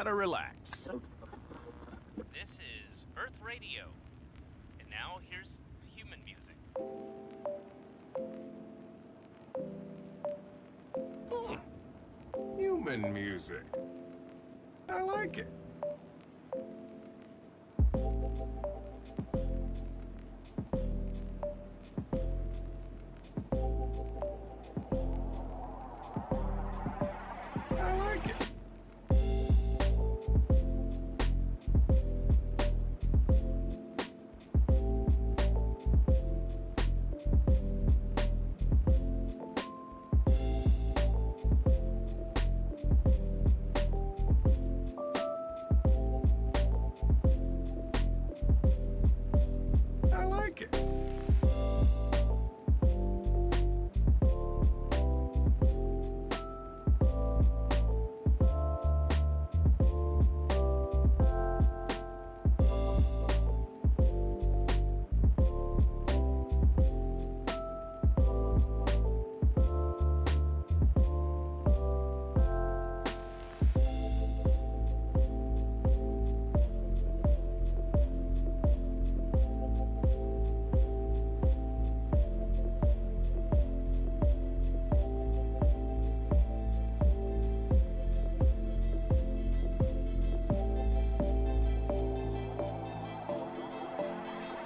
Gotta relax. This is Earth Radio. And now here's human music. Human music. I like it. I like it. I like it.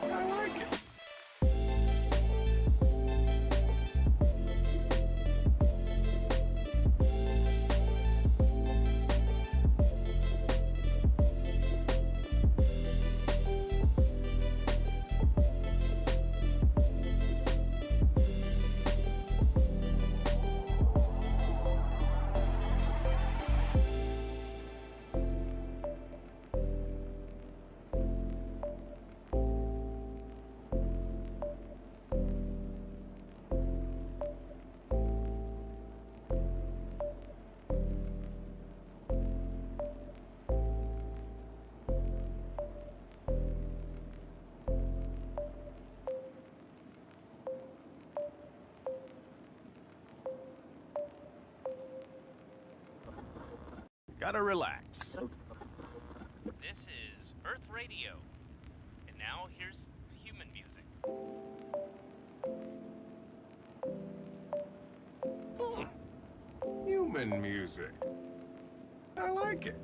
I like it. Gotta relax. This is Earth Radio. And now here's human music. Human music. I like it.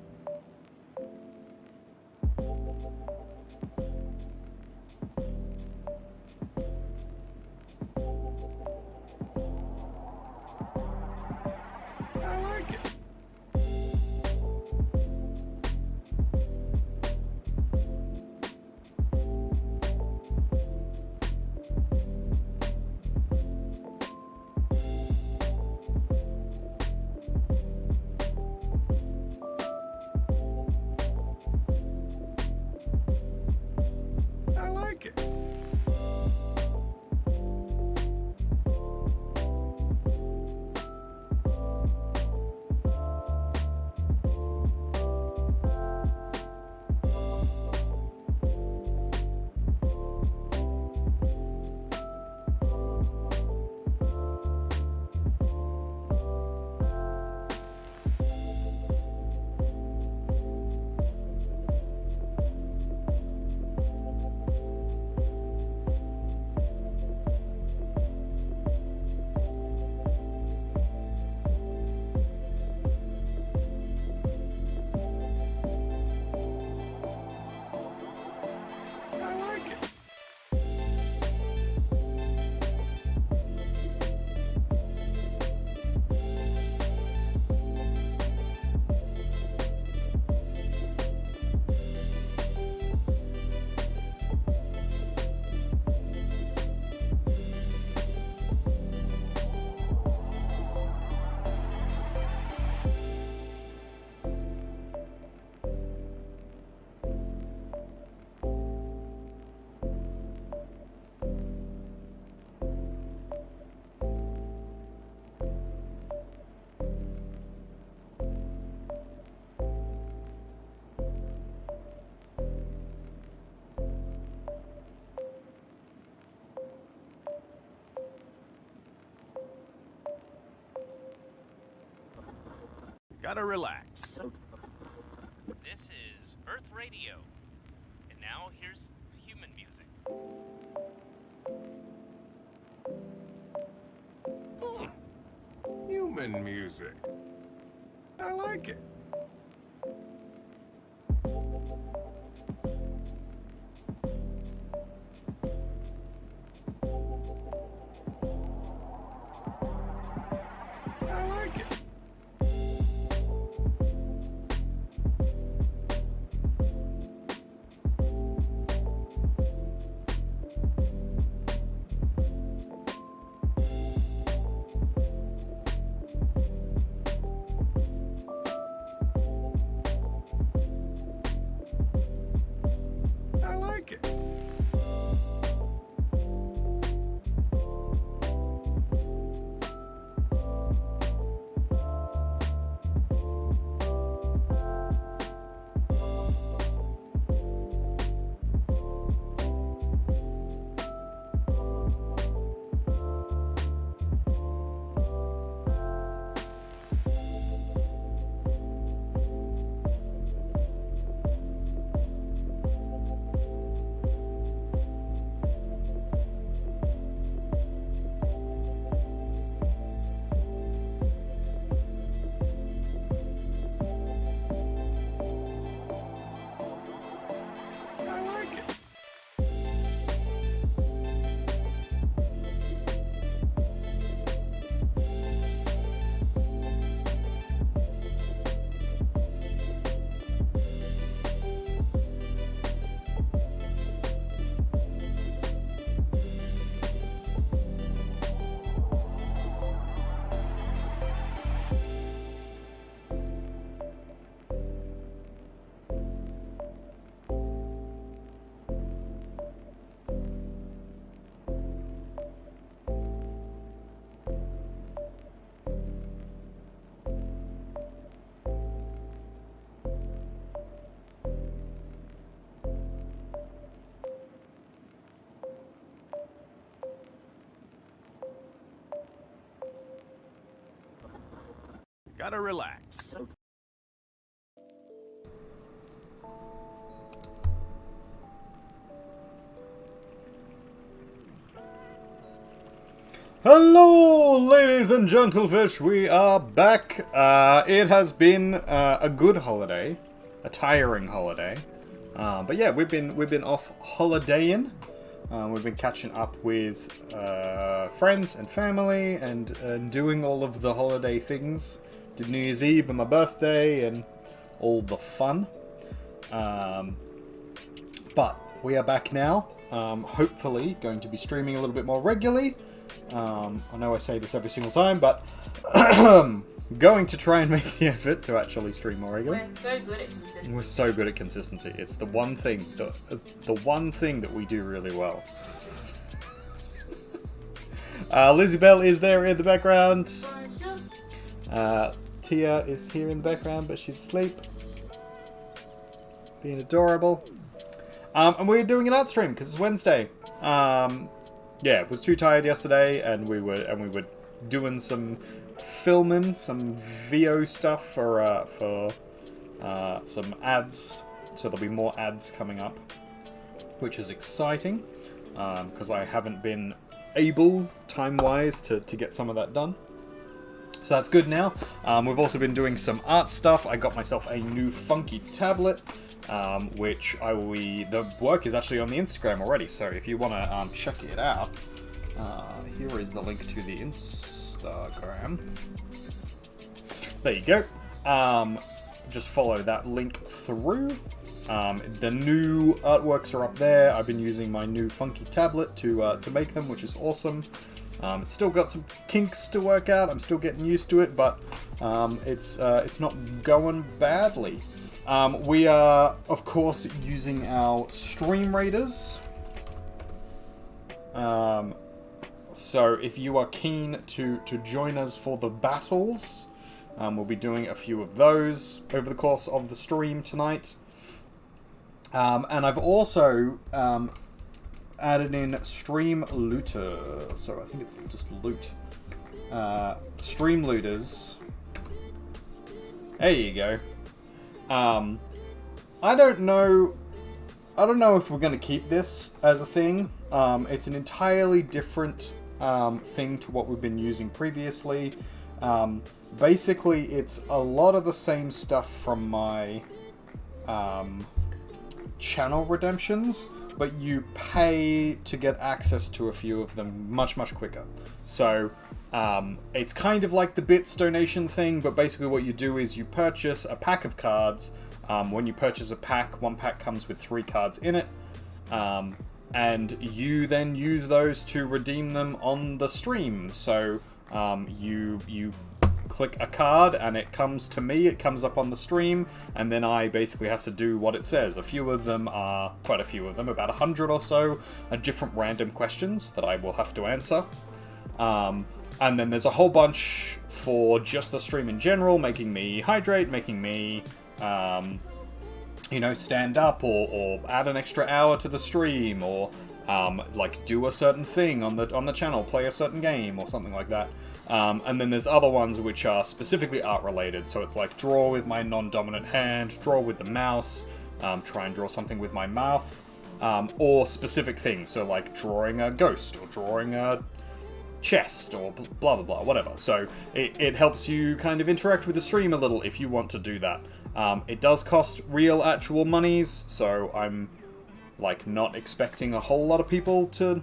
I like it. I like it. I like it. Gotta relax. This is Earth Radio. And now here's human music. Human music. I like it. I like it. I like it. I like it. Gotta relax. Hello, ladies and gentlefish. We are back. It has been a good holiday, a tiring holiday, but yeah, we've been off holidaying. We've been catching up with friends and family and doing all of the holiday things. Did New Year's Eve and my birthday and all the fun. But we are back now. Hopefully, going to be streaming a little bit more regularly. I know I say this every single time, but going to try and make the effort to actually stream more regularly. We're so good at consistency. We're so good at consistency. It's the one thing, the one thing that we do really well. Lizzie Bell is there in the background. Tia is here in the background, but she's asleep, being adorable. And we're doing an art stream because it's Wednesday. Yeah, was too tired yesterday, and we were doing some filming, some VO stuff for some ads. So there'll be more ads coming up, which is exciting because I haven't been able, time-wise, to get some of that done. So that's good now. We've also been doing some art stuff. I got myself a new funky tablet. Which the work is actually on the Instagram already, so if you want to check it out, here is the link to the Instagram. There you go. Just follow that link through. The new artworks are up there. I've been using my new funky tablet to make them, which is awesome. It's still got some kinks to work out. I'm still getting used to it, but it's not going badly. We are, of course, using our stream raiders. So if you are keen to join us for the battles, we'll be doing a few of those over the course of the stream tonight. And I've also added in Stream Looter. So I think it's just loot. Stream Looters. There you go. I don't know if we're going to keep this as a thing. It's an entirely different thing to what we've been using previously. Basically, it's a lot of the same stuff from my channel redemptions, but you pay to get access to a few of them much, much quicker. So, it's kind of like the bits donation thing, but basically what you do is you purchase a pack of cards. When you purchase a pack, one pack comes with 3 cards in it, and you then use those to redeem them on the stream. So, you click a card and it comes to me, it comes up on the stream, and then I basically have to do what it says. Quite a few of them, about 100 or so, are different random questions that I will have to answer. And then there's a whole bunch for just the stream in general, making me hydrate, making me, stand up, or add an extra hour to the stream, or like do a certain thing on the channel, play a certain game, or something like that. And then there's other ones which are specifically art related, so it's like draw with my non-dominant hand, draw with the mouse, try and draw something with my mouth, or specific things, so like drawing a ghost, or drawing a chest, or blah blah blah, whatever. So it helps you kind of interact with the stream a little if you want to do that. It does cost real actual monies, so I'm like not expecting a whole lot of people to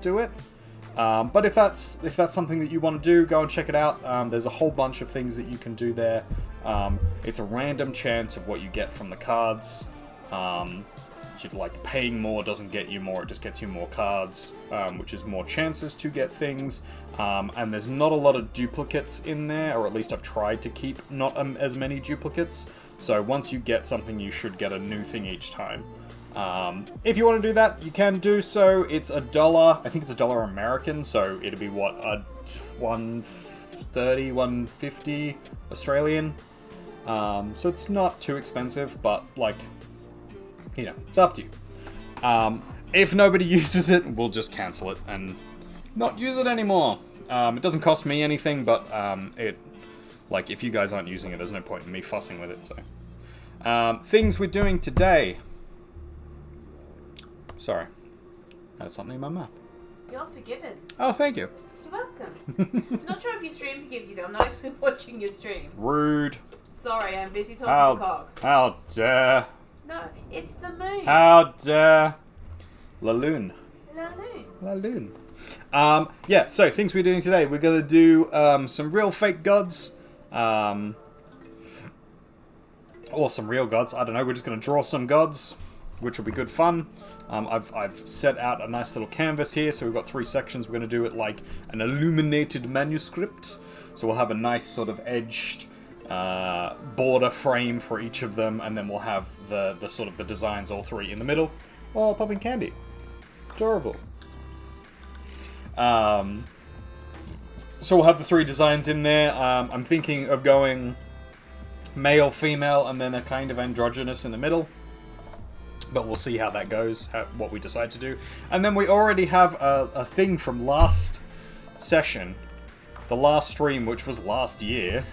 do it. But if that's something that you want to do, go and check it out. There's a whole bunch of things that you can do there. It's a random chance of what you get from the cards. Like paying more doesn't get you more, it just gets you more cards, which is more chances to get things. And there's not a lot of duplicates in there, or at least I've tried to keep not as many duplicates. So once you get something, you should get a new thing each time. If you want to do that, you can do so. It's $1. I think it's $1 American, so it'd be what, a $1.30, $1.50 Australian. So it's not too expensive, but like, it's up to you. If nobody uses it, we'll just cancel it and not use it anymore. It doesn't cost me anything, but if you guys aren't using it, there's no point in me fussing with it. So, things we're doing today. Sorry, I had something in my mouth. You're forgiven. Oh, thank you. You're welcome. I'm not sure if your stream forgives you, though. I'm not actually watching your stream. Rude. Sorry, I'm busy talking to Cog. How dare. No, it's the moon. How dare. La Lune. La Lune. La Lune. Yeah, so things we're doing today. We're going to do some real fake gods. Or some real gods. I don't know. We're just going to draw some gods, which will be good fun. I've set out a nice little canvas here, so we've got 3 sections. We're going to do it like an illuminated manuscript. So we'll have a nice sort of edged border frame for each of them, and then we'll have the sort of the designs, all 3 in the middle, while popping candy. Adorable. So we'll have the 3 designs in there. I'm thinking of going male, female, and then a kind of androgynous in the middle. But we'll see how that goes, what we decide to do. And then we already have a thing from last session, the last stream, which was last year.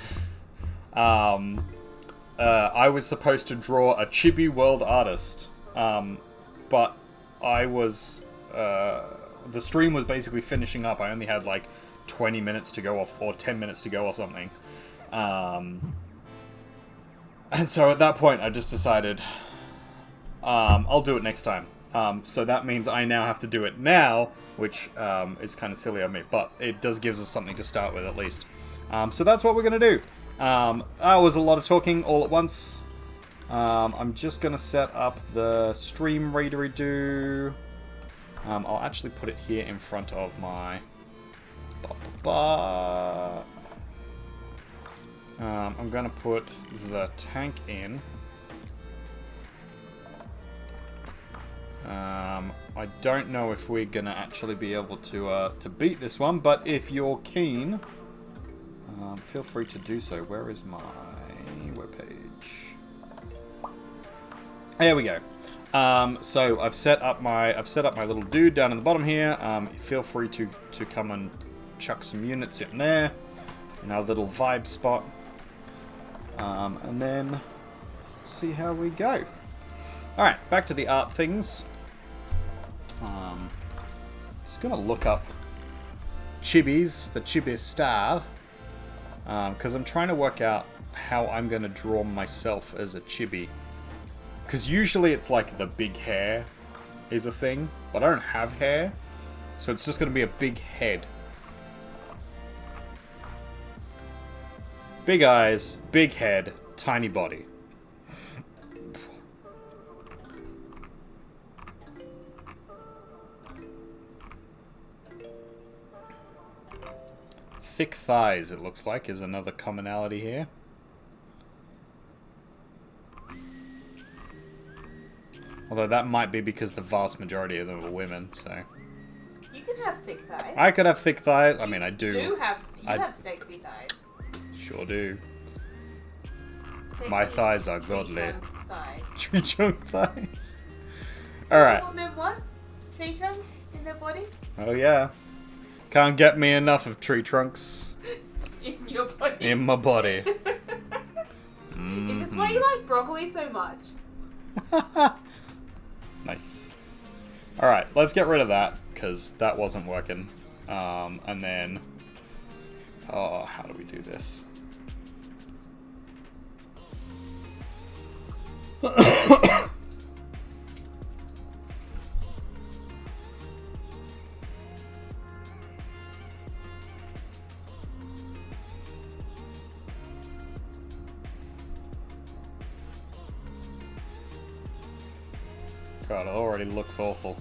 I was supposed to draw a chibi world artist, but I was, the stream was basically finishing up. I only had like 20 minutes to go or 10 minutes to go or something. And so at that point I just decided, I'll do it next time. So that means I now have to do it now, which is kind of silly of me, but it does give us something to start with at least. So that's what we're going to do. That was a lot of talking all at once. I'm just going to set up the stream reader-do. I'll actually put it here in front of my... I'm going to put the tank in. I don't know if we're going to actually be able to beat this one, but if you're keen... feel free to do so. Where is my webpage? There we go. So I've set up my little dude down in the bottom here. Feel free to come and chuck some units in there in our little vibe spot, and then see how we go. Alright, back to the art things. Just gonna look up chibis, the chibi style. Because I'm trying to work out how I'm going to draw myself as a chibi. Because usually it's like the big hair is a thing, but I don't have hair, so it's just going to be a big head. Big eyes, big head, tiny body. Thick thighs, it looks like, is another commonality here. Although that might be because the vast majority of them are women, so... You can have thick thighs. I could have thick thighs. I mean, I do. You have sexy thighs. Sure do. Sexy My thighs are tree godly. trunk thighs. Tree trunk thighs. Alright. What men want? Tree trunks in their body? Oh yeah. Can't get me enough of tree trunks In your body? in my body. Is this why you like broccoli so much? Nice. Alright, let's get rid of that, because that wasn't working. And then... Oh, how do we do this? God, it already looks awful.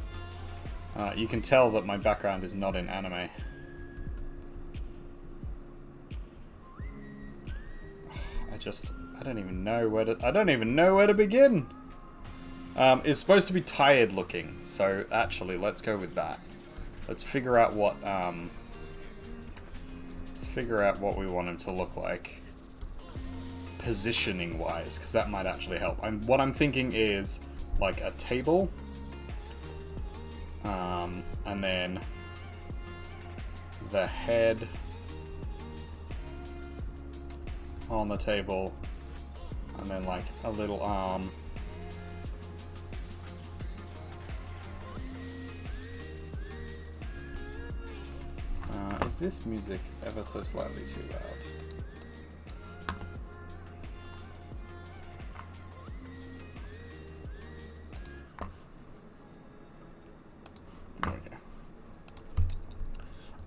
You can tell that my background is not in anime. I don't even know where to begin. It's supposed to be tired looking, so actually let's go with that. Let's figure out what we want him to look like. Positioning wise, because that might actually help. What I'm thinking is like a table, and then the head on the table, and then like a little arm. Is this music ever so slightly too loud?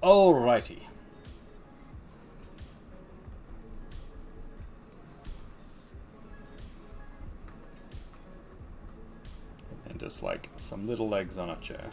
Alrighty. And just like some little legs on a chair.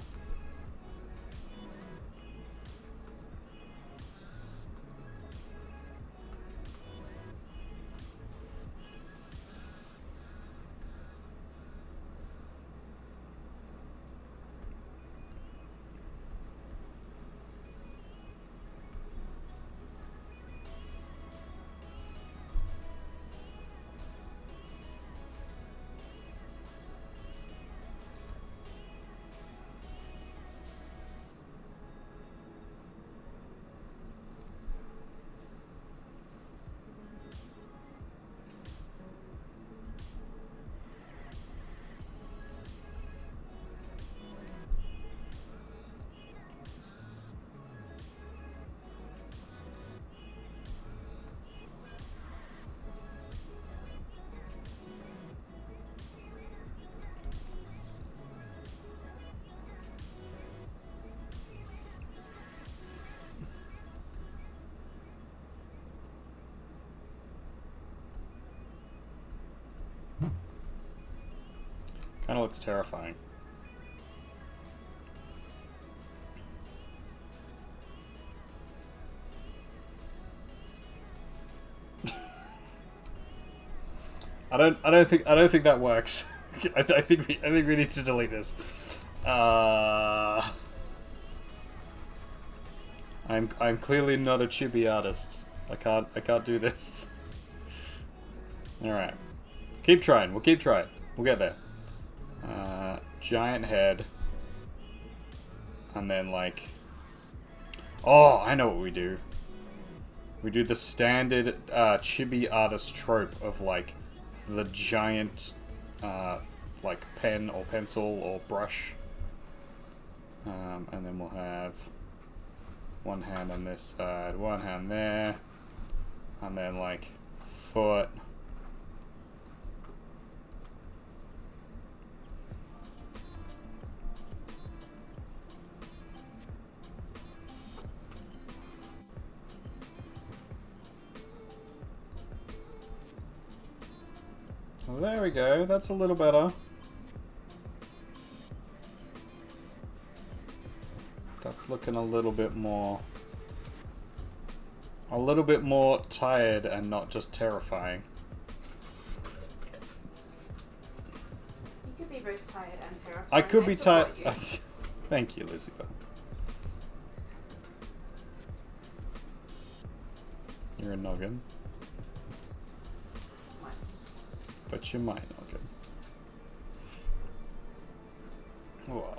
Kinda looks terrifying. I don't think that works. I think we need to delete this. I'm clearly not a chibi artist. I can't do this. Alright. Keep trying, we'll keep trying. We'll get there. Giant head. And then like... Oh, I know what we do. We do the standard chibi artist trope of like the giant like pen or pencil or brush. And then we'll have one hand on this side, one hand there, and then like foot. Well, there we go, that's a little better. That's looking a little bit more tired and not just terrifying. You could be both tired and terrified. I could be tired. You. Thank you, Elizabeth. You're a noggin. What? But you're my noggin. Whoa.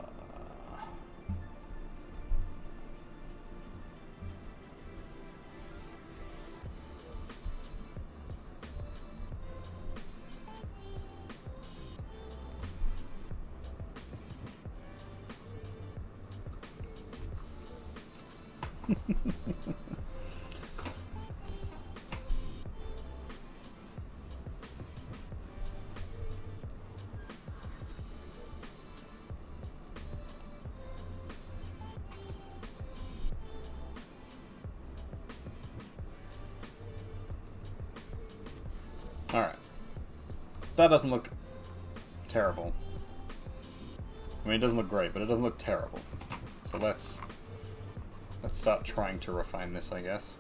Alright. That doesn't look terrible. I mean, it doesn't look great, but it doesn't look terrible. So let's start trying to refine this, I guess.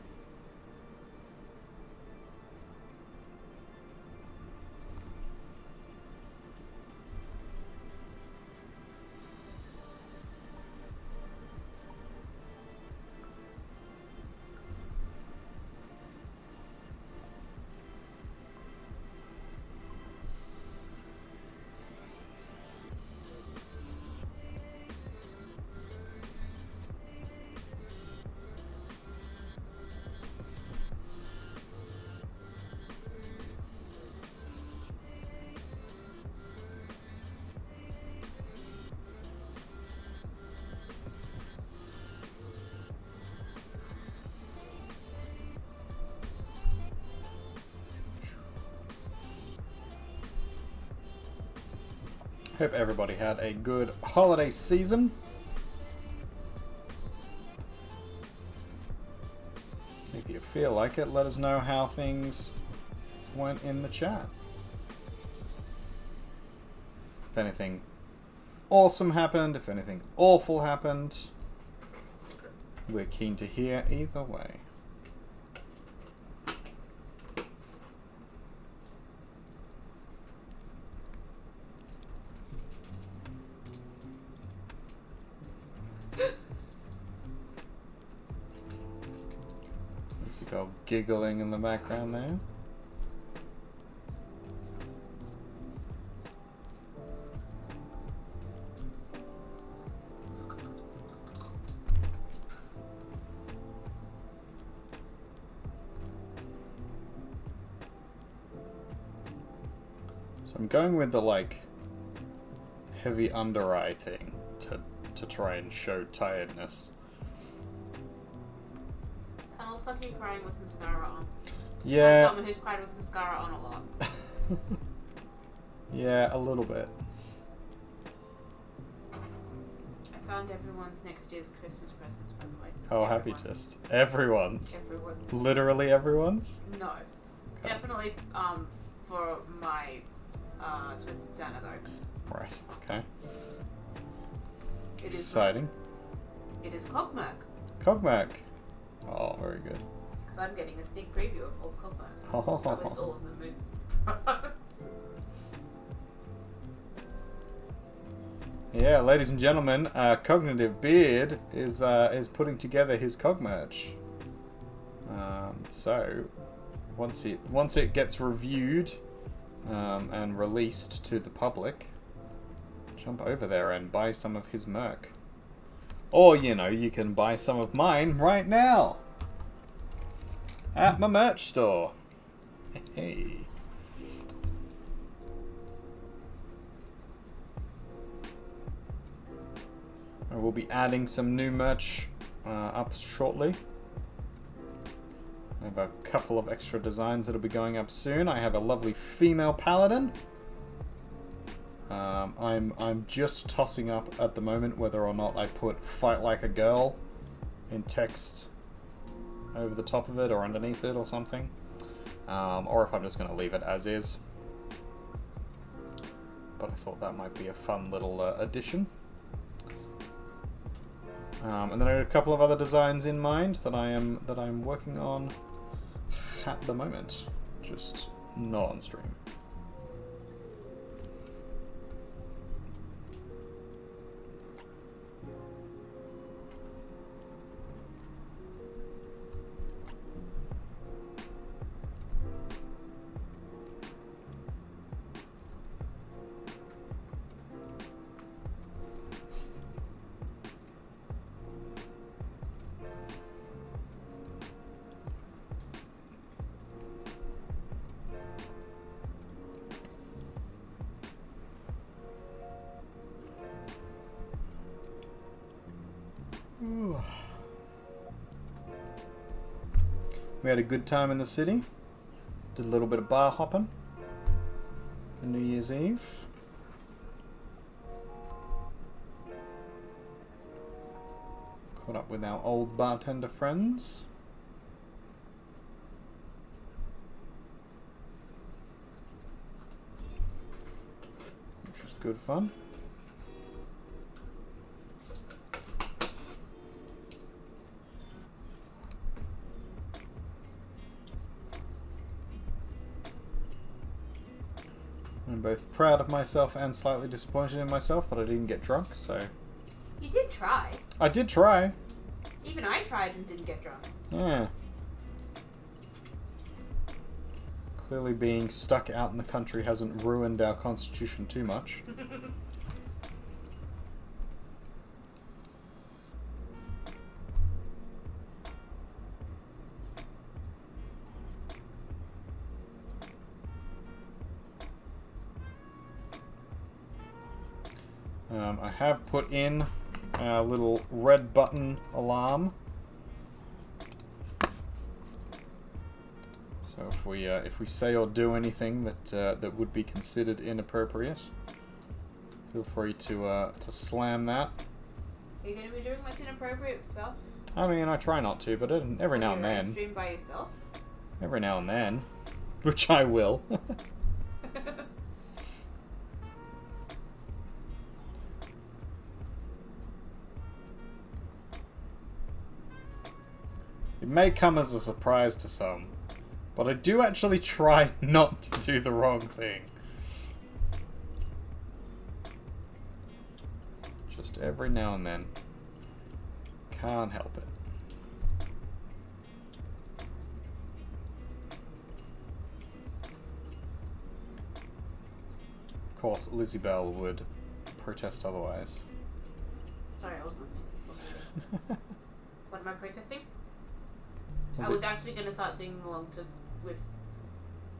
Hope everybody had a good holiday season. If you feel like it, let us know how things went in the chat. If anything awesome happened, if anything awful happened, we're keen to hear either way. There's a girl giggling in the background there. So I'm going with the like heavy under eye thing to try and show tiredness. Kind of looks like you're crying with mascara on. Yeah. Like someone who's cried with mascara on a lot. Yeah, a little bit. I found everyone's next year's Christmas presents, by the way. Oh, happy just. Everyone's. Everyone's. Literally everyone's? No. Okay. Definitely for my Twisted Santa though. Right, okay. It Exciting. It is Cogmerk. Cogmerk. Oh, very good. Because I'm getting a sneak preview of all Cogmerk. Oh. At least all of the moon products. Yeah, ladies and gentlemen, Cognitive Beard is putting together his cog merch. So once it gets reviewed and released to the public, jump over there and buy some of his merch. Or, you know, you can buy some of mine right now at my merch store. Hey. I will be adding some new merch up shortly. I have a couple of extra designs that'll be going up soon. I have a lovely female paladin. I'm just tossing up at the moment whether or not I put "fight like a girl" in text over the top of it or underneath it or something, or if I'm just going to leave it as is. But I thought that might be a fun little addition. And then I had a couple of other designs in mind that I'm working on at the moment, just not on stream. We had a good time in the city. Did a little bit of bar hopping for New Year's Eve. Caught up with our old bartender friends. Which was good fun. I'm both proud of myself and slightly disappointed in myself that I didn't get drunk, so... You did try. I did try. Even I tried and didn't get drunk. Yeah. Clearly being stuck out in the country hasn't ruined our constitution too much. I have put in a little red button alarm. So if we say or do anything that would be considered inappropriate, feel free to slam that. Are you going to be doing much inappropriate stuff? I mean, I try not to, but every now and then. Stream by yourself? Every now and then, which I will. It may come as a surprise to some, but I do actually try not to do the wrong thing. Just every now and then. Can't help it. Of course, Lizzie Bell would protest otherwise. Sorry, I was listening. What am I protesting? I was actually going to start singing along with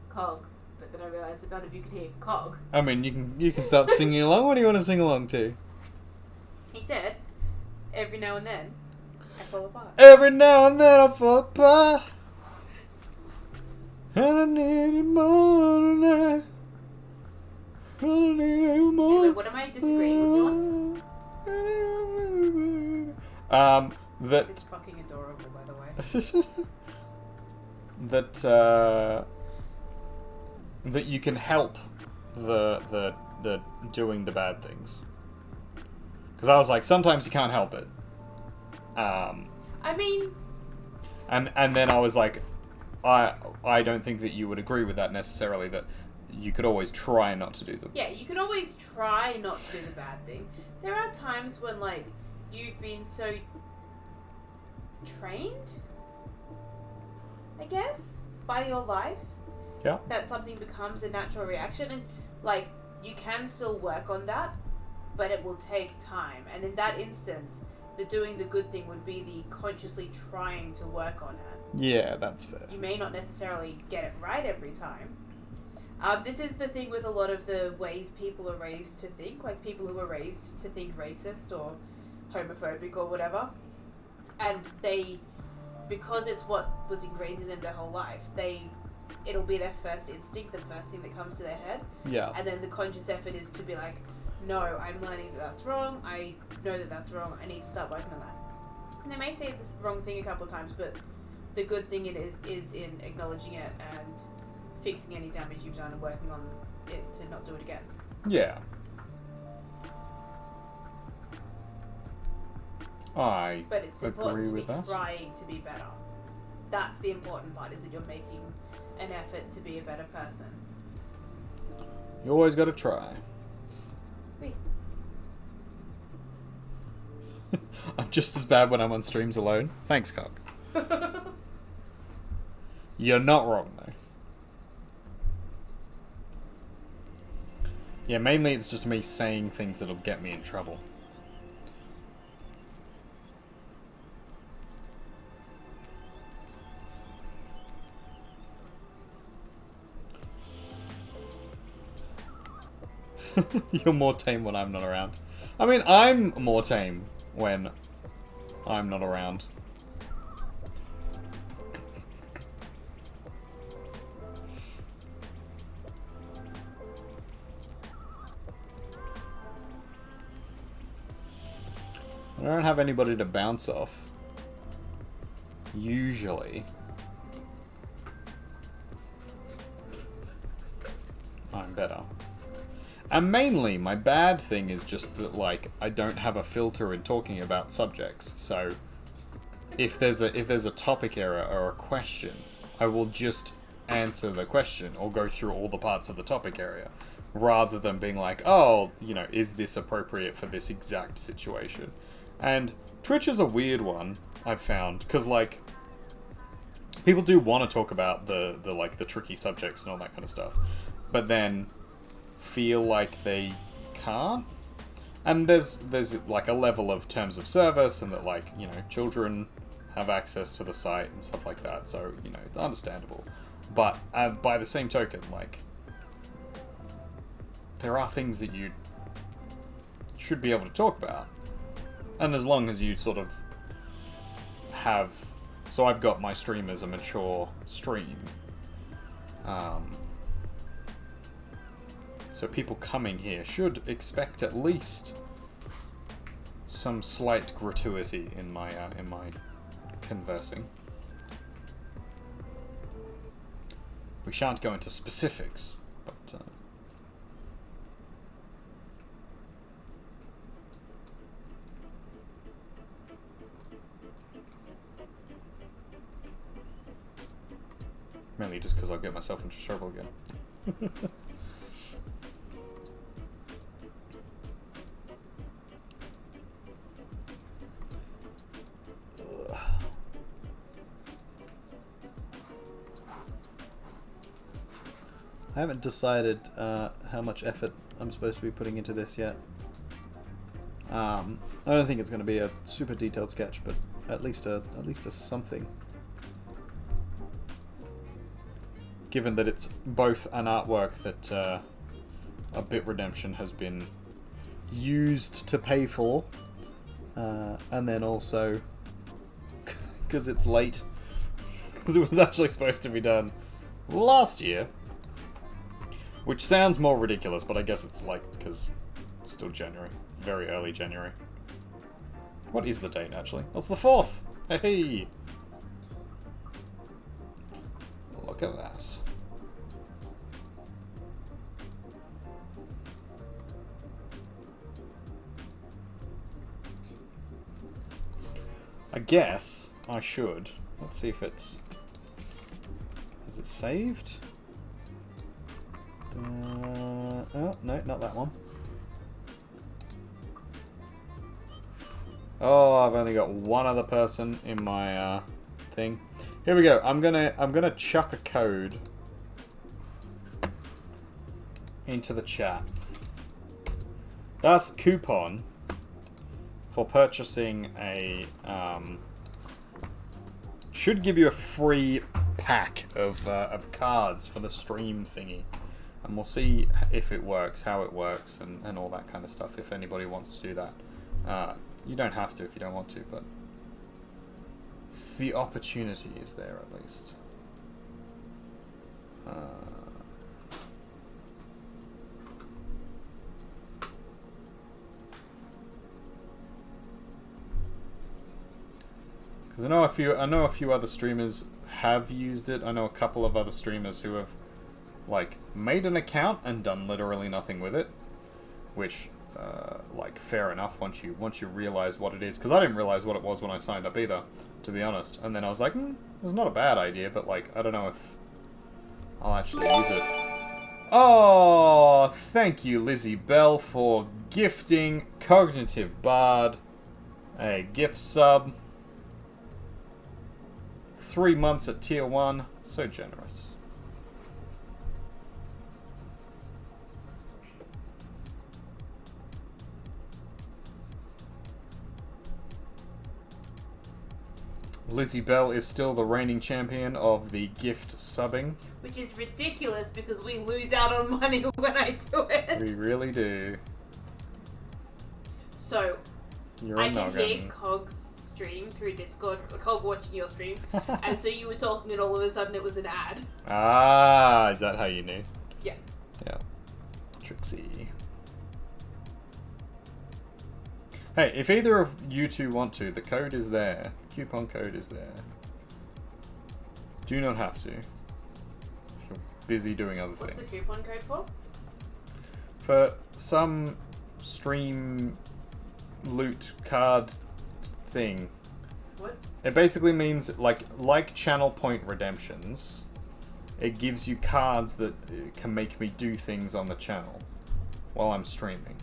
Cog, but then I realised that none of you could hear Cog. I mean, you can start singing along. What do you want to sing along to? He said, every now and then, I fall apart. Every now and then I fall apart, and I need you more than that. I need you more. Anyway, what am I disagreeing with you on? It's fucking adorable, by the way. that you can help the doing the bad things. Because I was like, sometimes you can't help it. I mean... And then I was like, I don't think that you would agree with that necessarily, that you could always try not to do them. Yeah, you can always try not to do the bad thing. There are times when, like, you've been so trained, I guess, by your life. Yeah. That something becomes a natural reaction, and, like, you can still work on that, but it will take time. And in that instance, the doing the good thing would be the consciously trying to work on it. Yeah, that's fair. You may not necessarily get it right every time. This is the thing with a lot of the ways people are raised to think, like people who are raised to think racist or homophobic or whatever, and because it's what was ingrained in them their whole life, it'll be their first instinct, the first thing that comes to their head. Yeah. And then the conscious effort is to be like, no, I'm learning that that's wrong. I know that that's wrong. I need to start working on that. And they may say this wrong thing a couple of times, but the good thing is in acknowledging it and fixing any damage you've done and working on it to not do it again. Yeah. I But it's agree important with to be that. trying to be better. That's the important part, is that you're making an effort to be a better person. You always got to try. Wait. I'm just as bad when I'm on streams alone. Thanks, Cock. You're not wrong, though. Yeah, mainly it's just me saying things that'll get me in trouble. You're more tame when I'm not around. I mean, I'm more tame when I'm not around. I don't have anybody to bounce off. Usually. I'm better. And mainly, my bad thing is just that, like, I don't have a filter in talking about subjects. So, if there's a topic error or a question, I will just answer the question or go through all the parts of the topic area, rather than being like, oh, you know, is this appropriate for this exact situation? And Twitch is a weird one, I've found, because, like, people do want to talk about the tricky subjects and all that kind of stuff, but then feel like they can't. And there's like a level of terms of service, and that, like, you know, children have access to the site and stuff like that, so, you know, it's understandable. But by the same token, like, there are things that you should be able to talk about. And as long as you sort of have... So I've got my stream as a mature stream. So people coming here should expect at least some slight gratuity in my conversing. We shan't go into specifics, but... mainly just because I'll get myself into trouble again. I haven't decided how much effort I'm supposed to be putting into this yet. I don't think it's going to be a super detailed sketch, but at least a something. Given that it's both an artwork that a Bit Redemption has been used to pay for, and then also because it's late, because it was actually supposed to be done last year, which sounds more ridiculous, but I guess it's like because it's still January, very early January. What is the date actually? That's the 4th. Hey. Look at that. I guess I should. Let's see if it's... Is it saved? Oh, no, not that one. Oh, I've only got one other person in my thing. Here we go. I'm gonna chuck a code into the chat. That's a coupon for purchasing a should give you a free pack of cards for the stream thingy, and we'll see if it works, how it works, and all that kind of stuff. If anybody wants to do that, You don't have to if you don't want to, but the opportunity is there at least. Because I know a few other streamers have used it. I know a couple of other streamers who have like made an account and done literally nothing with it, which like fair enough once you realize what it is. Because I didn't realize what it was when I signed up either, to be honest. And then I was like, it's not a bad idea, but like I don't know if I'll actually use it. Oh, thank you, Lizzie Bell, for gifting Cognitive Bard a gift sub. 3 months at tier 1. So generous. Lizzie Bell is still the reigning champion of the gift subbing. Which is ridiculous because we lose out on money when I do it. We really do. So, You're I a can hear noggin. Cog's stream through Discord, Cog watching your stream, and so you were talking and all of a sudden it was an ad. Ah, is that how you knew? Yeah. Yeah. Trixie. Hey, if either of you two want to, the code is there. Coupon code is there. Do not have to. If you're busy doing other What's things. the coupon code for? For some stream loot card thing. What? It basically means like channel point redemptions. It gives you cards that can make me do things on the channel while I'm streaming.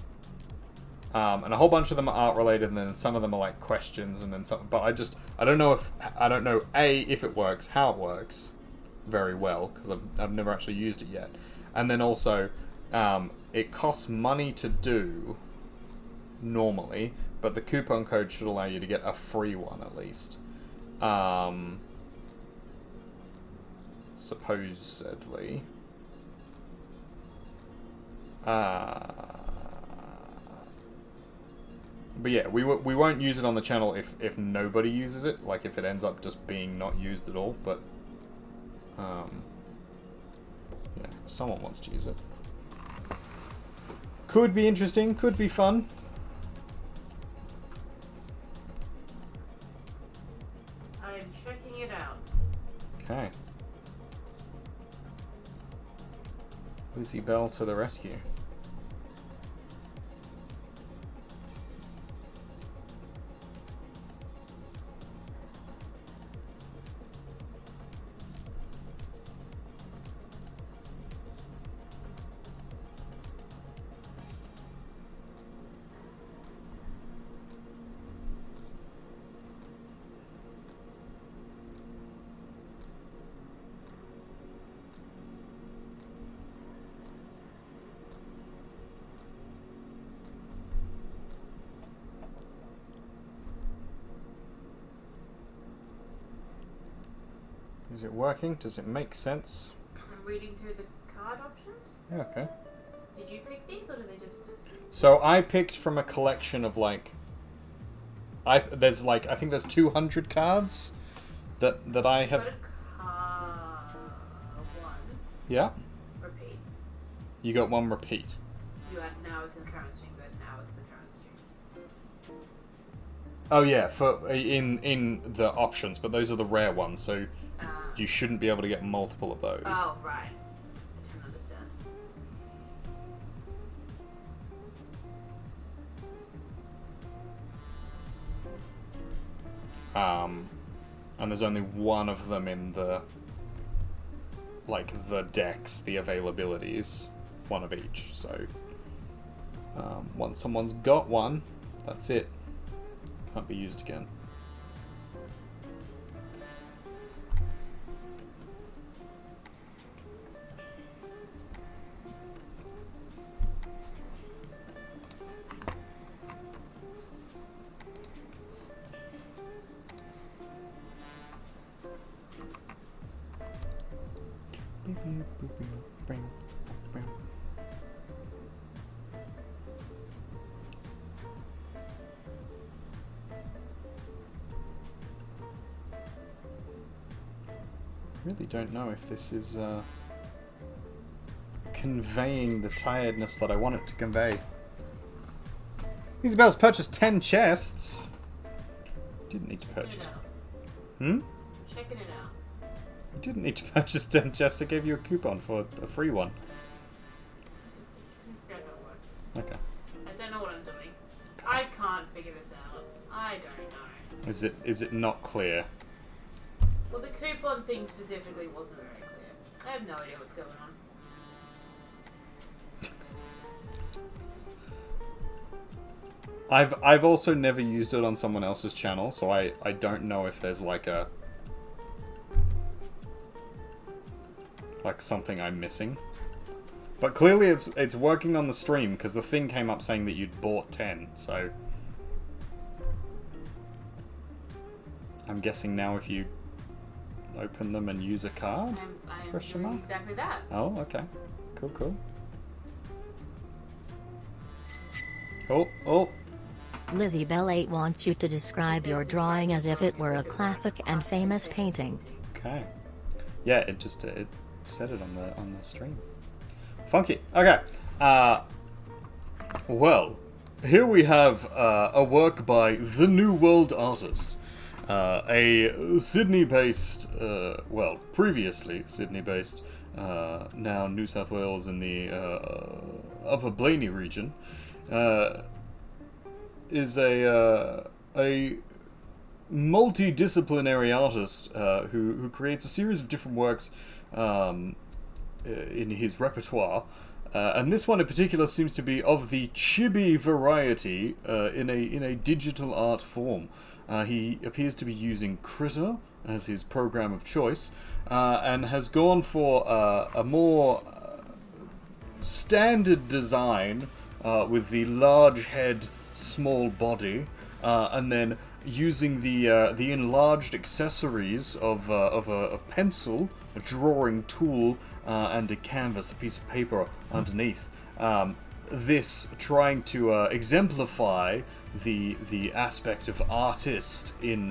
And a whole bunch of them are art related, and then some of them are like questions, and then some. But I don't know if it works, how it works, very well, because I've never actually used it yet. And then also, it costs money to do normally, but the coupon code should allow you to get a free one at least. Supposedly. But yeah, we won't use it on the channel if nobody uses it, like if it ends up just being not used at all, but yeah, if someone wants to use it. Could be interesting, could be fun. I'm checking it out. Okay. Lizzie Bell to the rescue. Is it working? Does it make sense? I'm reading through the card options. Yeah, okay. Did you pick these or did they just... So I picked from a collection of like... I think there's 200 cards that I Got have... a card... one. Yeah? Repeat. You got one repeat. You had now it's in the current stream, but now it's the current stream. Oh yeah, for in the options, but those are the rare ones, so you shouldn't be able to get multiple of those. Oh, right. I didn't understand. And there's only one of them in the decks, the availabilities, one of each. So once someone's got one, that's it. Can't be used again. really don't know if this is conveying the tiredness that I want it to convey. Isabel's purchased 10 chests. Didn't need to purchase. Hmm? Checking it out. You didn't need to purchase 10 chests. I gave you a coupon for a free one. Okay. I don't know what I'm doing. I can't figure this out. I don't know. Is it not clear? Well, the coupon thing specifically wasn't very clear. I have no idea what's going on. I've also never used it on someone else's channel, so I don't know if there's like something I'm missing. But clearly it's working on the stream because the thing came up saying that you'd bought 10, so I'm guessing now if you open them and use a card? I'm Question doing mark? exactly that. Oh, okay. Cool, cool. Oh. Lizzie Bell 8 wants you to describe your drawing as if it were a classic and famous painting. Okay. Yeah, it said it on the stream. Funky. Okay. Well, here we have a work by the New World artist. A Sydney-based, previously Sydney-based, now New South Wales in the Upper Blaney region, is a multidisciplinary artist who creates a series of different works in his repertoire. And this one in particular seems to be of the chibi variety in a digital art form. He appears to be using Krita as his program of choice, and has gone for a more standard design with the large head, small body, and then using the enlarged accessories of a pencil, a drawing tool, and a canvas, a piece of paper underneath. This trying to exemplify the aspect of artist in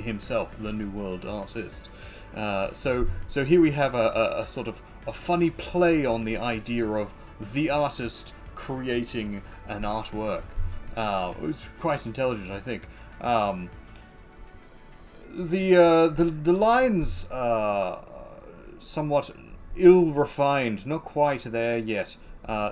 himself, the New World artist. So here we have a sort of a funny play on the idea of the artist creating an artwork. It was quite intelligent, I think. The lines are somewhat ill-refined, not quite there yet.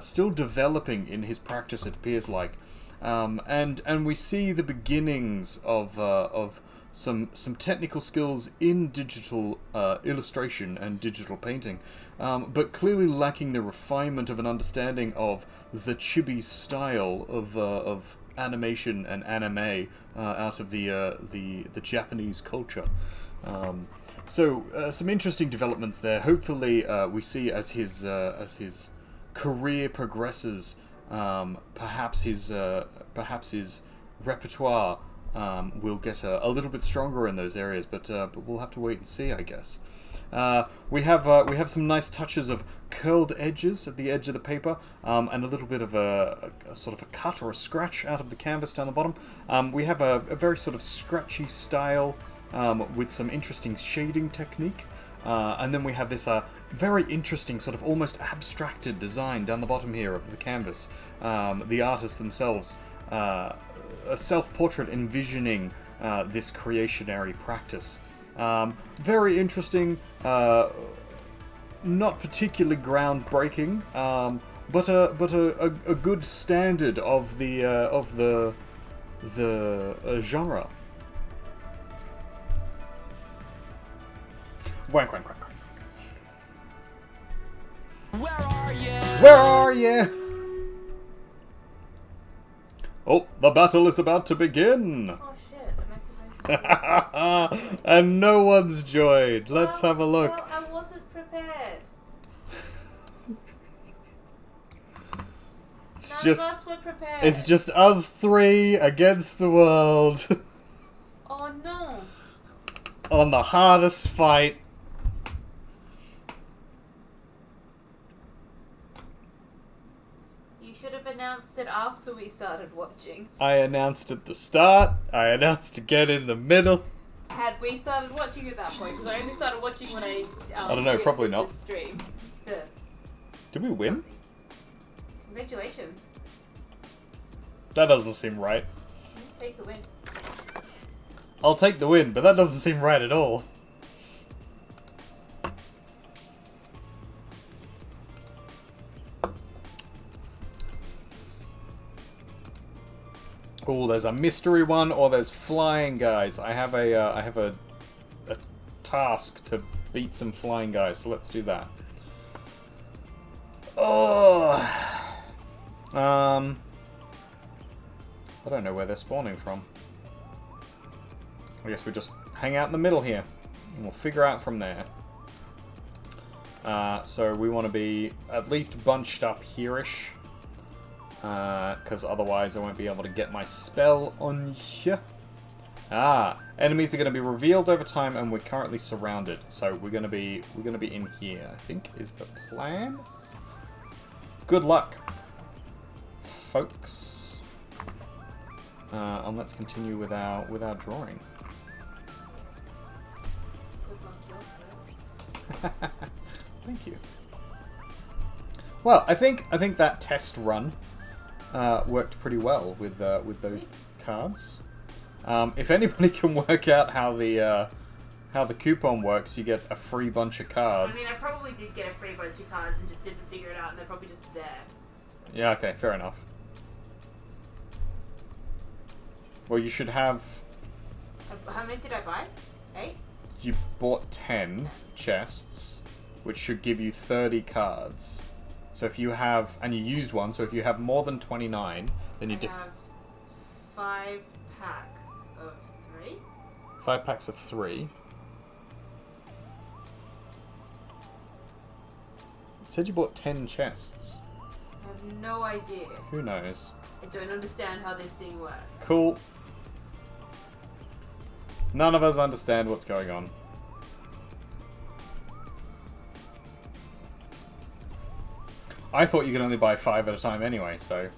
Still developing in his practice, it appears like. And we see the beginnings of some technical skills in digital illustration and digital painting, but clearly lacking the refinement of an understanding of the chibi style of animation and anime out of the Japanese culture. So some interesting developments there. Hopefully, we see as his career progresses, perhaps his repertoire will get a little bit stronger in those areas, but we'll have to wait and see, I guess. We have some nice touches of curled edges at the edge of the paper, and a little bit of a sort of a cut or a scratch out of the canvas down the bottom. We have a very sort of scratchy style with some interesting shading technique, and then we have this very interesting sort of almost abstracted design down the bottom here of the canvas. The artists themselves, a self-portrait envisioning this creationary practice. Very interesting, not particularly groundbreaking, but a good standard of the genre. Wank, wank, wank. Where are you? Where are you? Oh, the battle is about to begin. Oh shit, am I supposed to? And no one's joined. Let's have a look. Well, I wasn't prepared. None of us were prepared. It's just us three against the world. Oh no. On the hardest fight. You should have announced it after we started watching. I announced at the start. I announced again in the middle. Had we started watching at that point? Because I only started watching when I don't know, probably not. this stream. Did we win? Congratulations. That doesn't seem right. Take the win. I'll take the win, but that doesn't seem right at all. Oh, there's a mystery one, or there's flying guys. I have a task to beat some flying guys, so let's do that. Oh, I don't know where they're spawning from. I guess we just hang out in the middle here, and we'll figure out from there. So we want to be at least bunched up here-ish. Because otherwise I won't be able to get my spell on you. Enemies are going to be revealed over time, and we're currently surrounded. So we're going to be in here, I think is the plan. Good luck, folks. And let's continue with our drawing. Thank you. Well, I think that test run worked pretty well with those cards. If anybody can work out how the coupon works, you get a free bunch of cards. I mean, I probably did get a free bunch of cards and just didn't figure it out, and they're probably just there. Yeah. Okay. Fair enough. Well, you should have. How many did I buy? 8? You bought 10 chests, which should give you 30 cards. So if you have, and you used one, so if you have more than 29, then you have 5 packs of 3. 5 packs of 3. It said you bought 10 chests. I have no idea. Who knows? I don't understand how this thing works. Cool. None of us understand what's going on. I thought you could only buy 5 at a time anyway, so...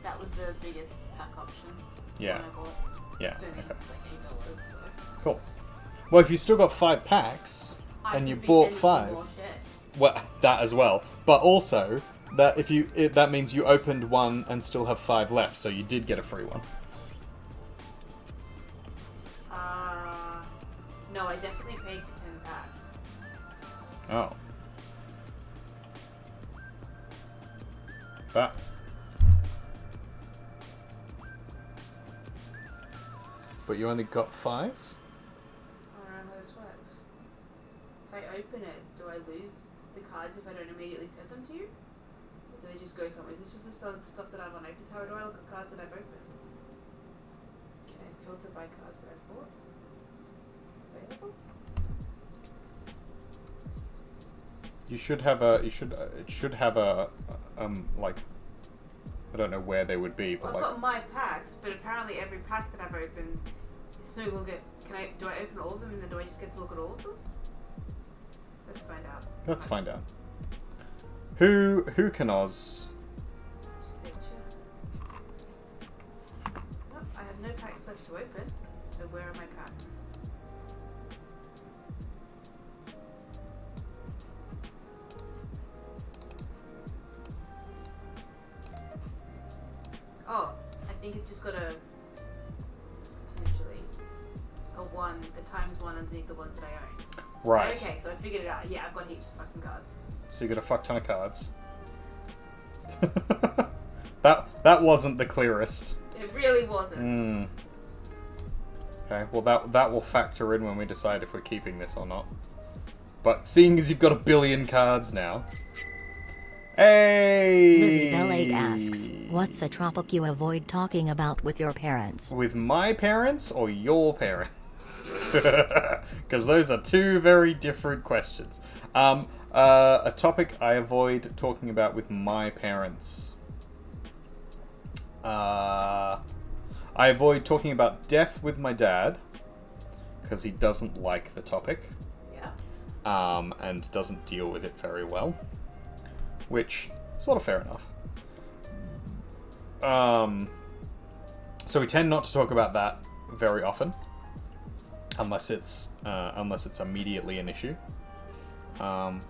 That was the biggest pack option. Yeah. When I bought. Yeah, I think okay. it's like $8, so... Cool. Well, if you still got 5 packs, and you bought 5... Well, that as well. But also, that that means you opened one and still have 5 left, so you did get a free one. No, I definitely paid for 10 packs. Oh. That. But you only got 5? I don't know how this works. If I open it, do I lose the cards if I don't immediately set them to you? Or do they just go somewhere? Is it just the stuff that I've unopened? How do I look at cards that I've opened? Can I filter by cards that I've bought? Available? You should have a. It should have a. Like. I don't know where they would be, but well, I've like. got my packs, but apparently every pack that I've opened is no longer. Do I open all of them and then do I just get to look at all of them? Let's find out. Let's find out. Who can Oz? Nope, I have no packs left to open. So where are my packs? Oh, I think it's just got a potentially a 1, the times 1 underneath the ones that I own. Right. Okay, so I figured it out. Yeah, I've got heaps of fucking cards. So you got a fuck ton of cards. that wasn't the clearest. It really wasn't. Okay, well that will factor in when we decide if we're keeping this or not. But seeing as you've got 1 billion cards now. Hey! Lizzie Bell 8 asks, what's a topic you avoid talking about with your parents? With my parents or your parents? Because those are 2 very different questions. A topic I avoid talking about with my parents. I avoid talking about death with my dad because he doesn't like the topic. Yeah. And doesn't deal with it very well. Which, sort of fair enough. So we tend not to talk about that very often. unless it's immediately an issue,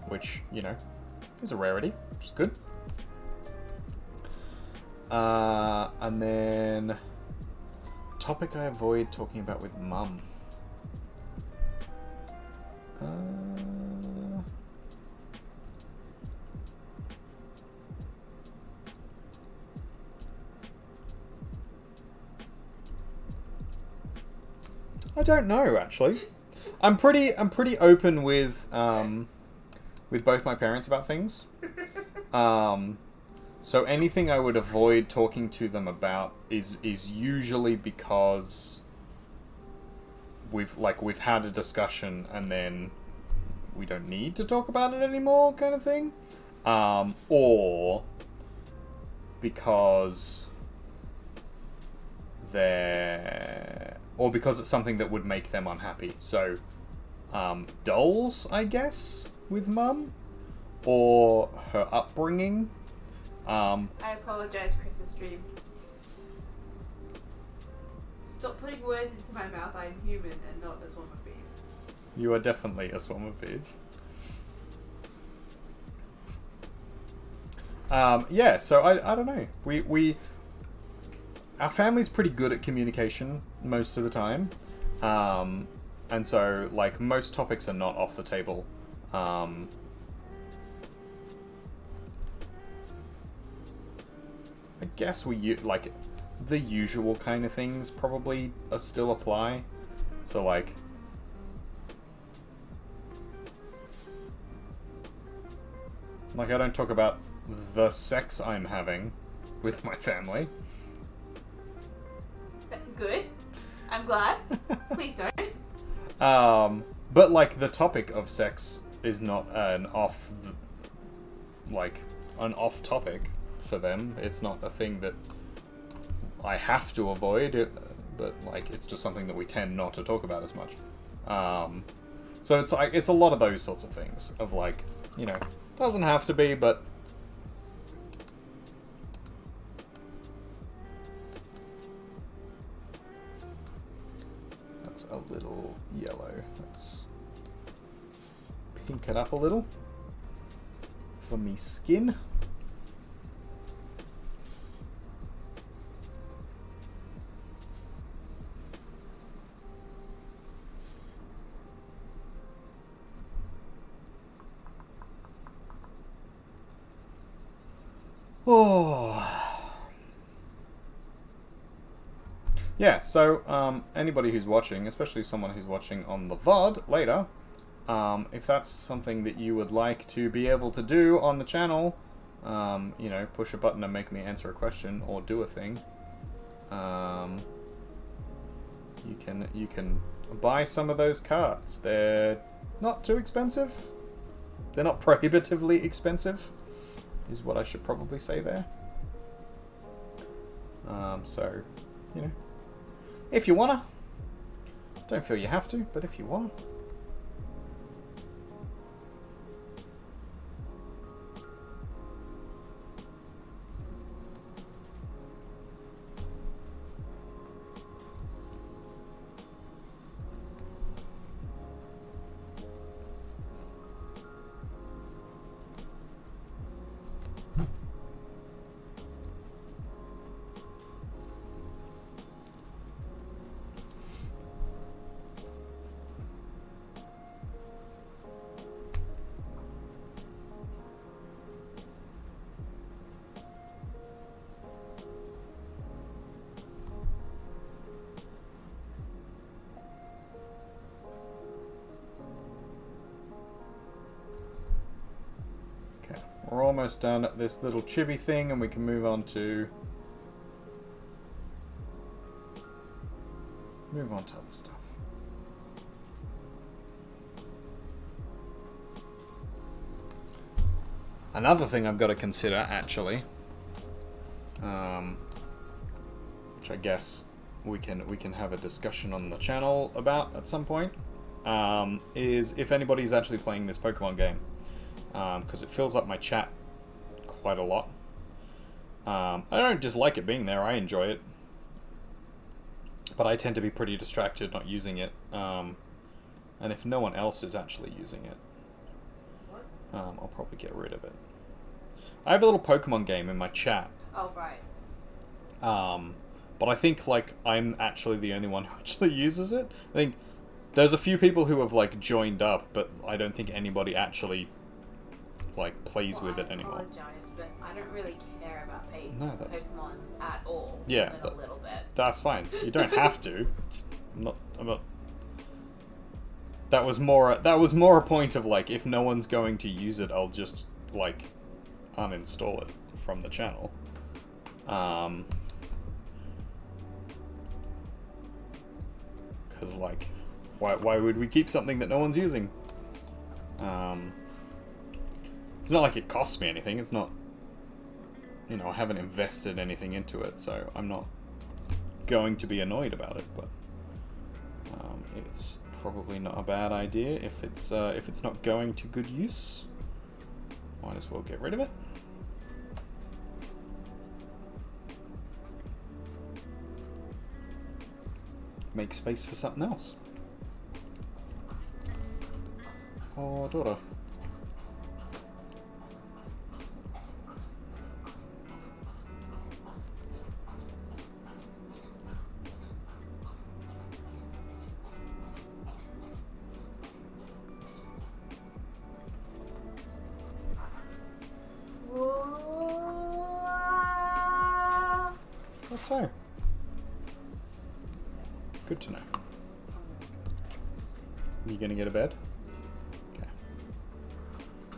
which, you know, is a rarity, which is good. And then topic I avoid talking about with mum. I don't know, actually. I'm pretty open with both my parents about things. So anything I would avoid talking to them about is usually because we've had a discussion and then we don't need to talk about it anymore, kind of thing, or because it's something that would make them unhappy. So, dolls, I guess, with mum, or her upbringing. I apologize, Chris's stream. Stop putting words into my mouth. I'm human and not a swarm of bees. You are definitely a swarm of bees. Yeah, so I don't know. Our family's pretty good at communication most of the time. And so, like, most topics are not off the table. I guess like, the usual kind of things probably still apply. So, like, I don't talk about the sex I'm having with my family. Good. I'm glad. Please don't. But, like, the topic of sex is not an off topic for them. It's not a thing that I have to avoid, but, like, it's just something that we tend not to talk about as much. So it's like, it's a lot of those sorts of things of, like, you know, doesn't have to be, but that's a little yellow. Let's pink it up a little for me skin. Oh. Yeah, so anybody who's watching, especially someone who's watching on the VOD later, if that's something that you would like to be able to do on the channel, you know, push a button and make me answer a question or do a thing, you can buy some of those cards. They're not too expensive. They're not prohibitively expensive, is what I should probably say there. So, you know, if you wanna, don't feel you have to, but if you wanna. We're almost done at this little chibi thing and we can move on to other stuff. Another thing I've got to consider, actually, which I guess we can have a discussion on the channel about at some point, is if anybody's actually playing this Pokemon game. Because it fills up my chat quite a lot. I don't dislike it being there, I enjoy it. But I tend to be pretty distracted not using it. And if no one else is actually using it, I'll probably get rid of it. I have a little Pokemon game in my chat. Oh, right. But I think, like, I'm actually the only one who actually uses it. I think there's a few people who have, like, joined up, but I don't think anybody actually, like, plays with it anymore. I apologize, but I don't really care about Pokemon at all. Yeah, even a little bit. That's fine. You don't have to. I'm not. That was more a point of, like, if no one's going to use it, I'll just, like, uninstall it from the channel. Because, like, why would we keep something that no one's using? It's not like it costs me anything. It's not, you know, I haven't invested anything into it, so I'm not going to be annoyed about it. But it's probably not a bad idea if it's not going to good use. Might as well get rid of it. Make space for something else. Oh, daughter. That's so. Good to know. You gonna get a bed? Okay.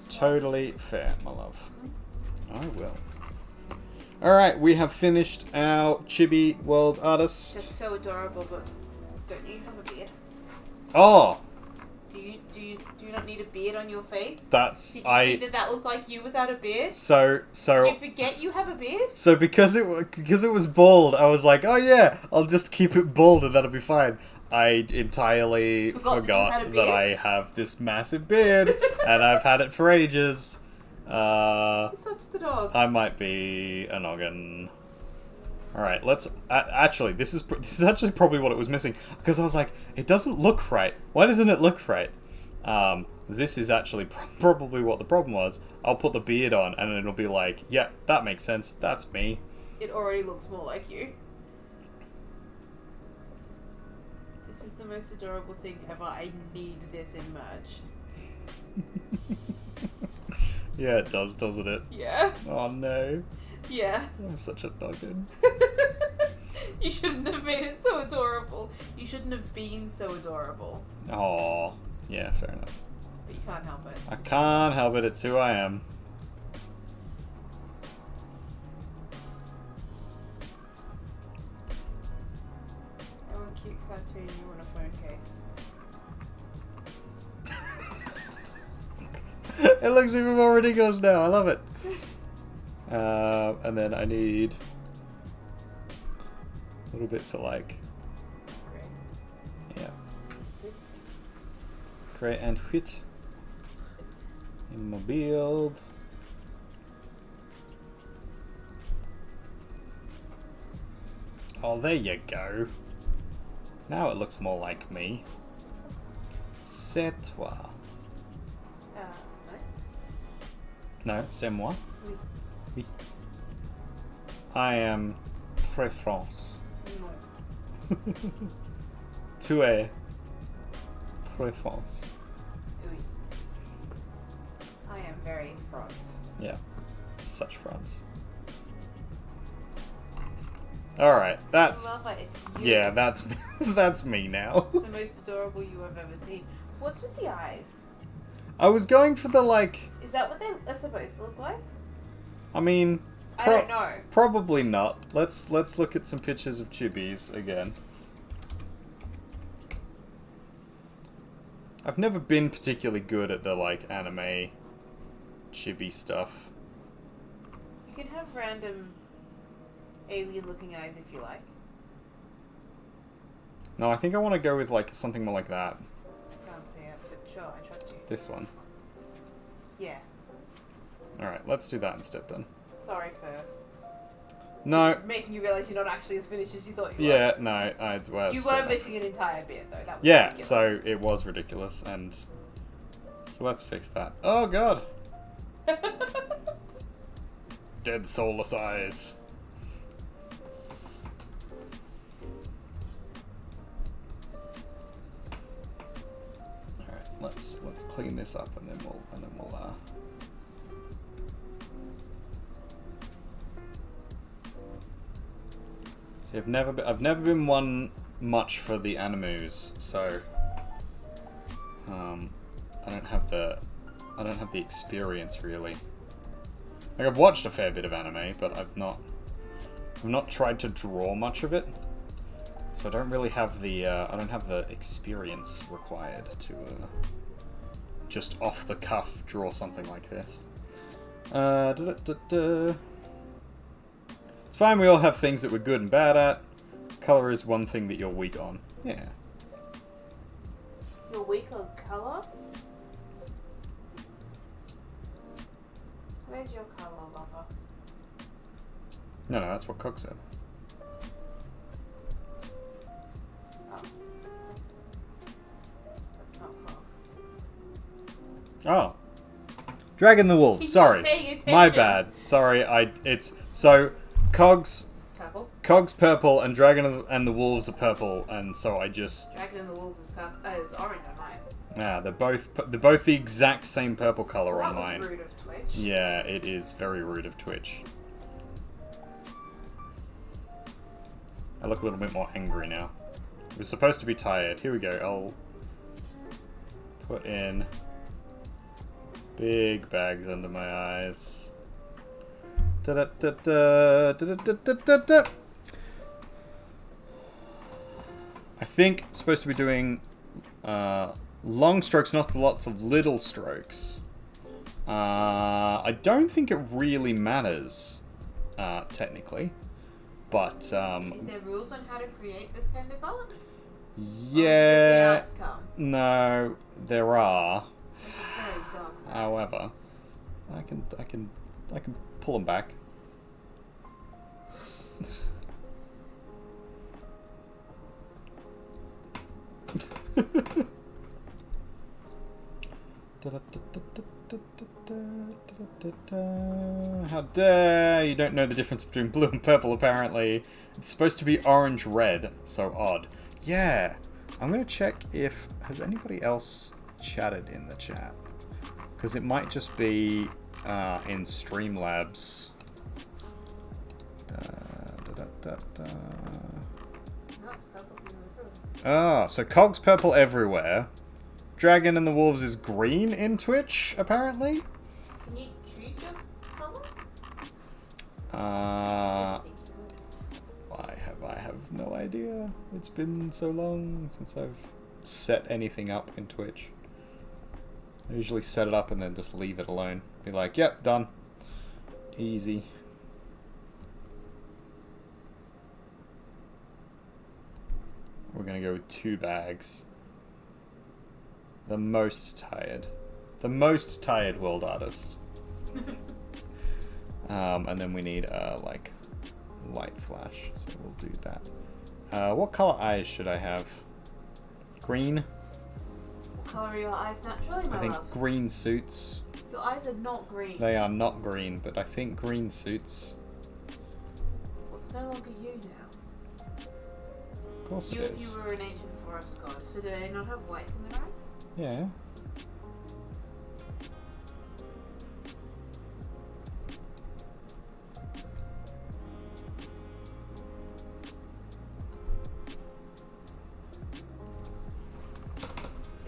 Totally fair, my love. I will. Alright, we have finished our chibi world artist. That's so adorable, but don't you have a beard? Oh! Do you not need a beard on your face? That's Did you think that looked like you without a beard? So Did you forget you have a beard? So because it was bald, I was like, oh yeah, I'll just keep it bald and that'll be fine. I entirely forgot that I have this massive beard and I've had it for ages. Such the dog. I might be a noggin. All right, let's actually. This is actually probably what it was missing, because I was like, it doesn't look right. Why doesn't it look right? This is actually probably what the problem was. I'll put the beard on and it'll be like, yeah, that makes sense. That's me. It already looks more like you. This is the most adorable thing ever. I need this in merch. Yeah, it does, doesn't it? Yeah. Oh no. Yeah. I'm such a noggin. You shouldn't have made it so adorable. You shouldn't have been so adorable. Aw. Yeah, fair enough. But you can't help it. I can't help it, it's who I am. I want a cute cartoon, you want a phone case. It looks even more ridiculous now, I love it. And then I need a little bit to like, Great. yeah, It's gray and white in my build. Oh, there you go. Now it looks more like me. C'est toi. no. No, c'est moi. Oui. Oui. I am très France. No. Tu es très France. Oui. I am very France. Yeah, such France. All right, that's I love it. It's you. yeah, that's that's me now. The most adorable you have ever seen. What's with the eyes? I was going for the like. Is that what they are supposed to look like? I mean, I don't know. Probably not. Let's look at some pictures of chibis again. I've never been particularly good at the like anime chibi stuff. You can have random alien-looking eyes if you like. No, I think I want to go with like something more like that. Can't see it, but sure, I trust you. This one. Yeah. All right, let's do that instead then. Sorry for No. Making you realise you're not actually as finished as you thought you were. Yeah, no. Well, You it's were fair enough. missing an entire bit, though. That was Yeah, ridiculous. so it was ridiculous, and so let's fix that. Oh god, dead soulless eyes. All right, let's clean this up, and then we'll. See, I've never been one much for the animus, so I don't have the experience really. Like, I've watched a fair bit of anime, but I've not tried to draw much of it, so I don't really have the experience required to just off the cuff draw something like this. It's fine, we all have things that we're good and bad at. Color is one thing that you're weak on. Yeah. You're weak on colour? Where's your colour, lover? No, that's what Cook said. Oh. That's not Cook. Oh. Dragon the Wolf. He's Sorry. not paying My attention. bad. Sorry, Cogs Purple. Cog's purple and Dragon and the Wolves are purple, and so I just Dragon and the Wolves is orange on mine. they're both the exact same purple color Well, on that was mine. rude of Twitch. Yeah, it is very rude of Twitch. I look a little bit more angry now. It was supposed to be tired. Here we go. I'll put in big bags under my eyes. Da-da-da-da, I think it's supposed to be doing long strokes, not lots of little strokes. I don't think it really matters, technically. But, Is there rules on how to create this kind of art? yeah, Or is it just the outcome? no, there are. It's a very dark night. However, I can pull them back. How dare you don't know the difference between blue and purple, apparently. It's supposed to be orange-red, so odd. Yeah, I'm gonna check if... Has anybody else chatted in the chat? Because it might just be in Streamlabs. Ah, so Cog's purple everywhere. Dragon and the Wolves is green in Twitch, apparently. Can you choose your colour? I have no idea. It's been so long since I've set anything up in Twitch. I usually set it up and then just leave it alone. Be like, yep, done. Easy. We're gonna go with 2 bags. The most tired. The most tired world artist. And then we need, like, light flash. So we'll do that. What color eyes should I have? Green? What colour are your eyes naturally, my I think love? green suits. Your eyes are not green. They are not green, but I think green suits. What's no longer you now? Of course it You is. were an ancient forest god, so do they not have whites in their eyes? Yeah.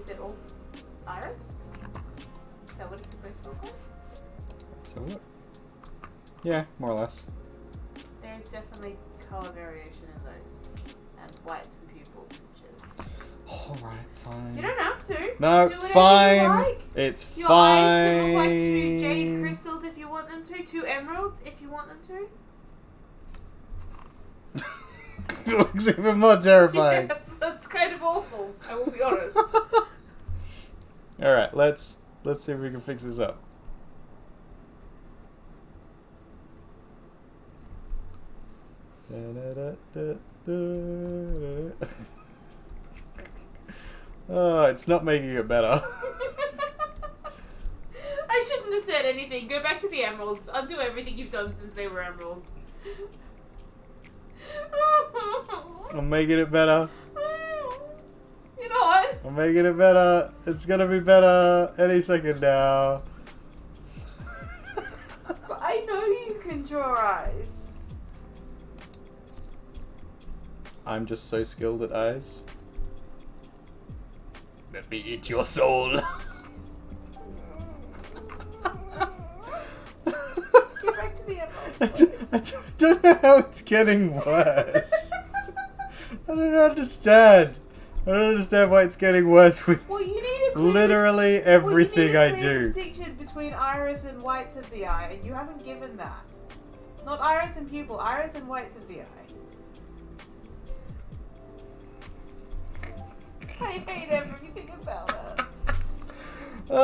Is it all iris? Is that what it's supposed to look like? So what? Yeah, more or less. There is definitely colour variation in those. And whites and pupils and shit. Alright, fine. You don't have to. No, Do it's whatever you fine. like. It's Your fine. eyes can look like 2 jade crystals if you want them to, 2 emeralds if you want them to. It looks even more terrifying. Yes, that's kind of awful. I will be honest. Alright, let's see if we can fix this up. Oh, it's not making it better. I shouldn't have said anything. Go back to the emeralds. Undo everything you've done since they were emeralds. I'm making it better. You know what? I'm making it better. It's gonna be better any second now. But I know you can draw eyes. I'm just so skilled at eyes. Let me eat your soul. Get back to the emeralds, please. I don't know how it's getting worse. I don't understand. I don't understand why it's getting worse with Well, you need a clear literally everything I do. distinction between iris and whites of the eye, and you haven't given that. Not iris and pupil, iris and whites of the eye. I hate everything about it.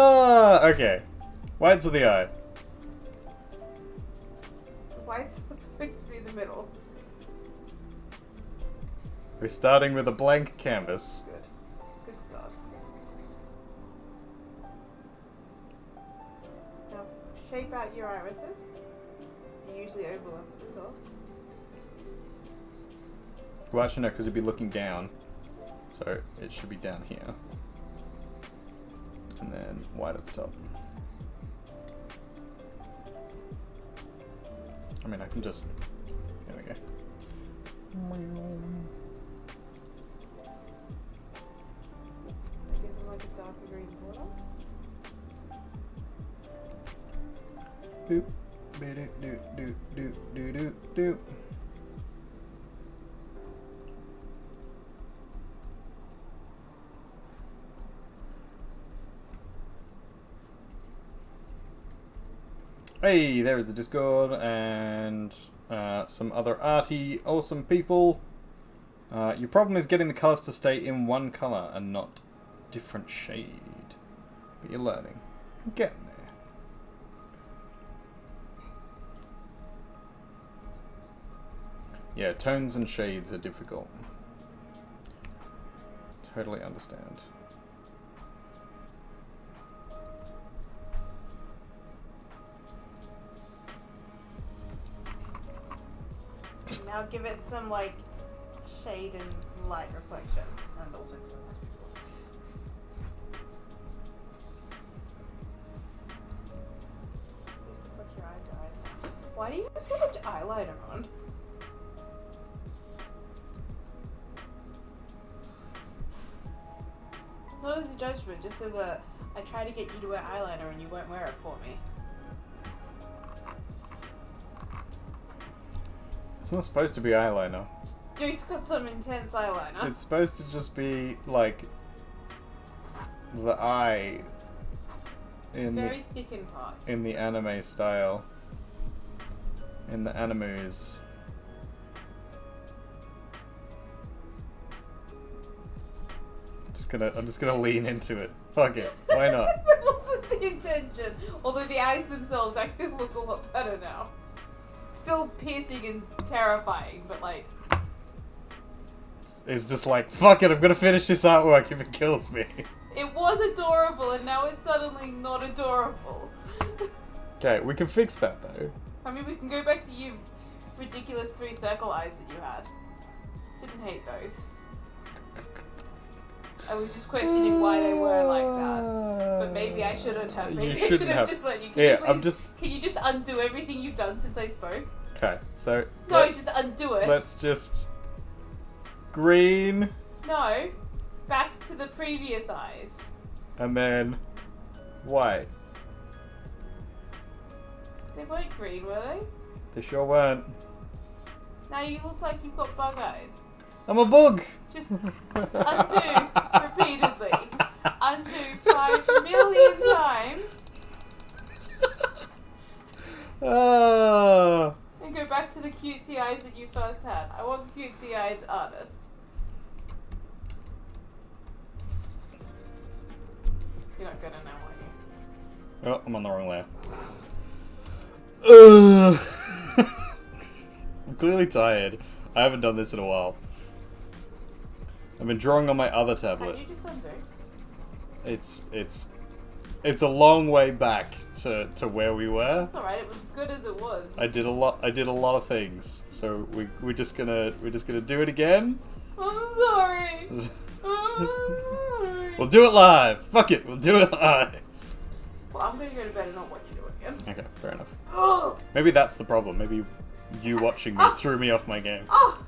Okay. Whites of the eye. The whites are supposed to be in the middle. We're starting with a blank canvas. Good. Good start. Now, shape out your irises. You usually overlap at the top. Well, actually, no, because it'd be looking down. So it should be down here. And then white at the top. I mean, I can just... There we go. Give them like a darker green border. Doop. Doop, doop, doop, doop, doop, doop, doop. Hey, there's the Discord and some other arty, awesome people. Your problem is getting the colours to stay in one colour and not different shade. But you're learning. You're getting there. Yeah, tones and shades are difficult. Totally understand. Now give it some like shade and light reflection, and also for this looks like your eyes are eyes now. Why do you have so much eyeliner on? Not as a judgment, just as a I try to get you to wear eyeliner and you won't wear it for me. It's not supposed to be eyeliner. Dude's got some intense eyeliner. It's supposed to just be like the eye in Very thick in parts. in the anime style. In the animes. I'm just gonna lean into it. Fuck it. Why not? That wasn't the intention. Although the eyes themselves actually look a lot better now. Still piercing and terrifying, but like... It's just like, fuck it, I'm gonna finish this artwork if it kills me. It was adorable and now it's suddenly not adorable. Okay, we can fix that though. I mean, we can go back to you ridiculous 3 circle eyes that you had. Didn't hate those. I was just questioning why they were like that. But maybe I shouldn't have. Maybe I should have just let you. Can you just undo everything you've done since I spoke? Okay, so... No, just undo it. Let's just... Green. No. Back to the previous eyes. And then... White. They weren't green, were they? They sure weren't. Now you look like you've got bug eyes. I'm a bug! Just undo repeatedly. Undo 5 million times. And go back to the cutesy eyes that you first had. I want cutesy eyed artist. You're not gonna know, are you? Oh, I'm on the wrong layer. I'm clearly tired. I haven't done this in a while. I've been drawing on my other tablet. Can you just undo? It's a long way back to where we were. It's alright, it was good as it was. I did a lot of things. So we're just gonna do it again. I'm sorry. I'm sorry. We'll do it live. Fuck it, we'll do it live. Well, I'm gonna go to bed and not watch you do it again. Okay, fair enough. Oh! Maybe that's the problem. Maybe you watching me threw me off my game. Oh!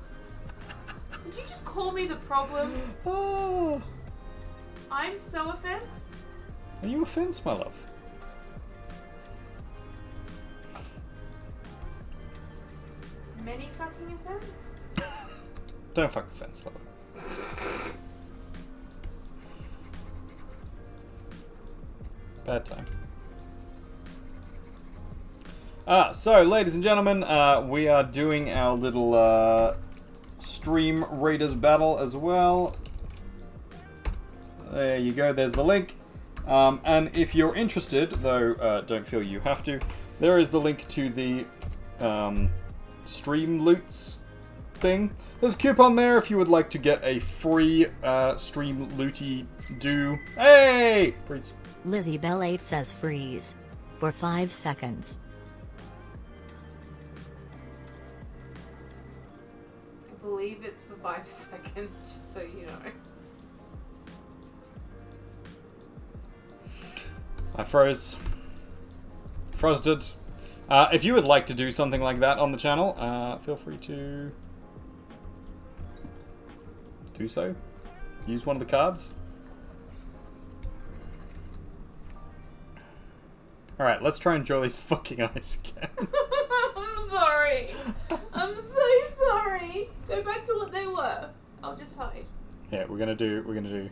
Did you just call me the problem? Oh. I'm so offense. Are you offense, my love? Many fucking offense? Don't fuck offense, love. Bad time. So, ladies and gentlemen, we are doing our little stream Raiders battle as well. There you go, there's the link. And if you're interested, though don't feel you have to, there is the link to the stream loots thing. There's a coupon there if you would like to get a free stream looty do. Hey! Freeze. Lizzie Bell 8 says freeze. For 5 seconds. I believe it's for 5 seconds, just so you know. I froze. Frosted. If you would like to do something like that on the channel, feel free to do so. Use one of the cards. Alright, let's try and draw these fucking eyes again. I'm sorry. I'm so sorry. Go back to what they were. I'll just hide. Yeah, we're gonna do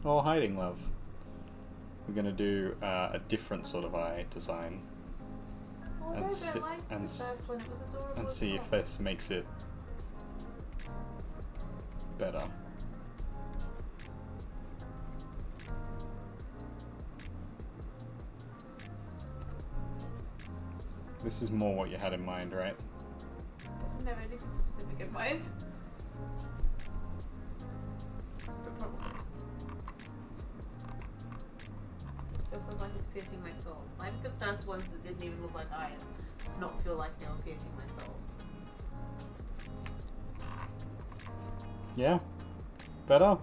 oh, hiding, love. We're gonna do a different sort of eye design. Oh, And I si- don't like and the s- first one. It was adorable. And as see well. if this makes it better. This is more what you had in mind, right? I didn't have anything specific in mind. But probably. It still feels like it's piercing my soul. Why did the first ones that didn't even look like eyes not feel like they were piercing my soul? Yeah? Better?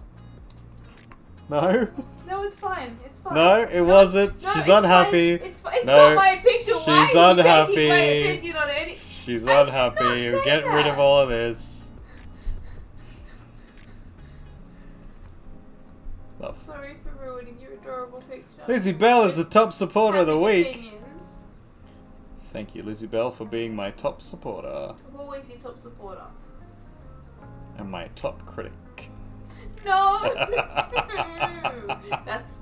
No? No, it's fine. It's fine. No, it wasn't. No, She's it's unhappy. Fine. It's No, not my picture. Why she's are you unhappy. taking my opinion on any? She's I did unhappy. not say Get rid that. of all of this. Love. Sorry for ruining your adorable picture. Lizzie Bell is the top supporter of the Having week. opinions. Thank you, Lizzie Bell, for being my top supporter I'm always your top supporter. and my top critic. No! That's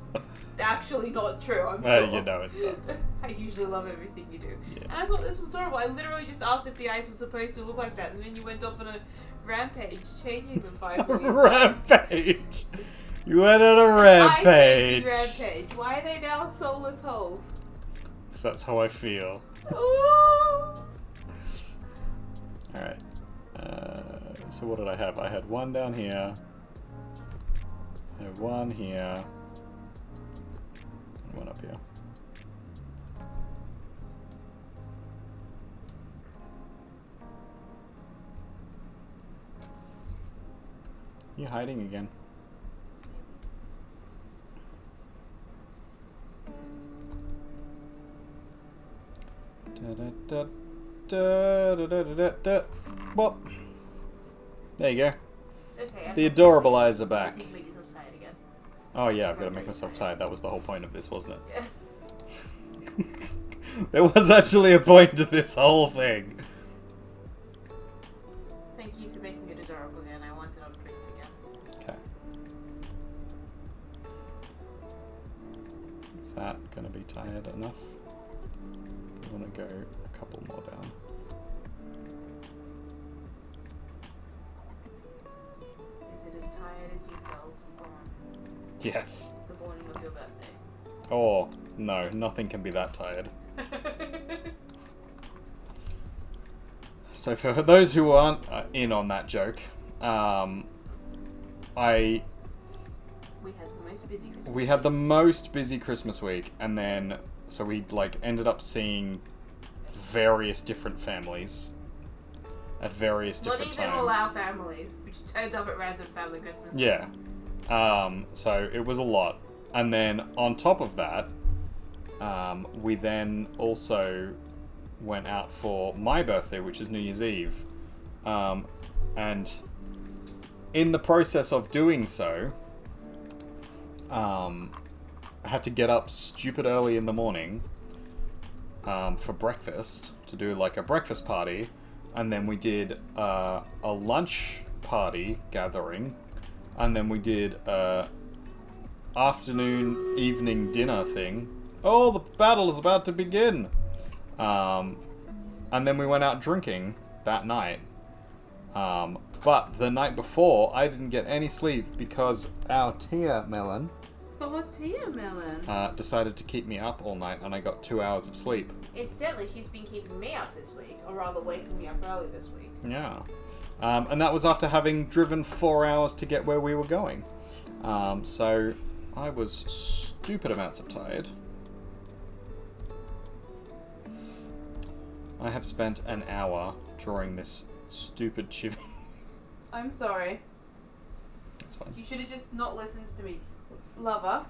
actually not true, I'm sure. You know it's not. I usually love everything you do. Yeah. And I thought this was adorable. I literally just asked if the eyes were supposed to look like that, and then you went off on a rampage, changing them 5 million times. Rampage! You went on a Eye-changing rampage! rampage. Why are they now soulless holes? 'Cause that's how I feel. Ooh. Alright. So what did I have? I had one down here. I had one here. One up here. You hiding again? Well, there you go. Okay, The adorable eyes are back. You make yourself tired again. Oh yeah, I've got to make myself tired. That was the whole point of this, wasn't it? Yeah. There was actually a point to this whole thing. Thank you for making it adorable again. I want it on prints again. Okay. Is that going to be tired enough? I want to go a couple more down. Is it as tired as you felt on Yes. the morning of your birthday? Oh, no, nothing can be that tired. So for those who aren't in on that joke, we had the most busy Christmas week, and then so we like ended up seeing various different families at various different times. Not even all our families, which turned up at random family Christmases. Yeah. So it was a lot, and then on top of that, we then also went out for my birthday, which is New Year's Eve, and in the process of doing so, I had to get up stupid early in the morning for breakfast, to do like a breakfast party, and then we did a lunch party gathering, and then we did a afternoon evening dinner thing. Oh, the battle is about to begin! And then we went out drinking that night. But the night before, I didn't get any sleep because our Tia Melon decided to keep me up all night, and I got 2 hours of sleep. Incidentally, she's been keeping me up this week, or rather waking me up early this week. Yeah. And that was after having driven 4 hours to get where we were going. So I was stupid amounts of tired. I have spent an hour drawing this stupid chibi. I'm sorry. It's fine. You should have just not listened to me. Lover,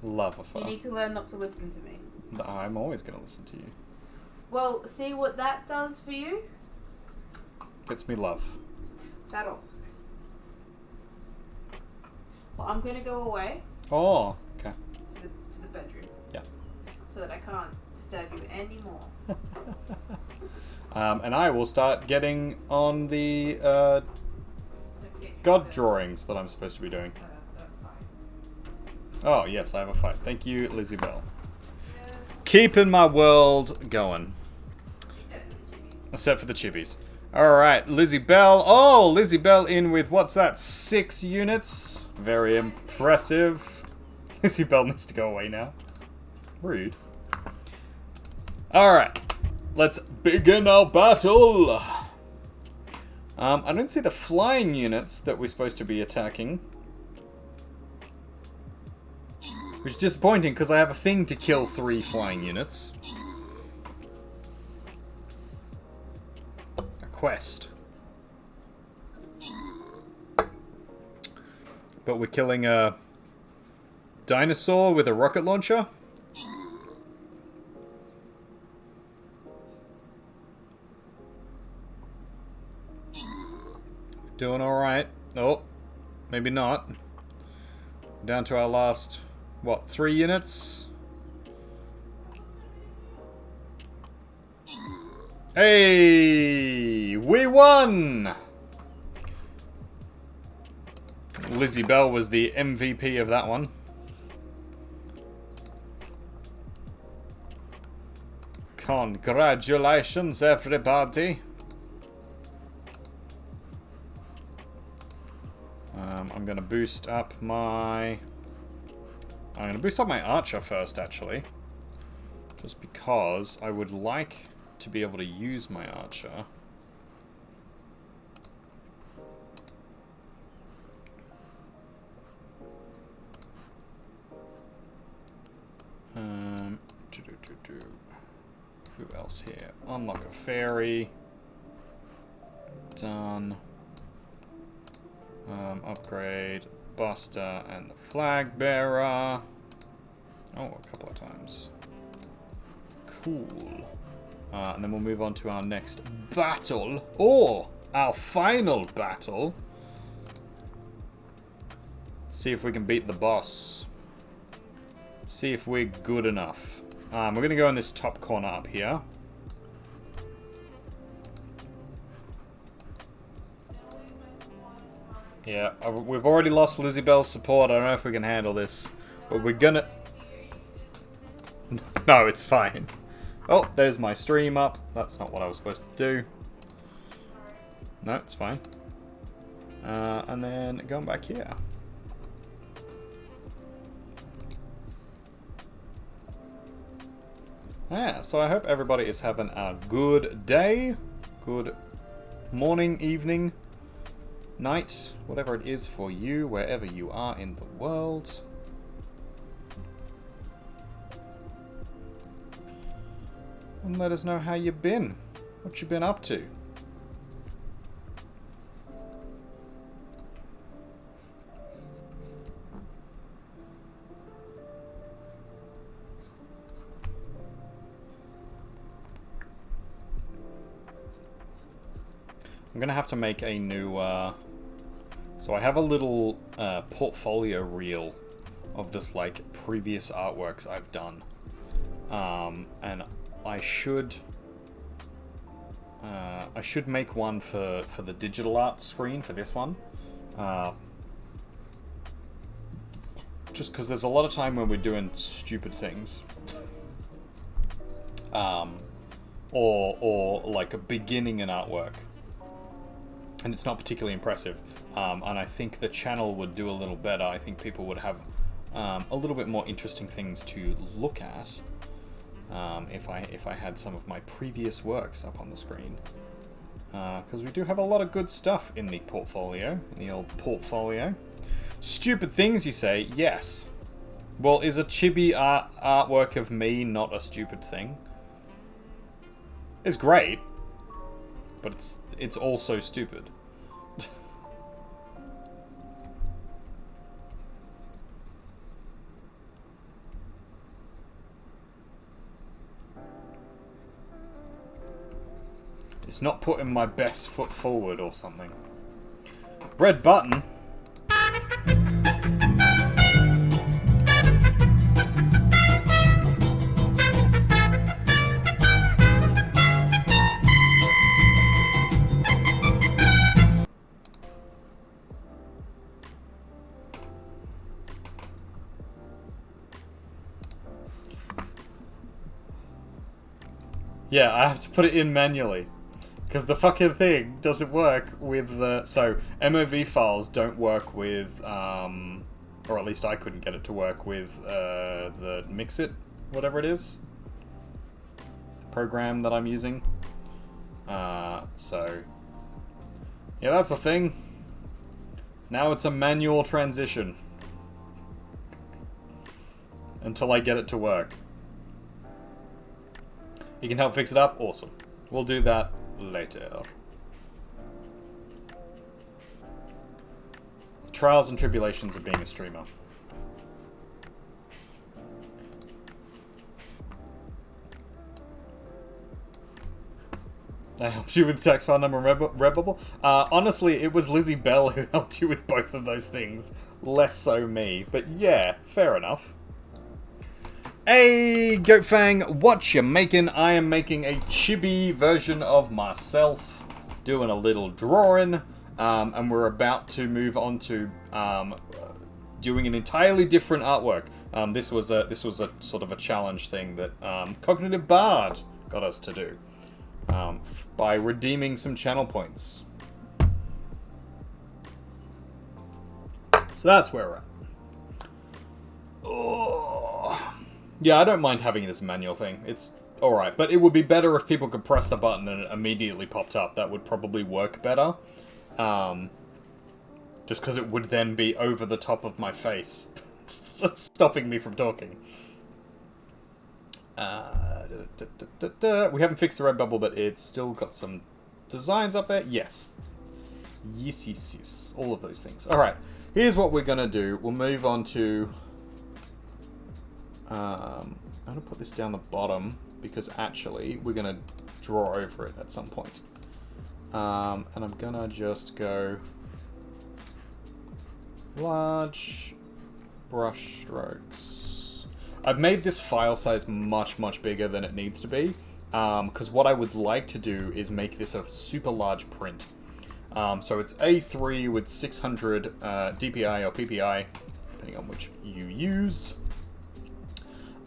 Love you need to learn not to listen to me. I'm always going to listen to you. Well, see what that does for you? Gets me love. That also. Well, I'm going to go away Oh, okay. to the bedroom. Yeah. So that I can't disturb you anymore. And I will start getting on the god drawings that I'm supposed to be doing. Oh, yes, I have a fight. Thank you, Lizzie Bell. Keeping my world going. Except for the chibis. Alright, Lizzie Bell. Oh, Lizzie Bell in with, what's that, 6 units? Very impressive. Lizzie Bell needs to go away now. Rude. Alright, let's begin our battle. I don't see the flying units that we're supposed to be attacking. Which is disappointing, because I have a thing to kill 3 flying units. A quest. But we're killing a dinosaur with a rocket launcher? Doing alright. Oh, maybe not. Down to our last, what, 3 units? Hey! We won! Lizzie Bell was the MVP of that one. Congratulations, everybody! I'm gonna boost up my... I'm gonna boost up my archer first, actually. Just because I would like to be able to use my archer. Who else here? Unlock a fairy. Done. Upgrade Buster and the Flag Bearer. Oh, a couple of times. Cool. And then we'll move on to our next battle. Or our final battle. Let's see if we can beat the boss. See if we're good enough. We're going to go in this top corner up here. Yeah, we've already lost Lizzie Bell's support. I don't know if we can handle this. But we're gonna... No, it's fine. Oh, there's my stream up. That's not what I was supposed to do. No, it's fine. And then going back here. Yeah, so I hope everybody is having a good day. Good morning, evening, night, whatever it is for you, wherever you are in the world. And let us know how you've been. What you been up to. I'm gonna have to make a new, so I have a little portfolio reel of just like previous artworks I've done, and I should make one for the digital art screen for this one, just because there's a lot of time when we're doing stupid things, or like beginning an artwork. And it's not particularly impressive, and I think the channel would do a little better. I think people would have a little bit more interesting things to look at if I had some of my previous works up on the screen, because we do have a lot of good stuff in the portfolio, in the old portfolio. Stupid things, you say? Yes. Well, is a chibi artwork of me not a stupid thing? It's great, but it's also stupid. It's not putting my best foot forward or something. Red button? Yeah, I have to put it in manually. Because the fucking thing doesn't work with the... So, MOV files don't work with... or at least I couldn't get it to work with the Mixit, whatever it is. The program that I'm using. So... Yeah, that's the thing. Now it's a manual transition. Until I get it to work. You can help fix it up? Awesome. We'll do that later. Trials and tribulations of being a streamer. I helped you with the tax file number and Redbubble. Honestly, it was Lizzie Bell who helped you with both of those things. Less so me. But yeah, fair enough. Hey, Goatfang, what you making? I am making a chibi version of myself, doing a little drawing, and we're about to move on to doing an entirely different artwork. This was a sort of a challenge thing that Cognitive Bard got us to do by redeeming some channel points. So that's where we're at. Oh. Yeah, I don't mind having this manual thing. It's alright, but it would be better if people could press the button and it immediately popped up. That would probably work better. Just because it would then be over the top of my face. Stopping me from talking. We haven't fixed the Redbubble, but it's still got some designs up there. Yes. Yes, yes, yes. All of those things. Alright, here's what we're going to do. We'll move on to... I'm going to put this down the bottom because actually we're going to draw over it at some point. And I'm going to just go large brush strokes. I've made this file size much, much bigger than it needs to be because what I would like to do is make this a super large print. So it's A3 with 600 DPI or PPI, depending on which you use.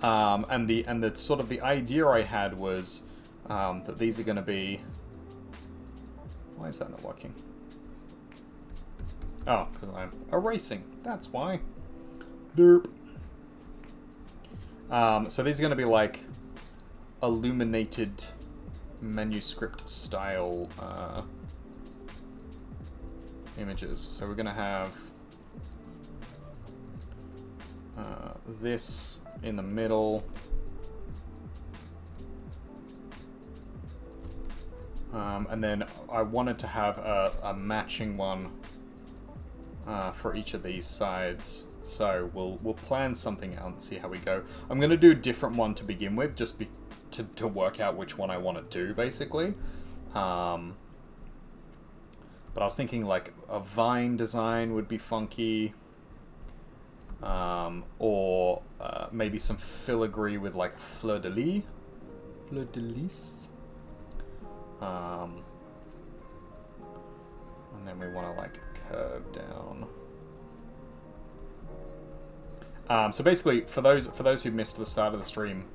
And the sort of the idea I had was that these are going to be... Why is that not working? Oh, because I'm erasing. That's why. Derp. So these are going to be like illuminated manuscript style images. So we're going to have this in the middle. And then I wanted to have a matching one for each of these sides. So we'll plan something out and see how we go. I'm going to do a different one to begin with, just to work out which one I want to do, basically. But I was thinking like a vine design would be funky. Or maybe some filigree with like a fleur-de-lis. Fleur-de-lis. And then we want to like curve down. So basically, for those who missed the start of the stream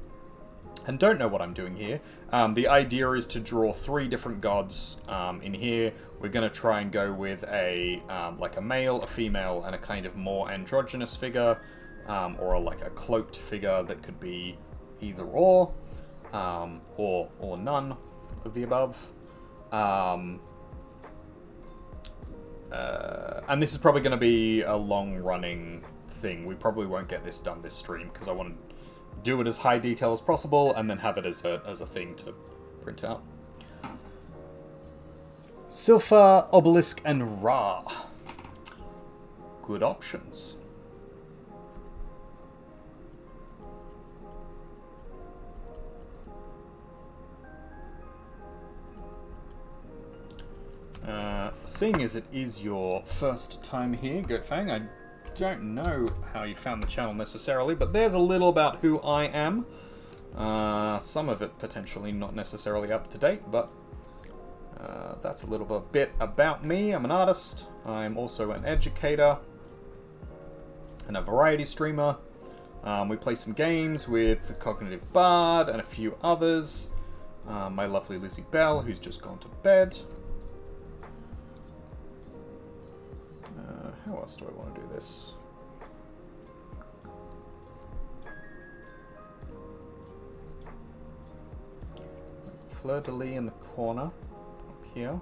and don't know what I'm doing here, the idea is to draw 3 different gods in here. We're going to try and go with a like a male, a female, and a kind of more androgynous figure, or like a cloaked figure that could be either or none of the above. And this is probably going to be a long-running thing. We probably won't get this done this stream because I want to do it as high detail as possible and then have it as a thing to print out. Silpha, Obelisk, and Ra. Good options. Seeing as it is your first time here, Goatfang, I don't know how you found the channel necessarily, but there's a little about who I am. Some of it potentially not necessarily up to date, but that's a little bit about me. I'm an artist. I'm also an educator and a variety streamer. We play some games with the Cognitive Bard and a few others. My lovely Lizzie Bell, who's just gone to bed. How else do I want to do this? Fleur-de-lis in the corner, up here.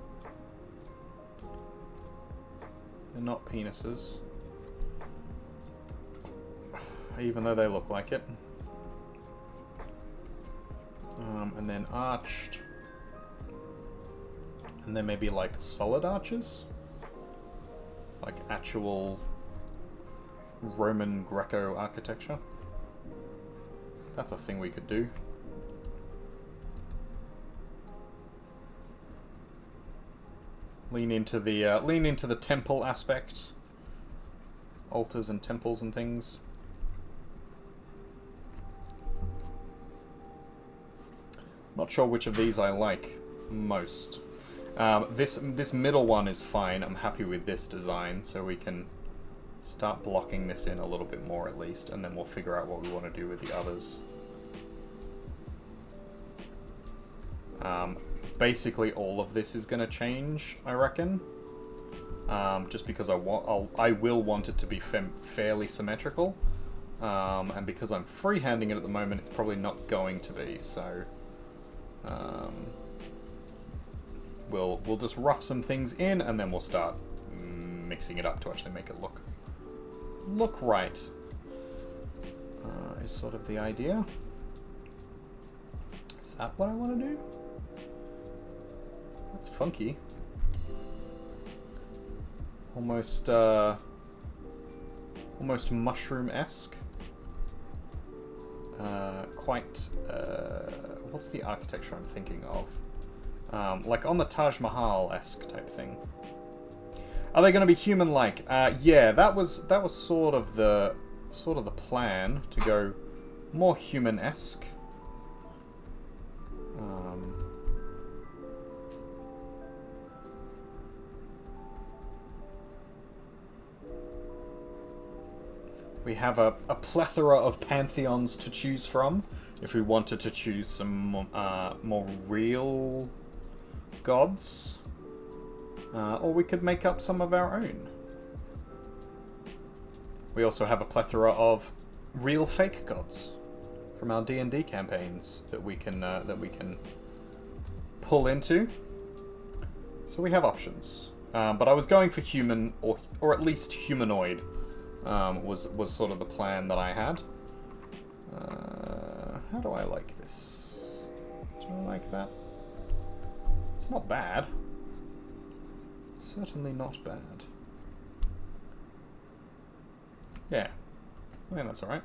They're not penises. Even though they look like it. And then arched. And then maybe like solid arches? Like actual Roman Greco architecture. That's a thing we could do. Lean into the temple aspect. Altars and temples and things. Not sure which of these I like most. This middle one is fine. I'm happy with this design, so we can start blocking this in a little bit more at least, and then we'll figure out what we want to do with the others. Basically, all of this is going to change, I reckon. Just because I will want it to be fairly symmetrical, and because I'm freehanding it at the moment, it's probably not going to be. So. We'll just rough some things in, and then we'll start mixing it up to actually make it look right. Is sort of the idea. Is that what I want to do? That's funky. Almost mushroom-esque. Quite. What's the architecture I'm thinking of? Like on the Taj Mahal-esque type thing. Are they going to be human-like? Yeah, that was sort of the plan, to go more human-esque. We have a plethora of pantheons to choose from, if we wanted to choose some more real gods, or we could make up some of our own. We also have a plethora of real fake gods from our D&D campaigns that we can pull into. So we have options. But I was going for human, or at least humanoid, was sort of the plan that I had. How do I like this? Do I like that? It's not bad. Certainly not bad. Yeah. I think that's alright.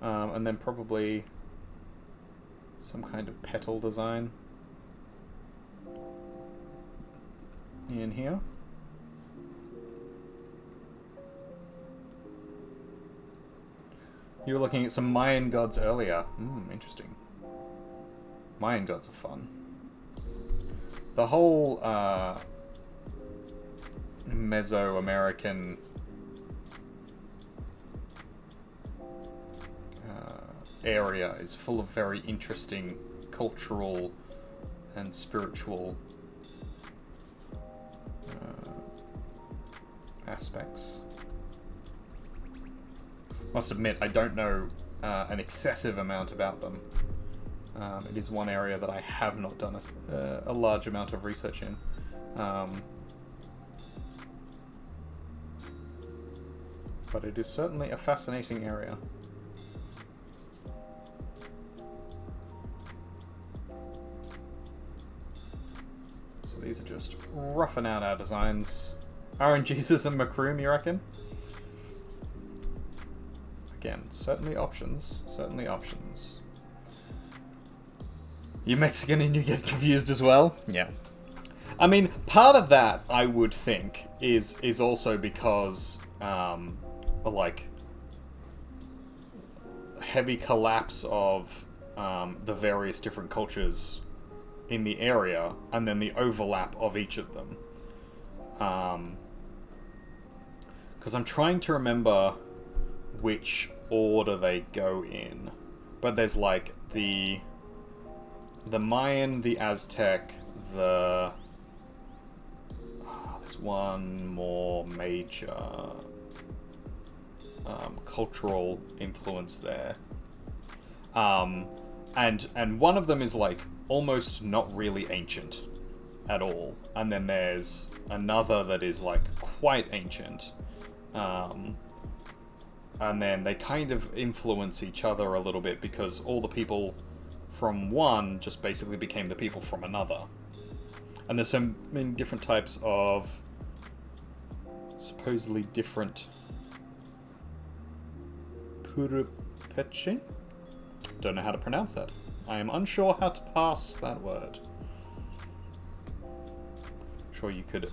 And then probably some kind of petal design in here. You were looking at some Mayan gods earlier. Interesting. Mayan gods are fun. The whole Mesoamerican area is full of very interesting cultural and spiritual aspects. Must admit, I don't know an excessive amount about them. It is one area that I have not done a large amount of research in. But it is certainly a fascinating area. So these are just roughing out our designs. RNGesus and Macroom, you reckon? Again, certainly options. Certainly options. You Mexican and you get confused as well? Yeah. I mean, part of that, I would think, is also because, like, heavy collapse of the various different cultures in the area, and then the overlap of each of them. Because I'm trying to remember which order they go in. But there's, like, the Mayan, the Aztec, there's one more major cultural influence there. And one of them is, like, almost not really ancient at all. And then there's another that is, like, quite ancient. And then they kind of influence each other a little bit because all the people from one just basically became the people from another. And there's so many different types of supposedly different Purupechi? Don't know how to pronounce that. I am unsure how to pass that word.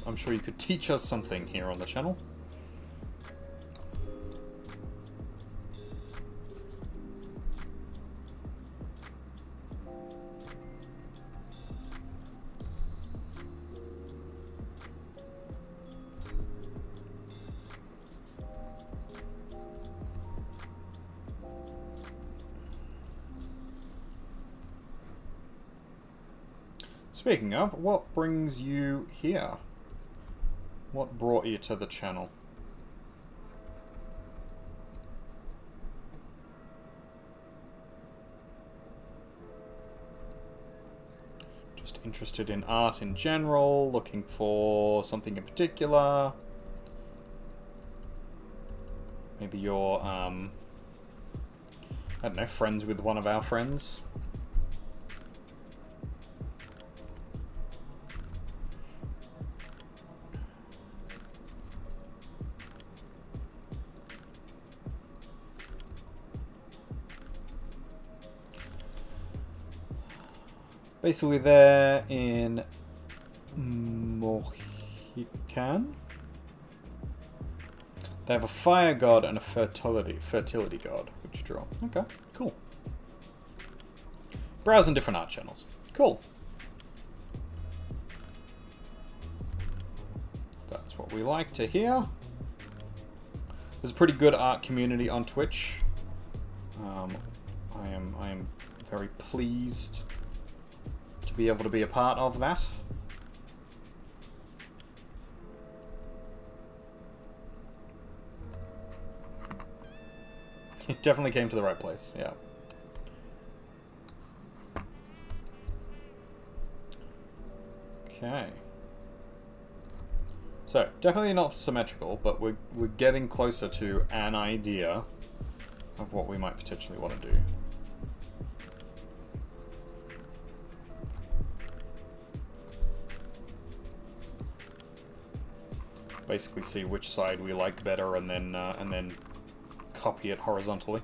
I'm sure you could teach us something here on the channel. Speaking of, what brings you here? What brought you to the channel? Just interested in art in general, looking for something in particular. Maybe you're, I don't know, friends with one of our friends. Basically, they're in Mohican. They have a fire god and a fertility god, which you draw. Okay, cool. Browsing different art channels. Cool. That's what we like to hear. There's a pretty good art community on Twitch. I am very pleased to be able to be a part of that. It definitely came to the right place, yeah. Okay. So, definitely not symmetrical, but we're getting closer to an idea of what we might potentially want to do. Basically see which side we like better and then copy it horizontally.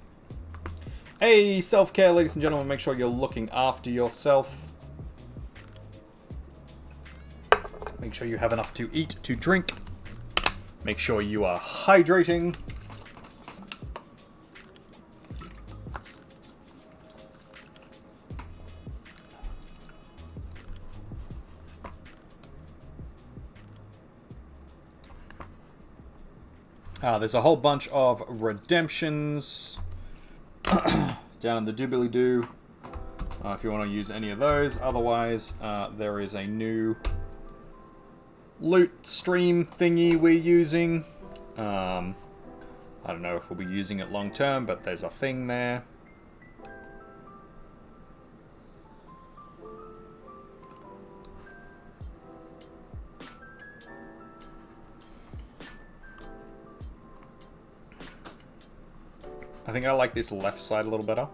Hey, self-care, ladies and gentlemen, make sure you're looking after yourself. Make sure you have enough to eat, to drink. Make sure you are hydrating. There's a whole bunch of redemptions down in the doobly-doo if you want to use any of those. Otherwise, there is a new loot stream thingy we're using. I don't know if we'll be using it long term, but there's a thing there. I think I like this left side a little better.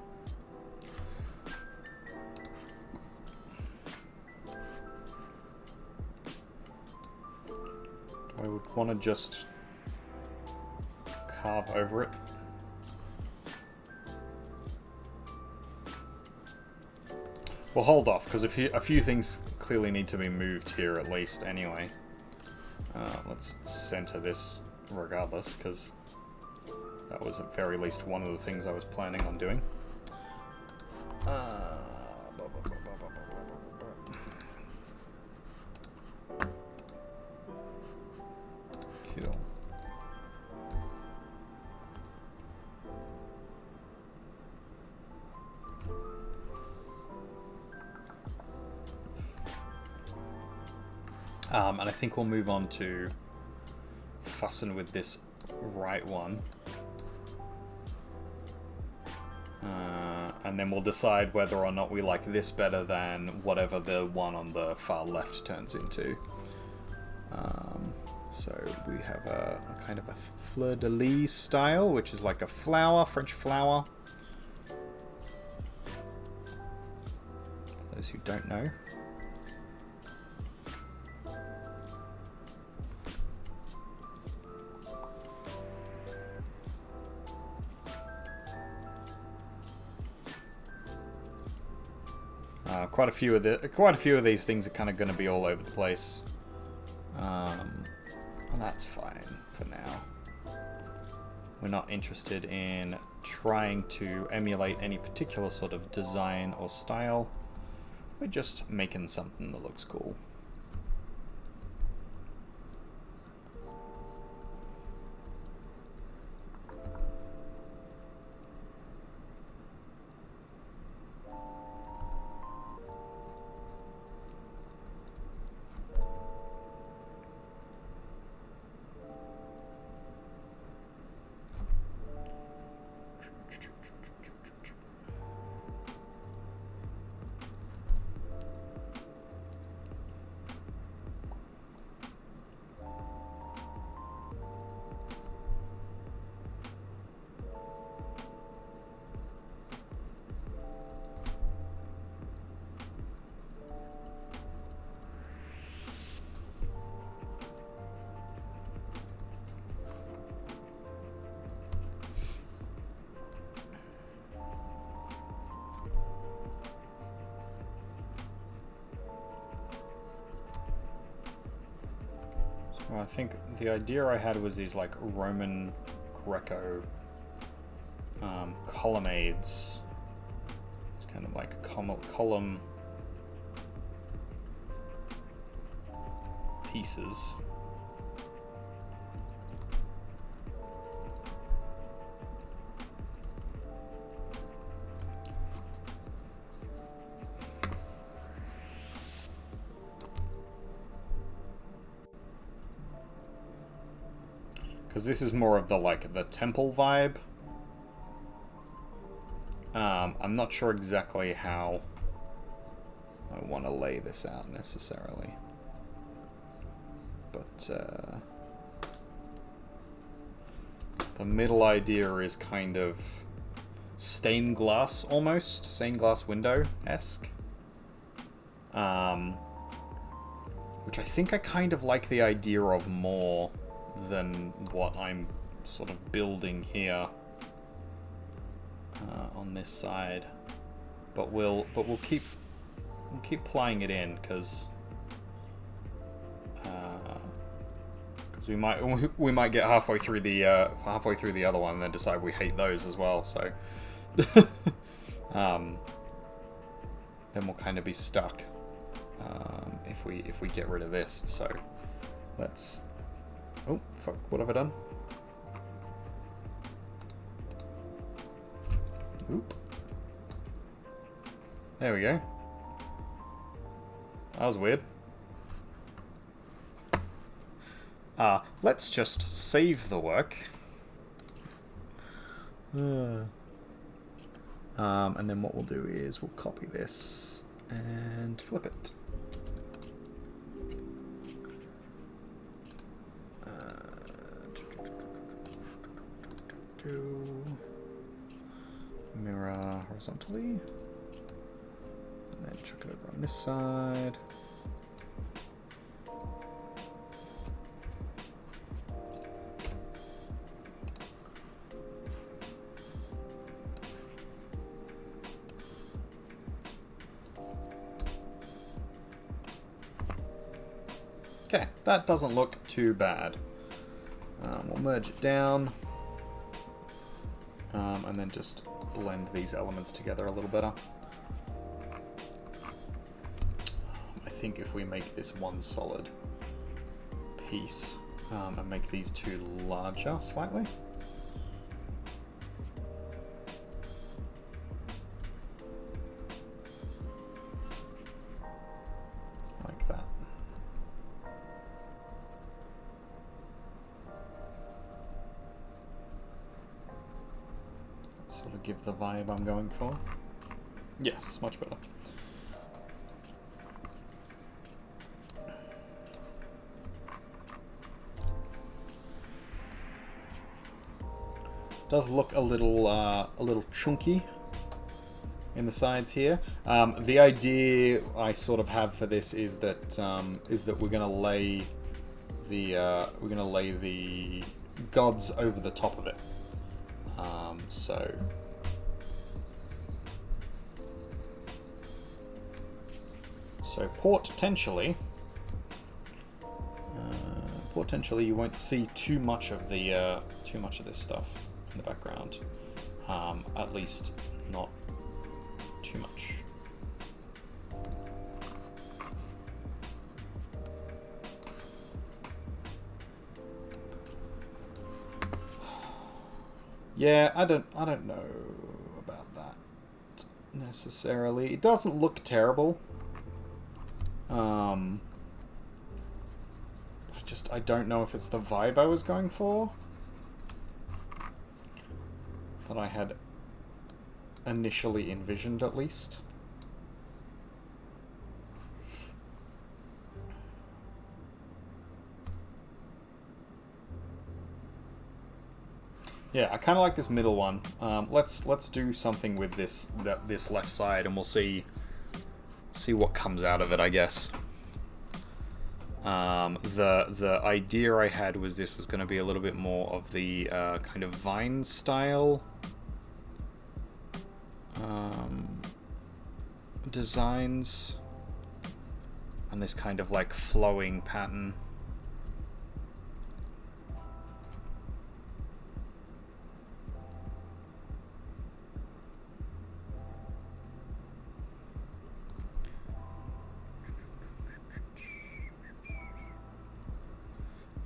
I would want to just carve over it. We'll hold off, because a few things clearly need to be moved here at least anyway. Let's center this regardless, because that was at very least one of the things I was planning on doing. Cool. And I think we'll move on to fussing with this right one. And then we'll decide whether or not we like this better than whatever the one on the far left turns into. So we have a kind of a fleur-de-lis style, which is like a flower, French flower. For those who don't know. Quite a few of these things are kind of going to be all over the place, and that's fine for now. We're not interested in trying to emulate any particular sort of design or style. We're just making something that looks cool. Well, I think the idea I had was these like Roman Greco colonnades. It's kind of like column pieces. Because this is more of the, like, the temple vibe. I'm not sure exactly how I want to lay this out necessarily. But the middle idea is kind of stained glass almost, stained glass window-esque. Which I think I kind of like the idea of more than what I'm sort of building here on this side. But we'll keep plying it in because we might get halfway through the other one and then decide we hate those as well. So then we'll kind of be stuck if we get rid of this. So let's. Oh fuck! What have I done? Oop. There we go. That was weird. Let's just save the work. And then what we'll do is we'll copy this and flip it. Mirror horizontally. And then chuck it over on this side. Okay, that doesn't look too bad. We'll merge it down. And then just blend these elements together a little better. I think if we make this one solid piece and make these two larger slightly. Like that. Sort of give the vibe I'm going for. Yes, much better. Does look a little chunky in the sides here. The idea I sort of have for this is that we're gonna lay the gods over the top of it. So potentially you won't see too much of this stuff in the background. At least not too much. Yeah, I don't know about that necessarily. It doesn't look terrible. I don't know if it's the vibe I was going for. That I had initially envisioned, at least. Yeah, I kind of like this middle one. Let's do something with this left side, and we'll see what comes out of it, I guess. The idea I had was this was going to be a little bit more of the kind of vine style designs, and this kind of like flowing pattern.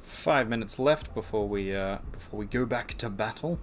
Five minutes left before we go back to battle.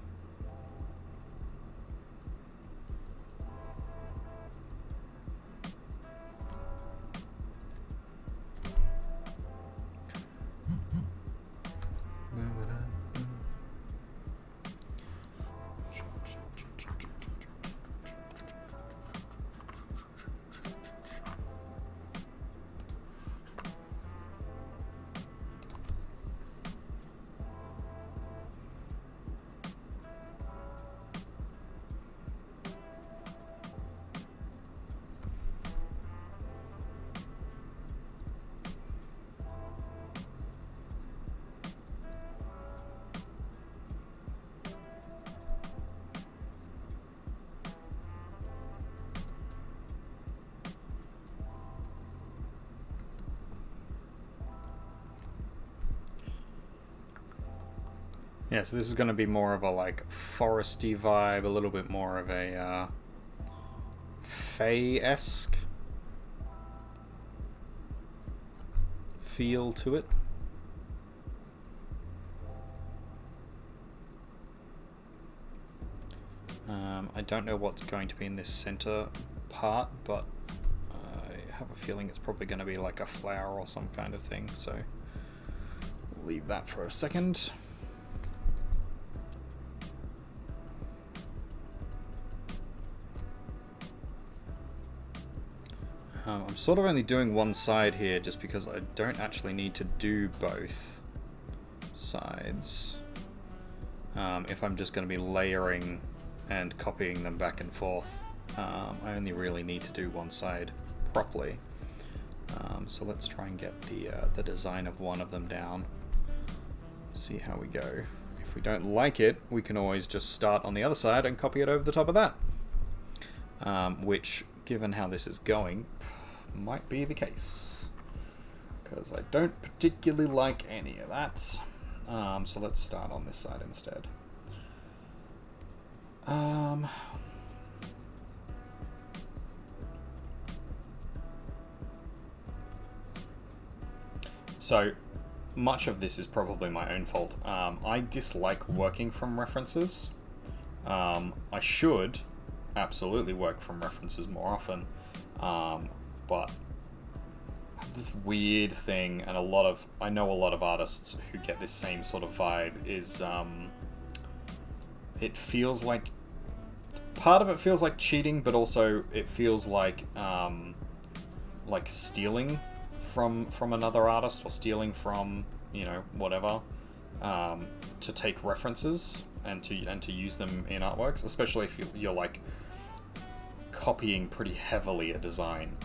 Yeah, so this is going to be more of a like foresty vibe, a little bit more of a Fae-esque feel to it. I don't know what's going to be in this center part, but I have a feeling it's probably going to be like a flower or some kind of thing, so we'll leave that for a second. I'm sort of only doing one side here just because I don't actually need to do both sides if I'm just going to be layering and copying them back and forth. I only really need to do one side properly. So let's try and get the design of one of them down. See how we go. If we don't like it, we can always just start on the other side and copy it over the top of that. Which, given how this is going, might be the case. Because I don't particularly like any of that. So let's start on this side instead. So much of this is probably my own fault. I dislike working from references. I should absolutely work from references more often, but this weird thing, and I know a lot of artists who get this same sort of vibe, is it feels like part of it feels like cheating, but also it feels like stealing from another artist, or stealing from, you know, whatever, to take references and to use them in artworks, especially if you're like copying pretty heavily a design.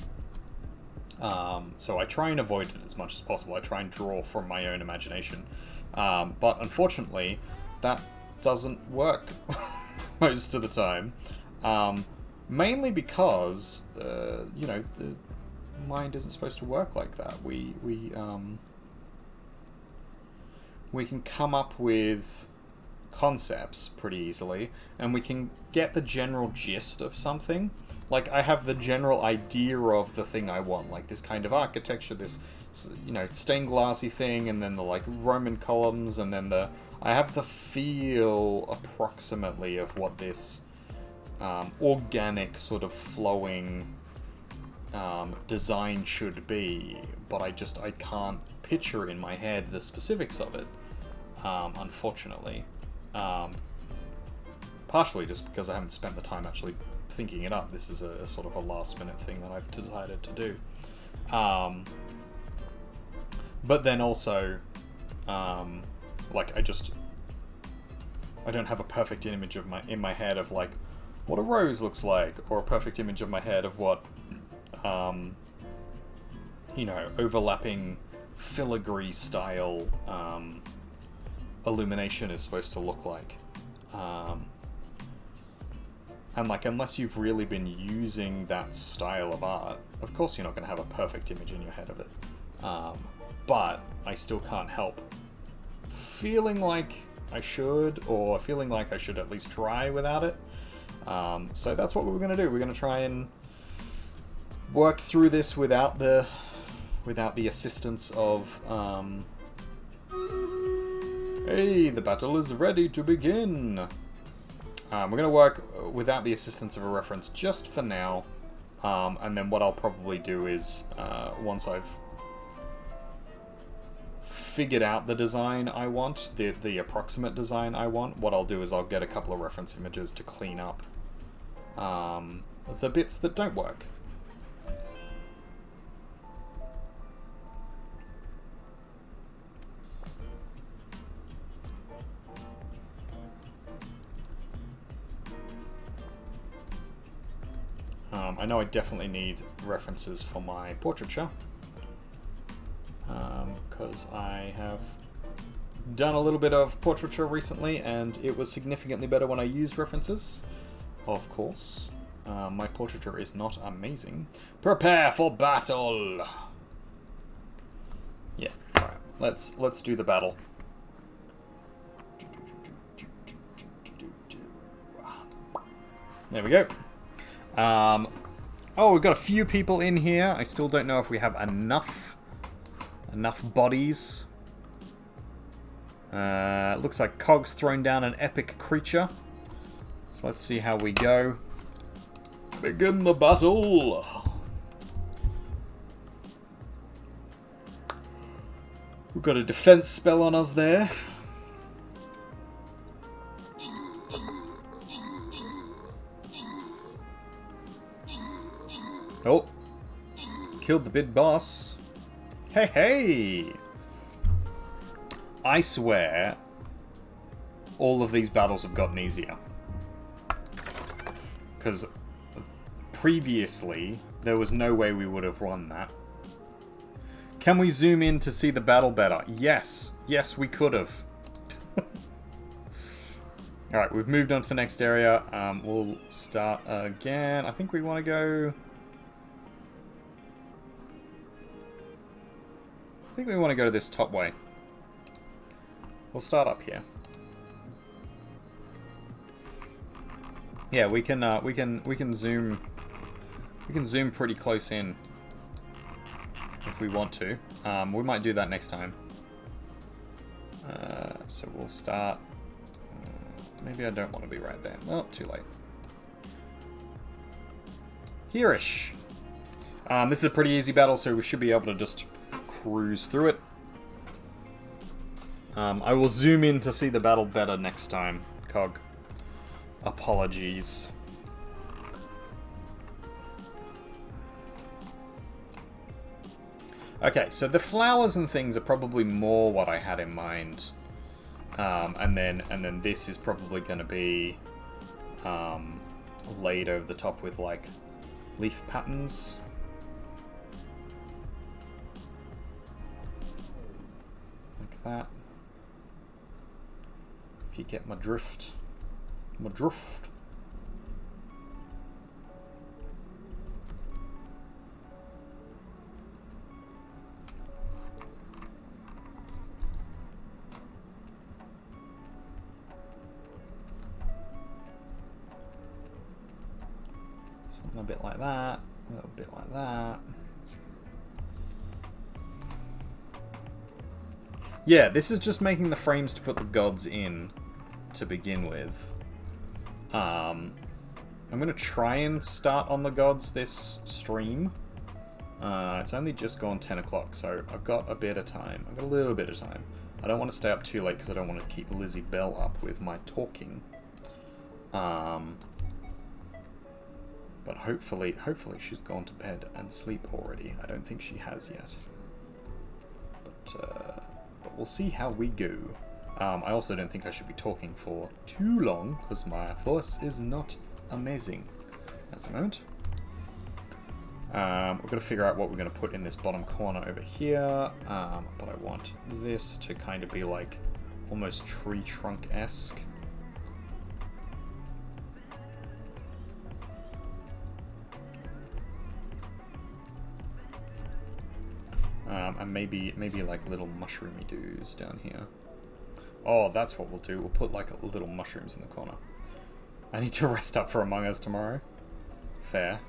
So I try and avoid it as much as possible. I try and draw from my own imagination, but unfortunately that doesn't work most of the time, mainly because you know, the mind isn't supposed to work like that. We can come up with concepts pretty easily, and we can get the general gist of something. Like, I have the general idea of the thing I want, like this kind of architecture, this, you know, stained glassy thing, and then the like Roman columns, and then I have the feel approximately of what this organic sort of flowing design should be, but I can't picture in my head the specifics of it, unfortunately. Partially just because I haven't spent the time actually thinking it up. This is a sort of a last minute thing that I've decided to do. But then also, like, I don't have a perfect image of in my head of like what a rose looks like, or a perfect image of my head of what you know, overlapping filigree style illumination is supposed to look like. And like, unless you've really been using that style of art, of course you're not going to have a perfect image in your head of it. But I still can't help feeling like I should, or feeling like I should at least try without it. So that's what we're going to do. We're going to try and work through this without the assistance of hey, the battle is ready to begin. We're going to work without the assistance of a reference just for now, and then what I'll probably do is, once I've figured out the design I want, the approximate design I want, what I'll do is I'll get a couple of reference images to clean up the bits that don't work. I know I definitely need references for my portraiture, because I have done a little bit of portraiture recently, and it was significantly better when I used references. Of course, my portraiture is not amazing. Prepare for battle! Yeah, alright, let's do the battle. There we go. Oh, we've got a few people in here. I still don't know if we have enough bodies. Looks like Cog's thrown down an epic creature. So let's see how we go. Begin the battle! We've got a defense spell on us there. Oh. Killed the big boss. Hey, hey! I swear, all of these battles have gotten easier. Because previously, there was no way we would have won that. Can we zoom in to see the battle better? Yes. Yes, we could have. Alright, we've moved on to the next area. We'll start again. I think we want to go... I think we want to go this top way. We'll start up here. Yeah, we can zoom. We can zoom pretty close in if we want to. We might do that next time. So we'll start. Maybe I don't want to be right there. Oh, too late. Here-ish. This is a pretty easy battle, so we should be able to just cruise through it. I will zoom in to see the battle better next time, Cog. Apologies. Okay, so the flowers and things are probably more what I had in mind. And then this is probably going to be laid over the top with like leaf patterns. Like that. If you get my drift. My drift. Something a bit like that, a little bit like that. Yeah, this is just making the frames to put the gods in to begin with. I'm going to try and start on the gods this stream. It's only just gone 10 o'clock, so I've got a bit of time. I've got a little bit of time. I don't want to stay up too late because I don't want to keep Lizzie Bell up with my talking. But hopefully she's gone to bed and sleep already. I don't think she has yet. But we'll see how we go. I also don't think I should be talking for too long, because my voice is not amazing at the moment. We're going to figure out what we're going to put in this bottom corner over here. But I want this to kind of be like almost tree trunk-esque. And maybe like little mushroomy doos down here. Oh, that's what we'll do. We'll put like little mushrooms in the corner. I need to rest up for Among Us tomorrow. Fair.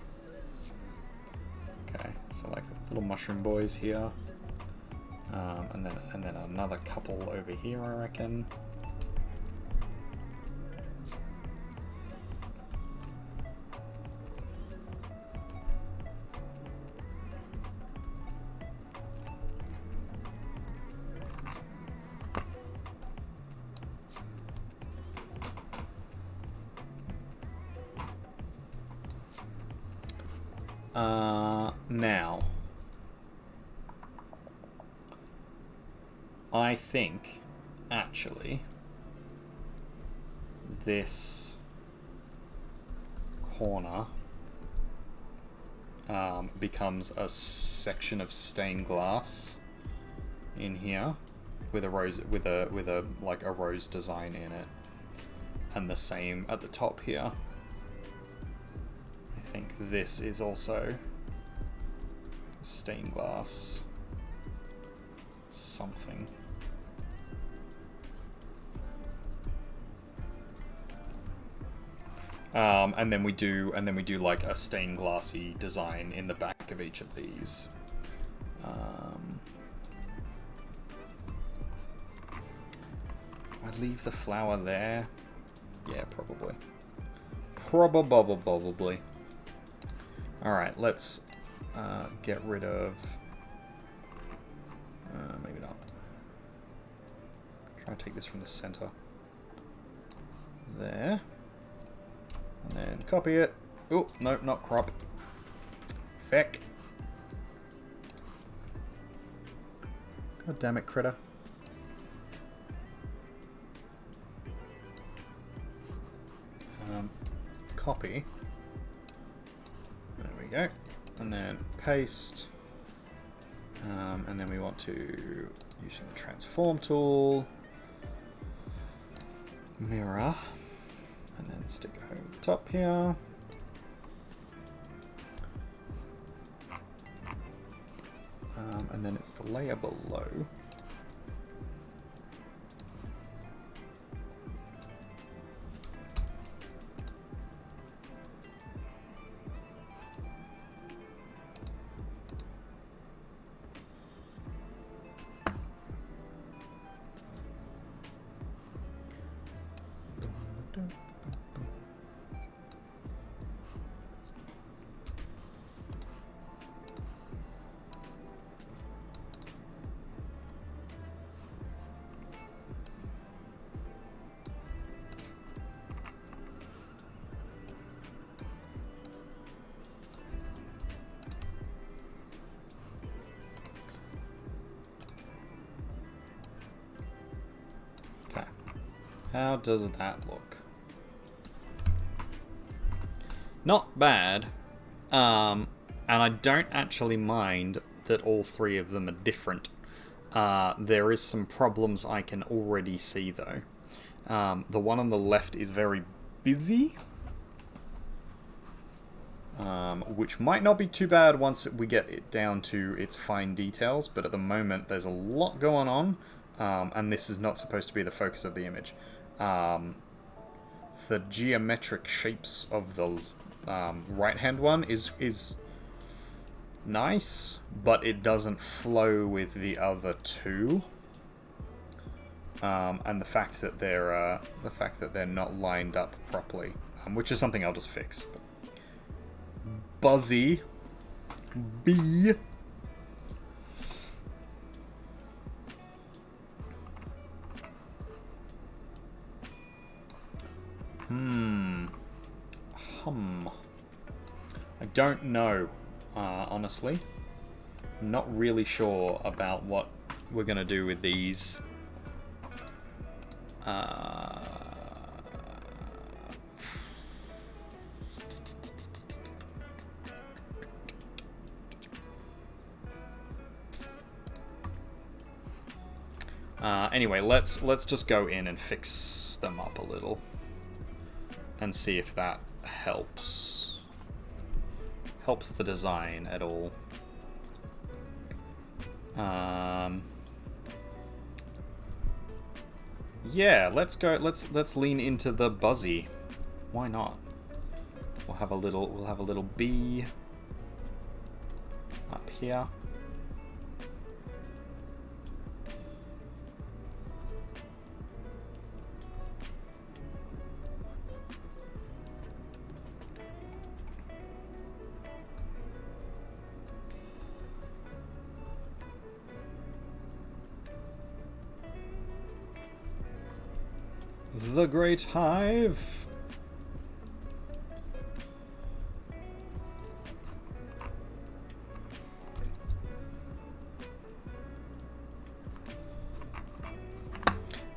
Okay, so like little mushroom boys here. And then another couple over here, I reckon. Now, I think, actually, this corner becomes a section of stained glass in here with a rose, with a like a rose design in it, and the same at the top here. I think this is also stained glass something. And then we do like a stained glassy design in the back of each of these. Do I leave the flower there? Yeah, probably. Probably. Alright, let's get rid of... maybe not. Try and take this from the center. There. And then copy it. Oh, no, not crop. Feck. God damn it, critter. Copy. There we go. And then paste. And then we want to, using the transform tool, mirror, and then stick it over the top here. And then it's the layer below. How does that look? Not bad. And I don't actually mind that all three of them are different. There is some problems I can already see though. The one on the left is very busy. Which might not be too bad once we get it down to its fine details, but at the moment there's a lot going on, and this is not supposed to be the focus of the image. The geometric shapes of the right-hand one is nice, but it doesn't flow with the other two. And the fact that they're not lined up properly, which is something I'll just fix. Buzzy B. I don't know, honestly. I'm not really sure about what we're going to do with these. Anyway, let's just go in and fix them up a little and see if that helps the design at all. Yeah, let's lean into the buzzy. Why not? We'll have a little bee up here. The Great Hive.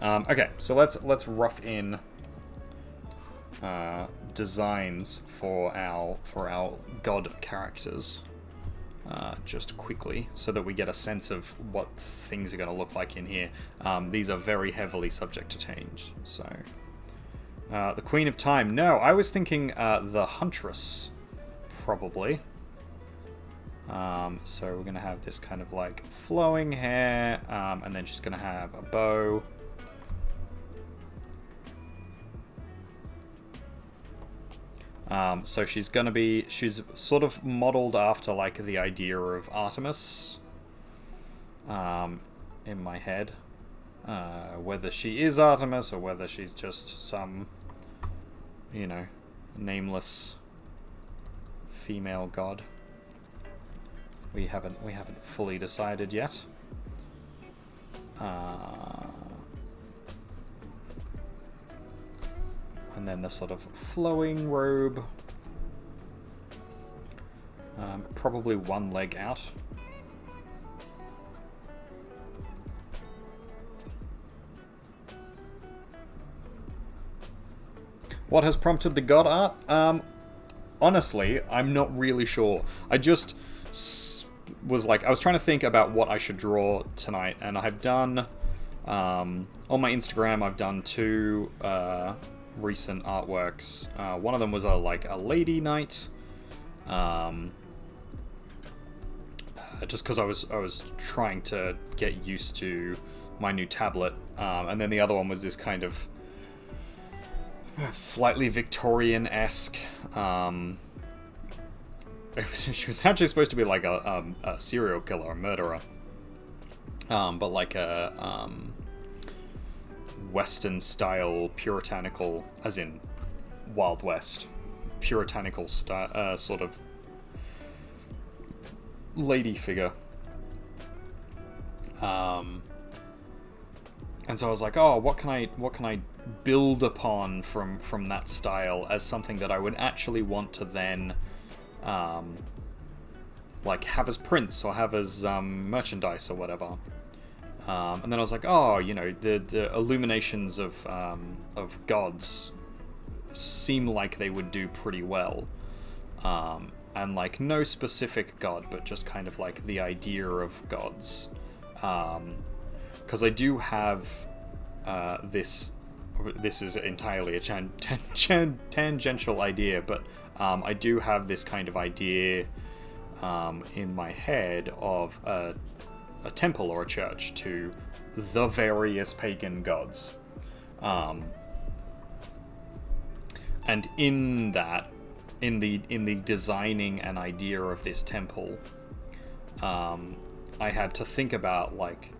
Okay, so let's rough in designs for our god characters just quickly, so that we get a sense of what things are going to look like in here. These are very heavily subject to change. So, the Queen of Time. No, I was thinking the Huntress, probably. So we're going to have this kind of like flowing hair, and then she's going to have a bow. So she's sort of modeled after like the idea of Artemis in my head. Whether she is Artemis or whether she's just some, you know, nameless female god. We haven't fully decided yet. And then the sort of flowing robe. Probably one leg out. What has prompted the god art? Honestly, I'm not really sure. I just was like, I was trying to think about what I should draw tonight, and I've done, on my Instagram, I've done 2 recent artworks. One of them was a lady knight, just because I was trying to get used to my new tablet, and then the other one was this kind of slightly Victorian-esque. She was actually supposed to be like a serial killer, a murderer, but like a Western-style puritanical, as in Wild West, puritanical sort of lady figure. And so I was like, oh, what can I build upon from that style as something that I would actually want to then like have as prints or have as merchandise or whatever. And then I was like, oh, you know, the illuminations of gods seem like they would do pretty well. And like no specific god, but just kind of like the idea of gods. Because I do have this is entirely a tangential idea, but I do have this kind of idea in my head of a temple or a church to the various pagan gods. And in that, in the designing and idea of this temple, I had to think about, like,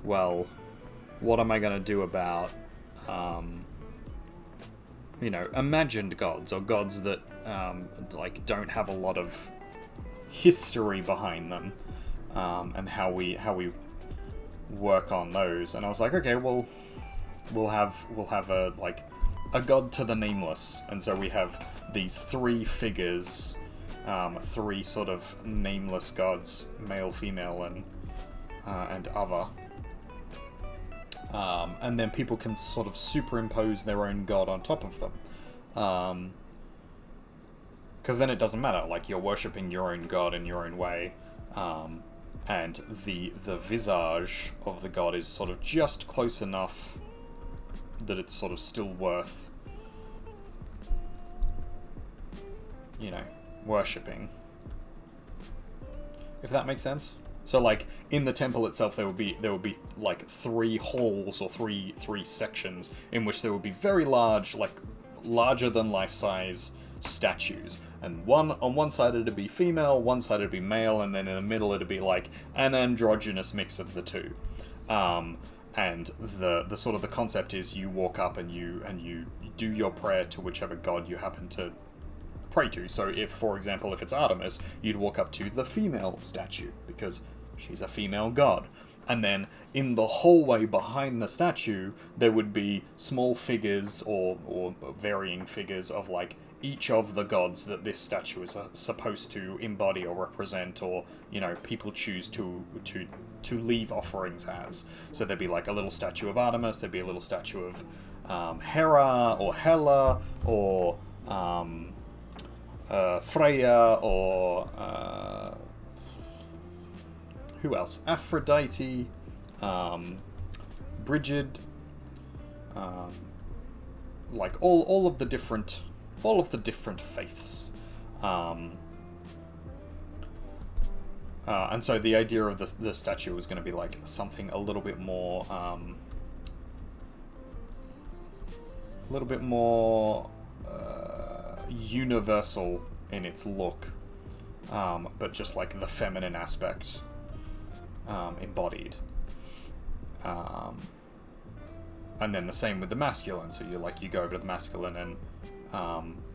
well, what am I going to do about, you know, imagined gods, or gods that, like, don't have a lot of history behind them, and how we work on those. And I was like, okay, well, we'll have a, like, a god to the nameless, and so we have these 3 figures, 3 sort of nameless gods, male, female, and other. And then people can sort of superimpose their own god on top of them. Because then it doesn't matter, like, you're worshipping your own god in your own way. And the visage of the god is sort of just close enough that it's sort of still worth, you know, worshipping. If that makes sense. So, like, in the temple itself, there would be like 3 halls or three sections in which there would be very large, like, larger than life-size statues. And on one side it'd be female, one side it'd be male, and then in the middle it'd be like an androgynous mix of the two. And the sort of the concept is you walk up and you do your prayer to whichever god you happen to pray to. So if, for example, if it's Artemis, you'd walk up to the female statue because she's a female god. And then in the hallway behind the statue, there would be small figures or varying figures of, like, each of the gods that this statue is supposed to embody or represent, or, you know, people choose to leave offerings as. So there'd be, like, a little statue of Artemis, there'd be a little statue of Hera or Hela, or Freya, or who else? Aphrodite, Brigid, like all of the different faiths. And so the idea of the statue was going to be like something a little bit more, universal in its look, but just like the feminine aspect embodied. And then the same with the masculine. So you go over to the masculine, and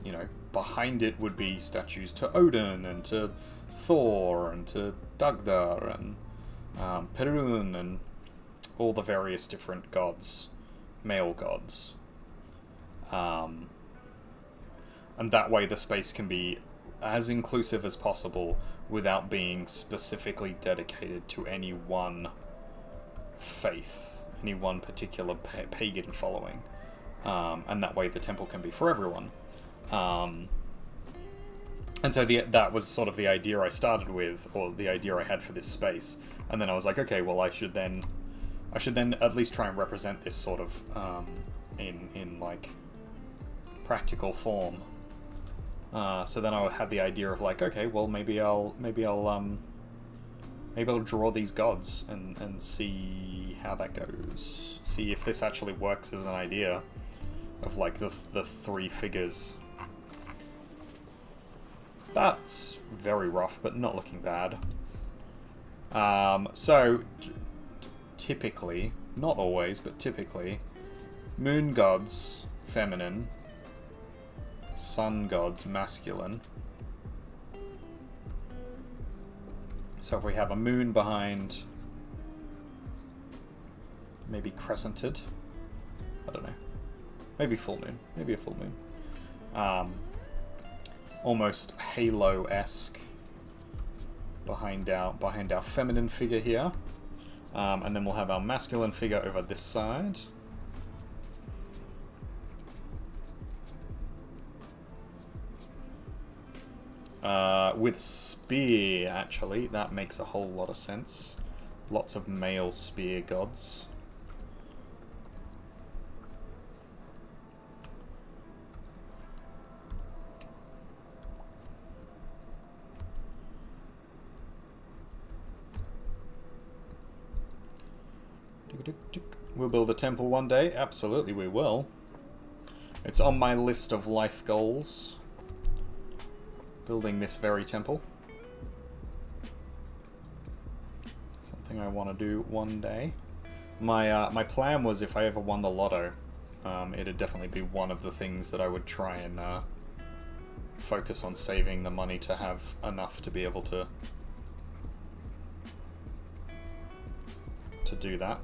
you know, behind it would be statues to Odin and to Thor and to Dagda and Perun and all the various different gods, male gods. And that way the space can be as inclusive as possible without being specifically dedicated to any one faith, any one particular pagan following. And that way the temple can be for everyone. And so that was sort of the idea I started with, or the idea I had for this space. And then I was like, okay, well, I should then at least try and represent this sort of in like practical form. So then I had the idea of like, okay, well, maybe I'll draw these gods and see how that goes. See if this actually works as an idea of like the three figures. That's very rough, but not looking bad. So typically, not always, but typically, moon gods, feminine, sun gods, masculine. So if we have a moon behind, maybe crescented, I don't know, maybe full moon, maybe a full moon. Almost halo-esque behind our feminine figure here, and then we'll have our masculine figure over this side. With spear, actually, that makes a whole lot of sense. Lots of male spear gods. We'll build a temple one day. Absolutely we will. It's on my list of life goals. Building this very temple. Something I want to do one day. My plan was, if I ever won the lotto, it'd definitely be one of the things that I would try and focus on saving the money to have enough to be able to do that.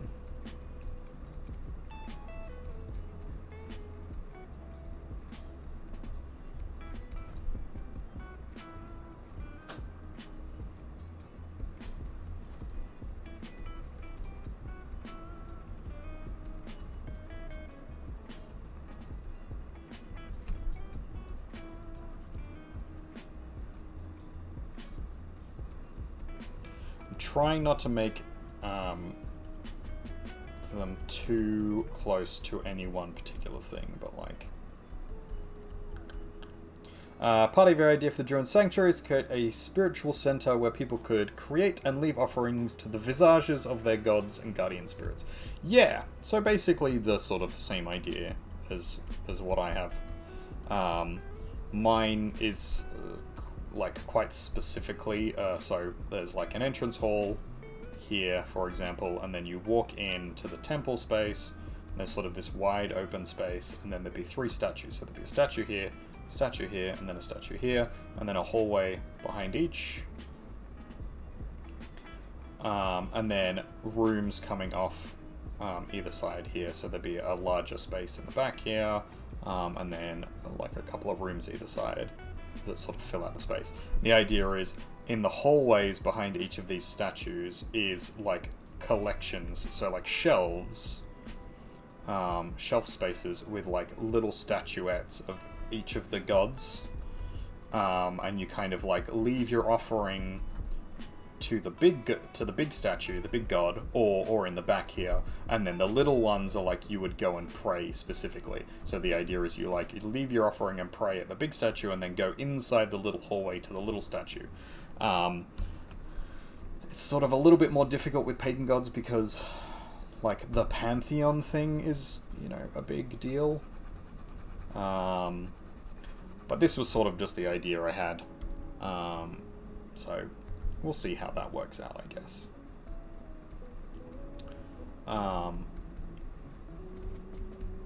Trying not to make them too close to any one particular thing, but like... part of your idea for the Druid Sanctuary is to create a spiritual center where people could create and leave offerings to the visages of their gods and guardian spirits. Yeah, so basically the sort of same idea as what I have. Mine is... like quite specifically, so there's like an entrance hall here, for example, and then you walk into the temple space, and there's sort of this wide open space, and then there'd be three statues. So there'd be a statue here, and then a statue here, and then a hallway behind each. And then rooms coming off either side here, so there'd be a larger space in the back here, and then like a couple of rooms either side that sort of fill out the space. The idea is, in the hallways behind each of these statues is like collections, so like shelves, shelf spaces with like little statuettes of each of the gods, and you kind of like leave your offering to the big statue, the big god, or in the back here, and then the little ones are like you would go and pray specifically. So the idea is you leave your offering and pray at the big statue, and then go inside the little hallway to the little statue. It's sort of a little bit more difficult with pagan gods because like the pantheon thing is, you know, a big deal. But this was sort of just the idea I had. So we'll see how that works out, I guess.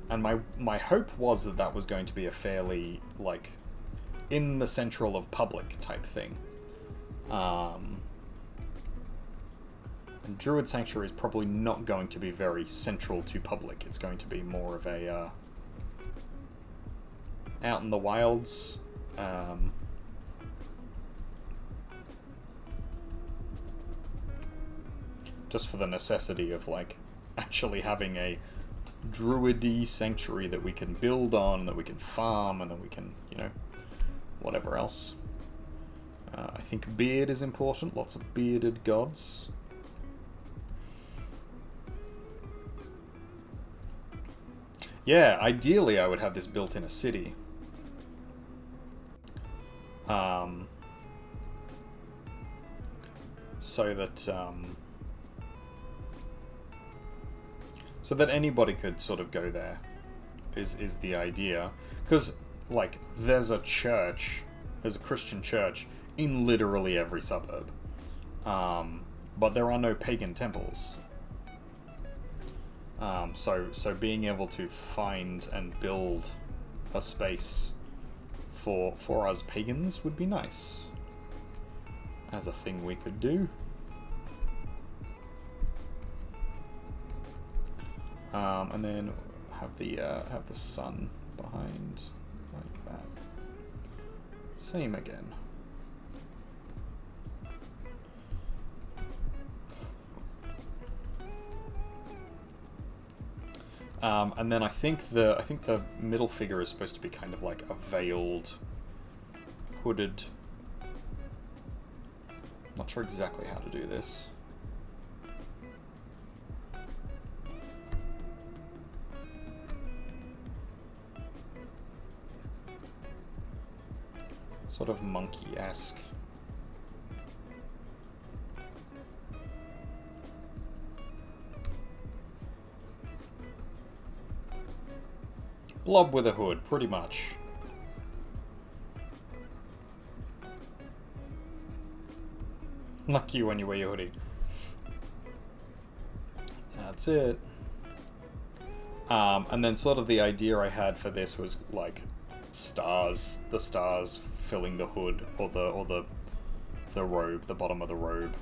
And my hope was that that was going to be a fairly, like, in the central of public type thing. And Druid Sanctuary is probably not going to be very central to public. It's going to be more of a out in the wilds. Just for the necessity of, like, actually having a druidy sanctuary that we can build on, that we can farm, and then we can, you know, whatever else. I think beard is important. Lots of bearded gods. Yeah, ideally I would have this built in a city. So that anybody could sort of go there is the idea. Because, like, there's a church, there's a Christian church in literally every suburb. But there are no pagan temples. So being able to find and build a space for us pagans would be nice. As a thing we could do. And then have the sun behind like that. Same again. And then I think the middle figure is supposed to be kind of like a veiled, hooded. Not sure exactly how to do this. Sort of monkey-esque. Blob with a hood, pretty much. Like you when you wear your hoodie. That's it. And then sort of the idea I had for this was like stars, the stars filling the hood or the robe, the bottom of the robe.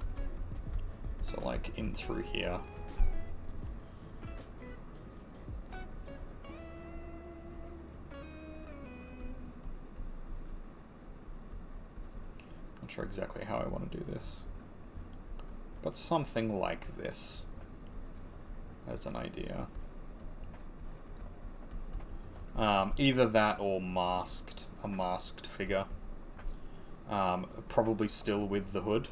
So like in through here. Not sure exactly how I want to do this. But something like this as an idea. Either that or masked, a masked figure. Probably still with the hood.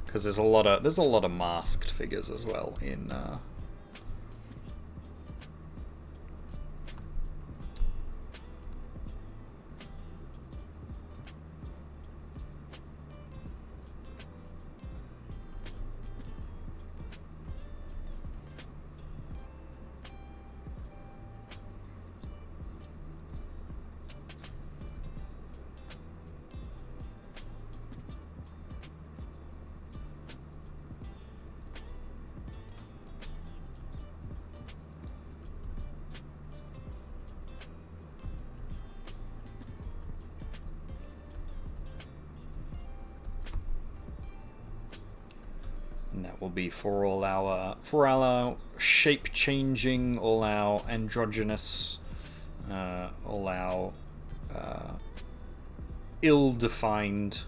Because there's a lot of masked figures as well in and that will be for all our shape changing, all our androgynous, all our ill-defined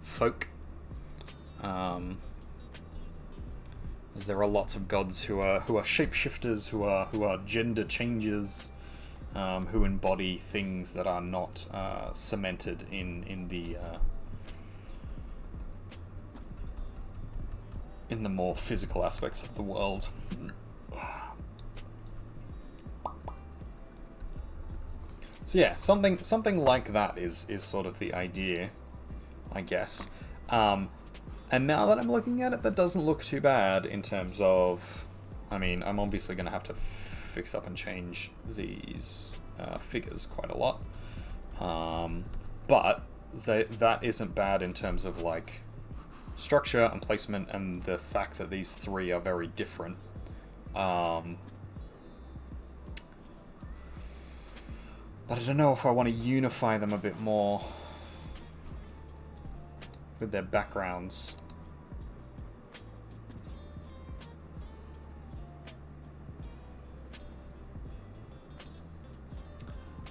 folk. As there are lots of gods who are shapeshifters, who are gender changers, who embody things that are not cemented in the more physical aspects of the world. So yeah, something like that is sort of the idea, I guess. And now that I'm looking at it, that doesn't look too bad in terms of... I mean, I'm obviously going to have to fix up and change these figures quite a lot. But that isn't bad in terms of, like, structure and placement and the fact that these three are very different. But I don't know if I want to unify them a bit more with their backgrounds.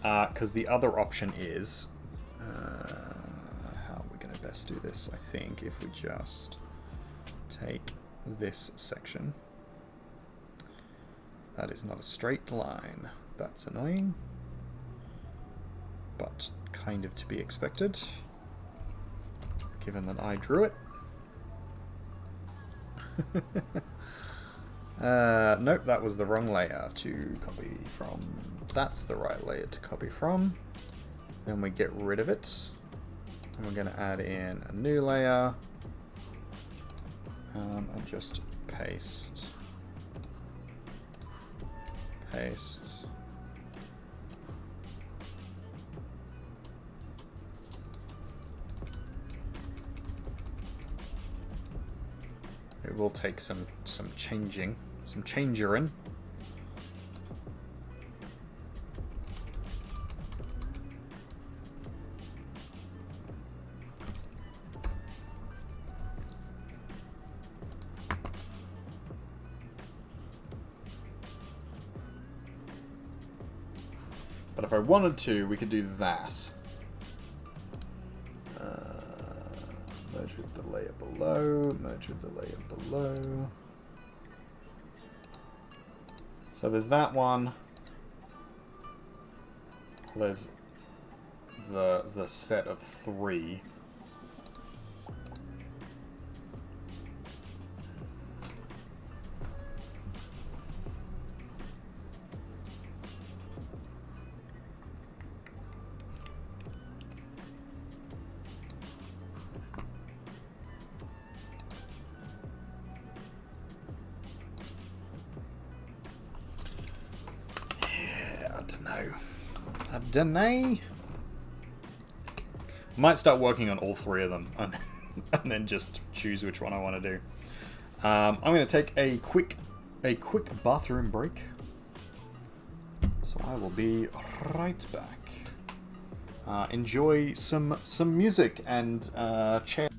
Because the other option is... how are we going to best do this? I think if we just take this section. That is not a straight line. That's annoying. But kind of to be expected, given that I drew it. Nope, that was the wrong layer to copy from. That's the right layer to copy from. Then we get rid of it. And we're going to add in a new layer. And just paste. Paste. It will take some changing, some changering. But if I wanted to, we could do that. Merge with the layer below, merge with the layer below. So there's that one. There's the set of three. I don't know. Might start working on all three of them and then just choose which one I want to do. I'm going to take a quick bathroom break. So I will be right back. Enjoy some music and chat.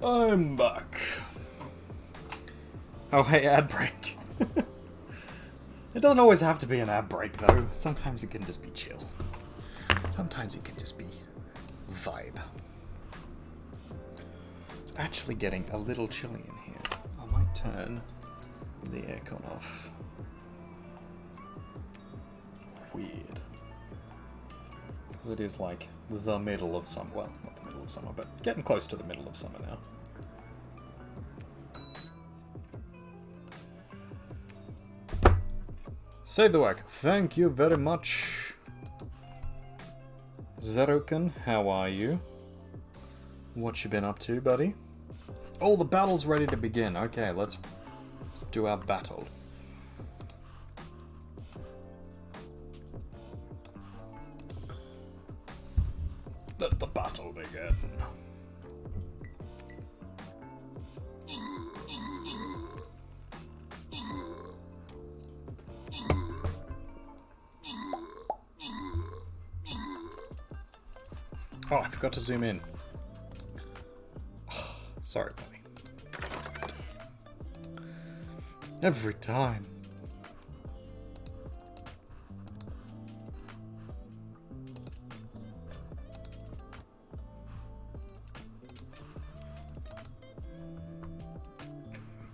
I'm back. Oh, hey, ad break. It doesn't always have to be an ad break, though. Sometimes it can just be chill. Sometimes it can just be vibe. It's actually getting a little chilly in here. I might turn the aircon off. Weird. Because it is like the middle of summer. Well, not the middle of summer, but getting close to the middle of summer now. Save the work. Thank you very much. Zeroken, how are you? What you been up to, buddy? Oh, the battle's ready to begin. Okay, let's do our battle. Let the battle begin. Oh, I forgot to zoom in. Sorry, buddy. Every time.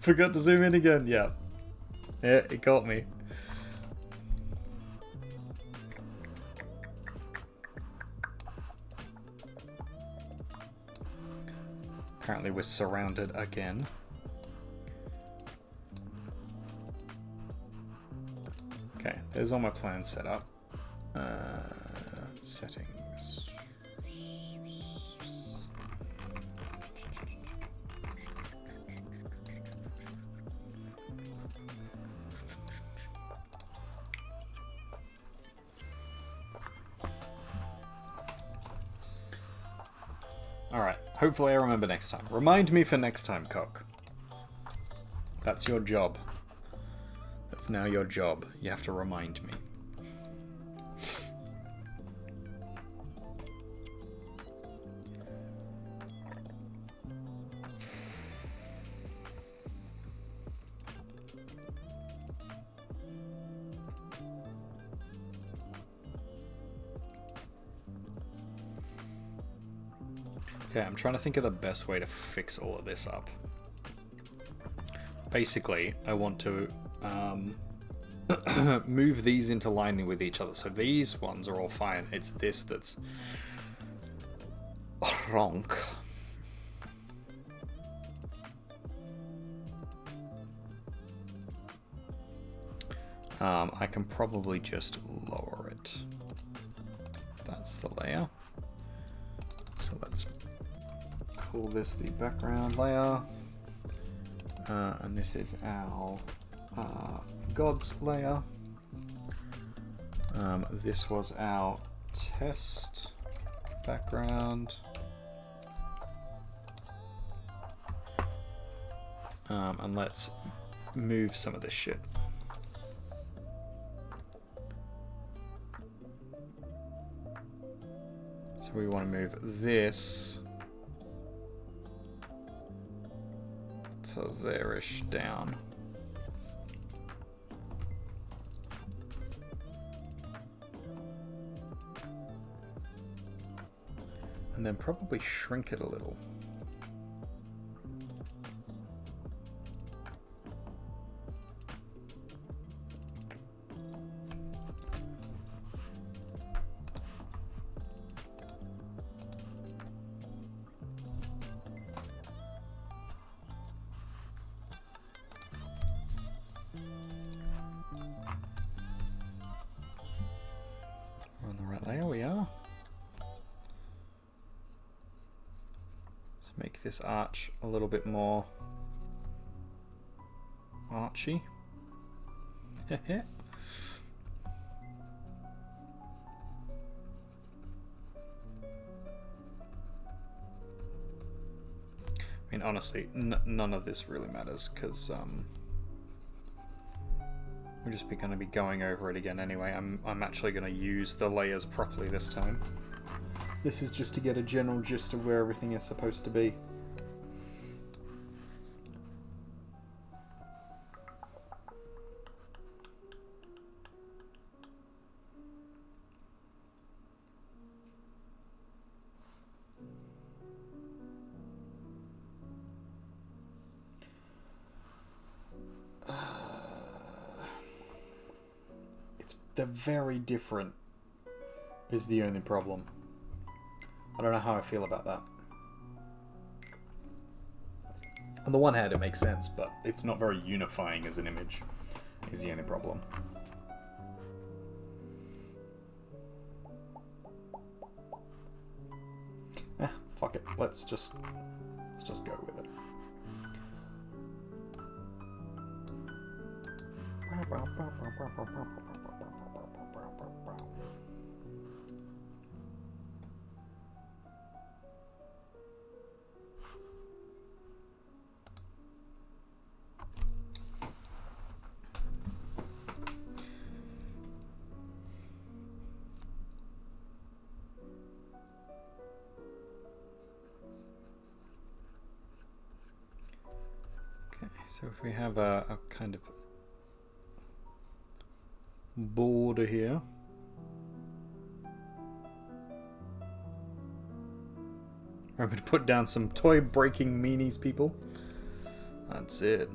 Forgot to zoom in again. Yeah. Yeah, it got me. Apparently we're surrounded again. Okay, there's all my plans set up. Settings. Alright, hopefully I remember next time. Remind me for next time, Cock. That's your job. That's now your job. You have to remind me. Okay, I'm trying to think of the best way to fix all of this up. Basically, I want to move these into line with each other. So these ones are all fine. It's this that's wrong. I can probably just lower it. That's the layer. So let's call this the background layer. And this is our gods layer. This was our test background. And let's move some of this shit. So we want to move this to there-ish down. And then probably shrink it a little. We're on the right layer, we are. Let's make this arch a little bit more archy. I mean, honestly, none of this really matters because we're just going to be going over it again anyway. I'm actually going to use the layers properly this time. This is just to get a general gist of where everything is supposed to be. They're very different is the only problem. I don't know how I feel about that. On the one hand, it makes sense, but it's not very unifying as an image, is the only problem. Fuck it. Let's just go with it. So if we have a kind of border here, remember to put down some toy breaking meanies, people. That's it.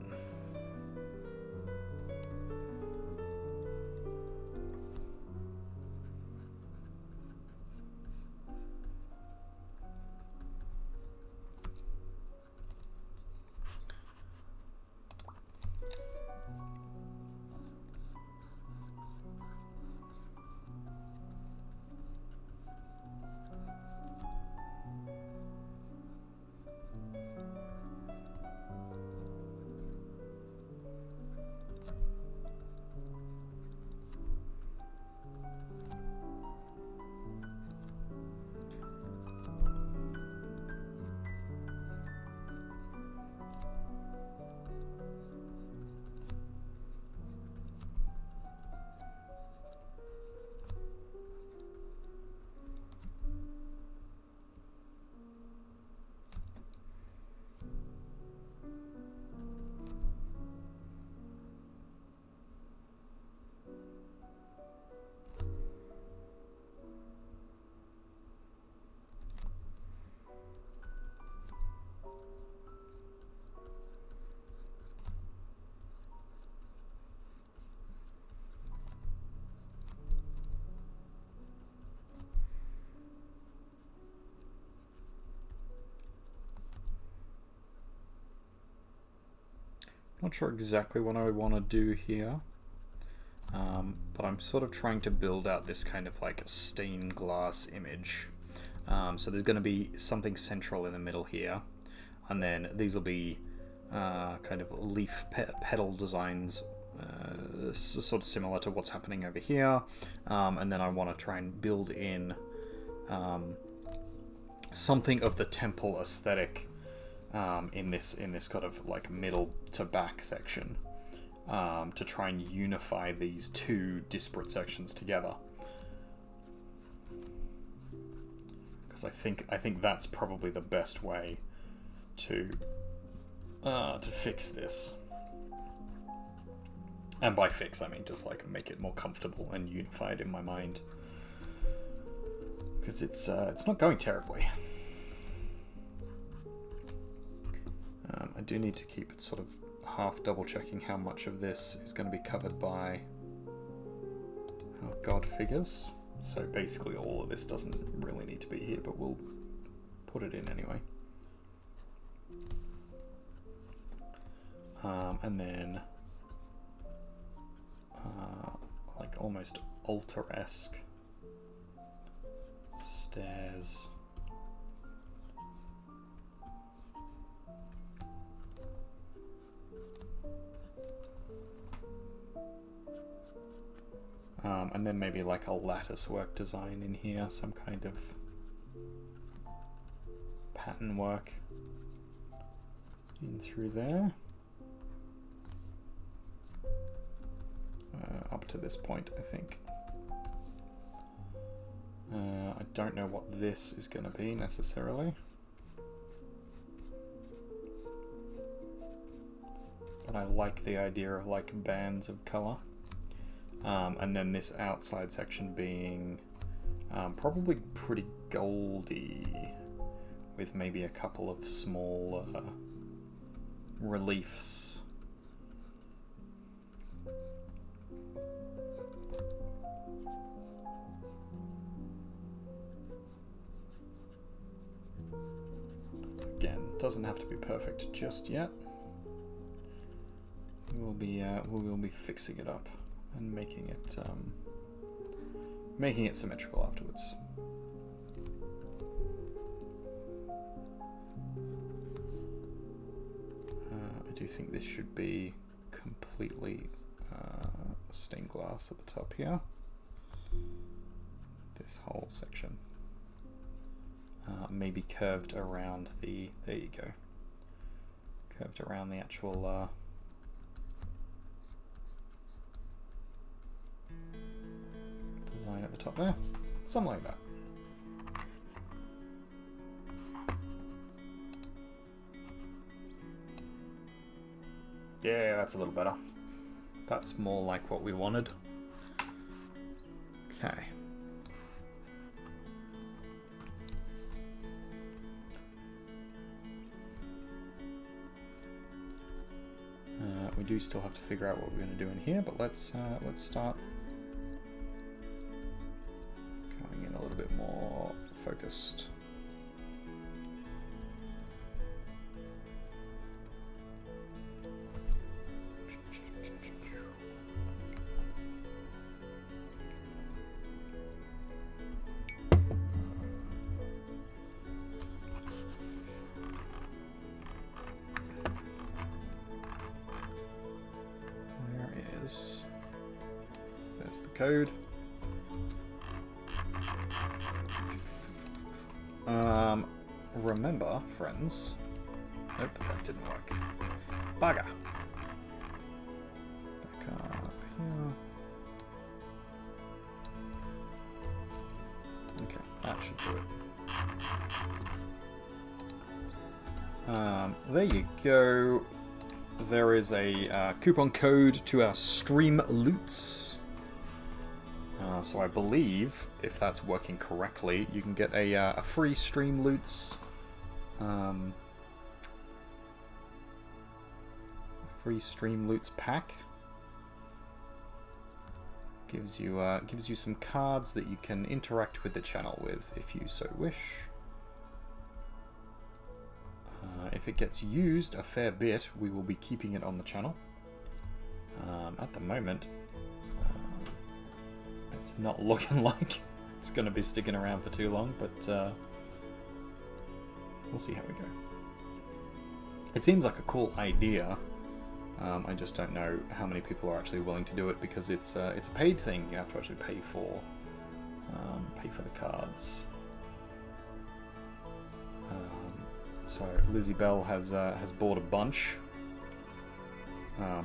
Not sure exactly what I want to do here. But I'm sort of trying to build out this kind of like stained glass image. So there's going to be something central in the middle here. And then these will be kind of leaf petal designs, sort of similar to what's happening over here. And then I want to try and build in something of the temple aesthetic in this kind of like middle to back section, to try and unify these two disparate sections together. Because I think that's probably the best way to fix this. And by fix, I mean just like make it more comfortable and unified in my mind. Because it's not going terribly. I do need to keep sort of half double checking how much of this is going to be covered by god figures. So basically all of this doesn't really need to be here, but we'll put it in anyway. And then like almost altar-esque stairs. And then maybe like a lattice work design in here, some kind of pattern work in through there. Up to this point, I think. I don't know what this is going to be necessarily. But I like the idea of like bands of colour. And then this outside section being probably pretty goldy, with maybe a couple of small reliefs. Again, doesn't have to be perfect just yet. We will be fixing it up and making it symmetrical afterwards. I do think this should be completely stained glass at the top here. This whole section. Maybe curved around the, there you go. Curved around the actual design at the top there. Something like that. Yeah, that's a little better. That's more like what we wanted. Okay. We do still have to figure out what we're going to do in here, but let's start going in a little bit more focused. There's the code. Remember, friends. Nope, that didn't work. Bugger. Back up here. Okay, that should do it. There you go. There is a coupon code to our stream loots. So I believe, if that's working correctly, you can get a free stream loots. Free stream loots pack. Gives you some cards that you can interact with the channel with if you so wish. If it gets used a fair bit, we will be keeping it on the channel. At the moment, it's not looking like it's going to be sticking around for too long, but we'll see how we go. It seems like a cool idea. I just don't know how many people are actually willing to do it, because it's a paid thing. You have to actually pay for the cards. So Lizzie Bell has bought a bunch.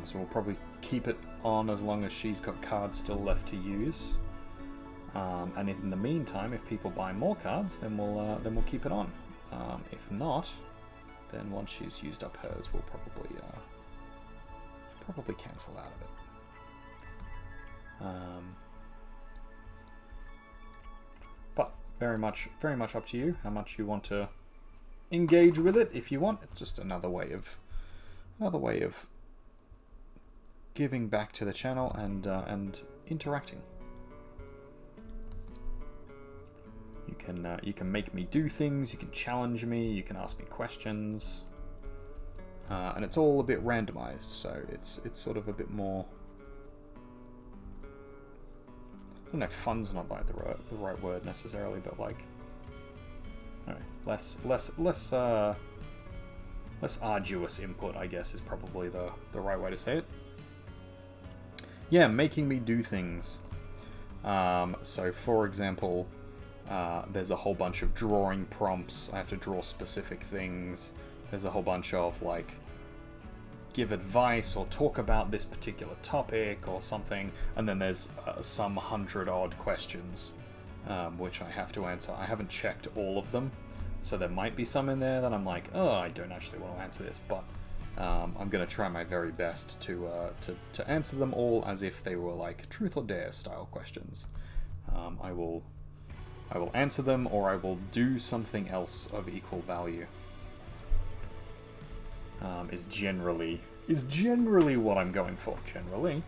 So we'll probably keep it on as long as she's got cards still left to use. And if in the meantime, if people buy more cards, then we'll keep it on. If not, then once she's used up hers, we'll probably cancel out of it. But very much up to you how much you want to engage with it. If you want, it's just another way of giving back to the channel and interacting. You can make me do things, you can challenge me, you can ask me questions, and it's all a bit randomized, so it's sort of a bit more. I don't know, fun's not like the right word necessarily, but like, I don't know, less arduous input, I guess, is probably the right way to say it. Yeah, making me do things. So, for example, there's a whole bunch of drawing prompts. I have to draw specific things. There's a whole bunch of, like, give advice or talk about this particular topic or something. And then there's some 100-odd questions, which I have to answer. I haven't checked all of them, so there might be some in there that I'm like, oh, I don't actually want to answer this, but I'm going to try my very best to answer them all as if they were like truth or dare style questions. I will answer them, or I will do something else of equal value. Is generally what I'm going for. Generally.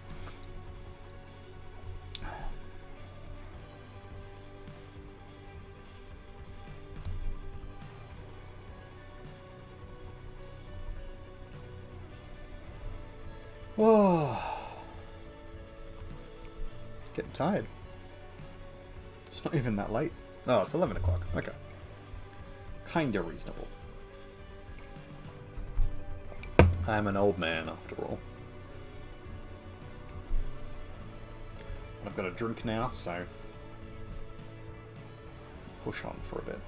Oh, getting tired. It's not even that late. Oh, it's 11 o'clock. Okay. Kinda reasonable. I'm an old man, after all. I've got a drink now, so push on for a bit.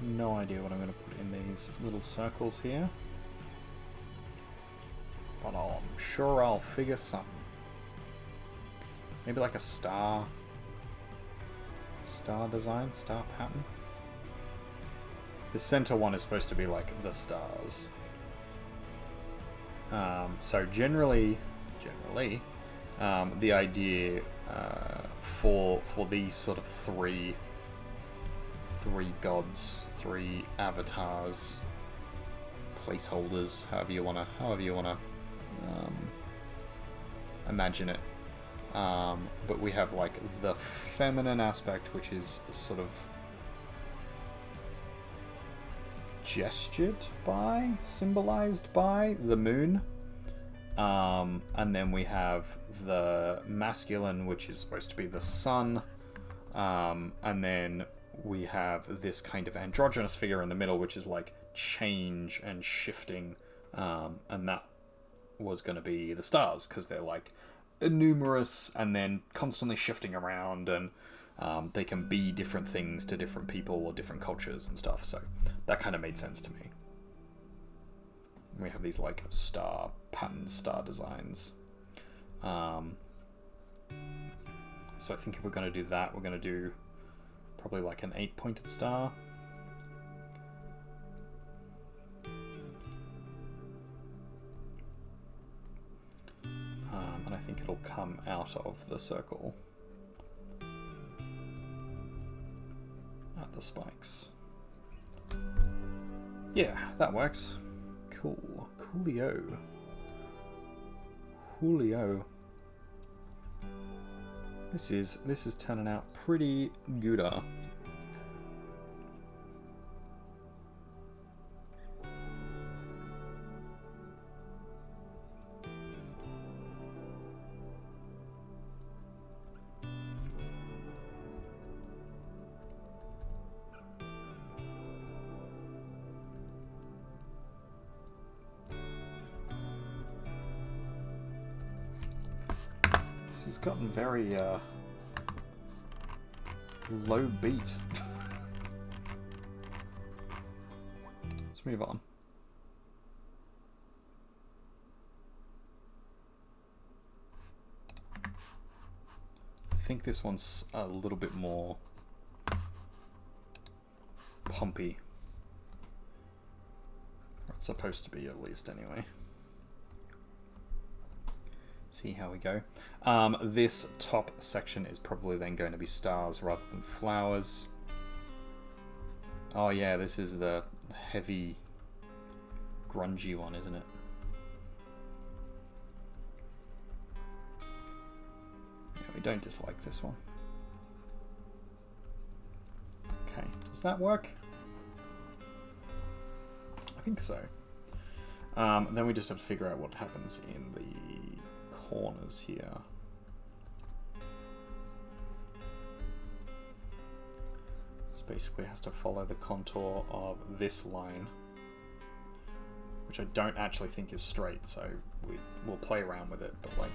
No idea what I'm going to put in these little circles here, but I'm sure I'll figure something. Maybe like a star design, star pattern. The center one is supposed to be like the stars. So generally, the idea for these sort of three gods, three avatars, placeholders, however you wanna imagine it. But we have like the feminine aspect, which is sort of symbolized by the moon. And then we have the masculine, which is supposed to be the sun. And then we have this kind of androgynous figure in the middle, which is like change and shifting. And that was going to be the stars, because they're like numerous and then constantly shifting around, and they can be different things to different people or different cultures and stuff. So that kind of made sense to me. We have these like star patterns, star designs. So I think if we're going to do that, we're going to do probably like an 8-pointed star. And I think it'll come out of the circle at the spikes. Yeah, that works. Cool. Coolio. Julio. This is turning out pretty gooder. This has gotten very low beat. Let's move on. I think this one's a little bit more pumpy. It's supposed to be, at least, anyway. See how we go. This top section is probably then going to be stars rather than flowers. Oh yeah, this is the heavy, grungy one, isn't it? Yeah, we don't dislike this one. Okay, does that work? I think so. Then we just have to figure out what happens in the corners here. This basically has to follow the contour of this line, which I don't actually think is straight, so we'll play around with it, but like,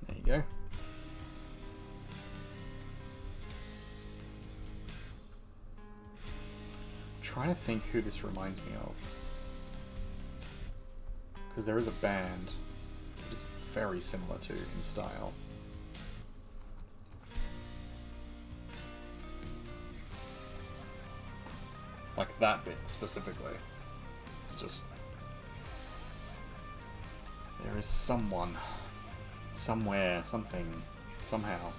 there you go. Trying to think who this reminds me of, because there is a band that is very similar to in style. Like that bit specifically. It's just, there is someone, somewhere, something, somehow.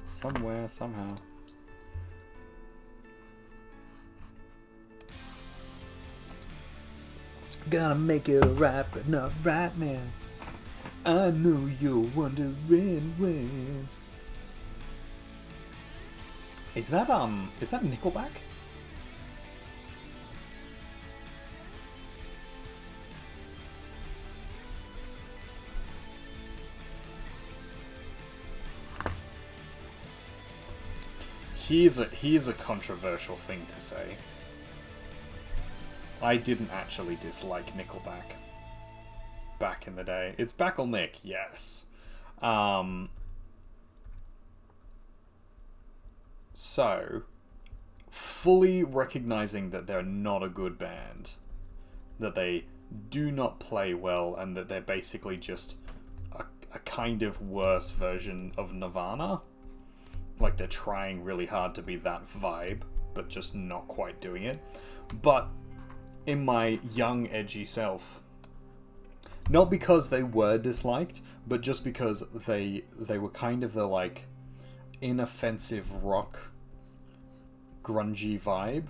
Somewhere, somehow. Gonna make it right, but not right now. I know you're wondering when. Is that Nickelback? Here's a controversial thing to say. I didn't actually dislike Nickelback back in the day. It's Backle Nick, yes. So, fully recognizing that they're not a good band, that they do not play well, and that they're basically just a kind of worse version of Nirvana. Like, they're trying really hard to be that vibe, but just not quite doing it. But in my young, edgy self, not because they were disliked, but just because they were kind of the, like, inoffensive rock, grungy vibe.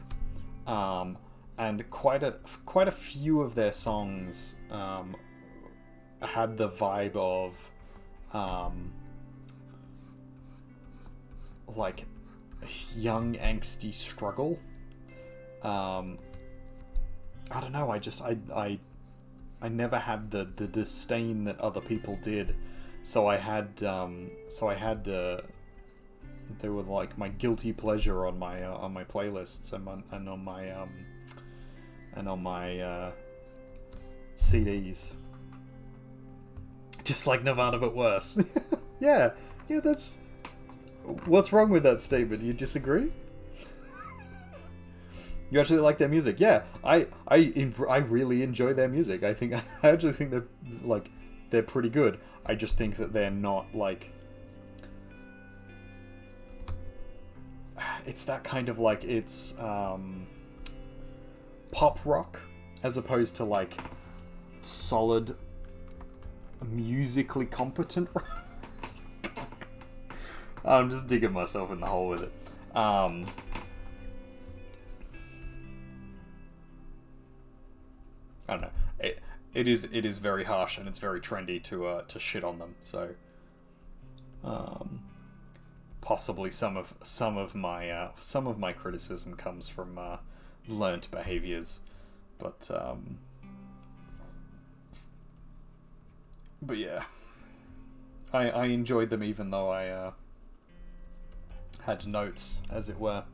And quite a few of their songs had the vibe of like young angsty struggle. I don't know. I never had the disdain that other people did, so I had they were like my guilty pleasure on my playlists and on my CDs. Just like Nirvana, but worse. yeah, that's... What's wrong with that statement? You disagree? You actually like their music? Yeah, I really enjoy their music. I actually think they're pretty good. I just think that they're not like... It's that kind of like, it's pop rock as opposed to like solid musically competent rock. I'm just digging myself in the hole with it. I don't know. It is very harsh and it's very trendy to shit on them. So, possibly some of my criticism comes from learnt behaviors, but yeah, I enjoyed them even though I had notes, as it were.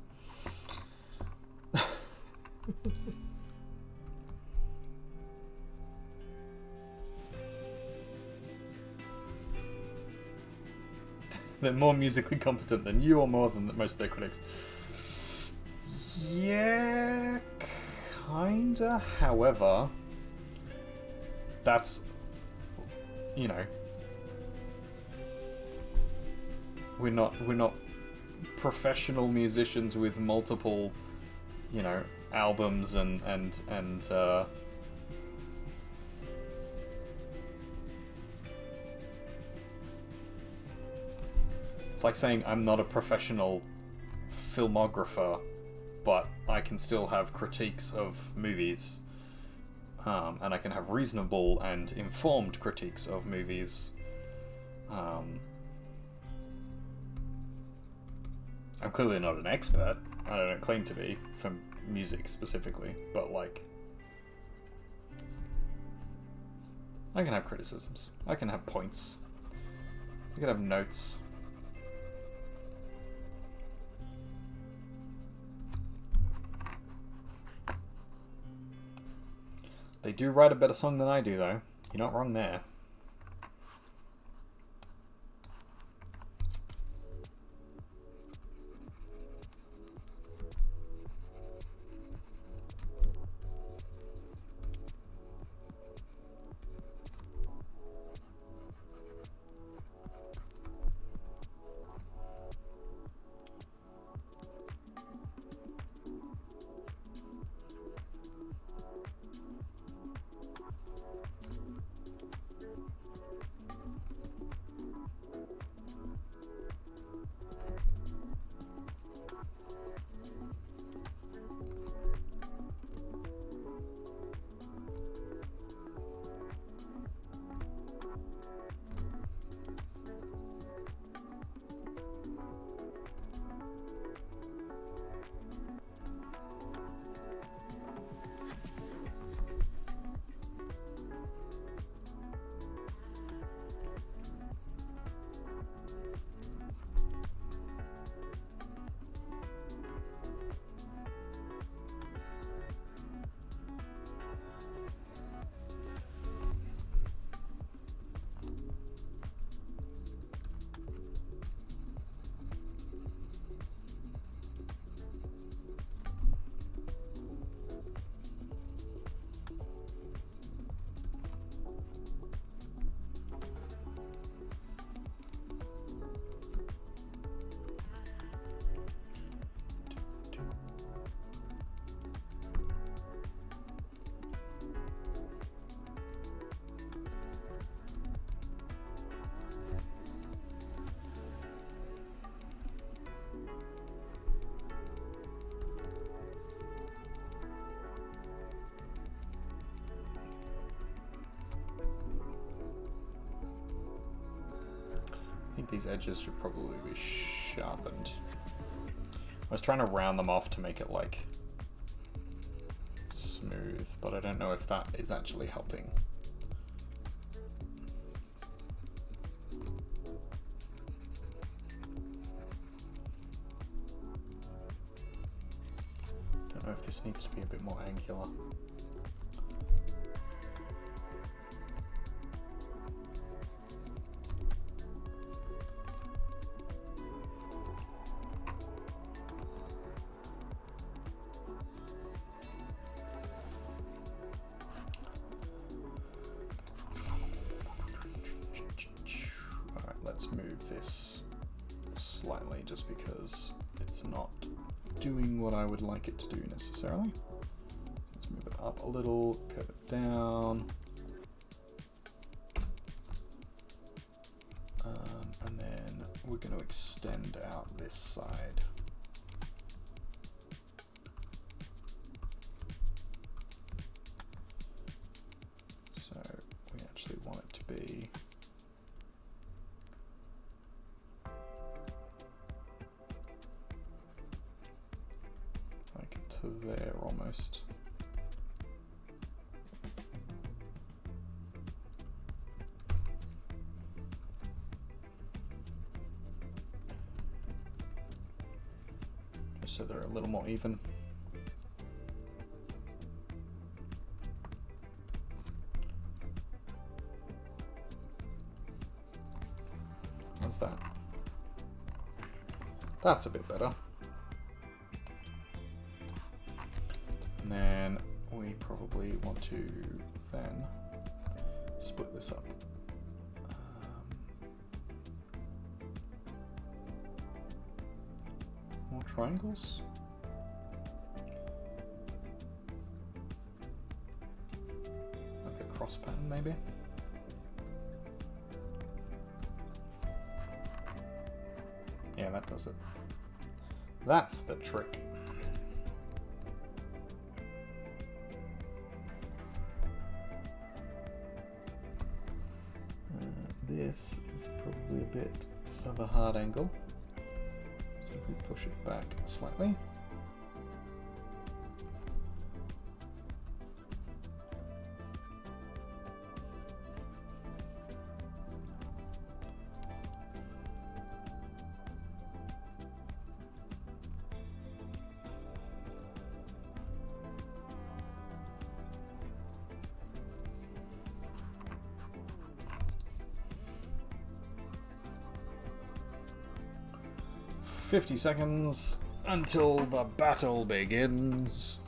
They're more musically competent than you, or more than most of their critics. Yeah, kinda. However, that's, you know, we're not professional musicians with multiple, you know, albums and it's like saying I'm not a professional filmographer, but I can still have critiques of movies, and I can have reasonable and informed critiques of movies. I'm clearly not an expert. I don't claim to be, for music specifically, but like, I can have criticisms. I can have points. I can have notes. They do write a better song than I do, though. You're not wrong there. I think these edges should probably be sharpened. I was trying to round them off to make it like smooth, but I don't know if that is actually helping. Don't know if this needs to be a bit more angular. Move this slightly just because it's not doing what I would like it to do necessarily. Let's move it up a little, curve it down. And then we're going to extend out this side. So we actually want it to be to there almost. Just so they're a little more even. How's that? That's a bit better. And then we probably want to then split this up. More triangles. Like a cross pattern maybe. Yeah, that does it. That's the trick. This is probably a bit of a hard angle, so if we push it back slightly. "50 seconds until the battle begins."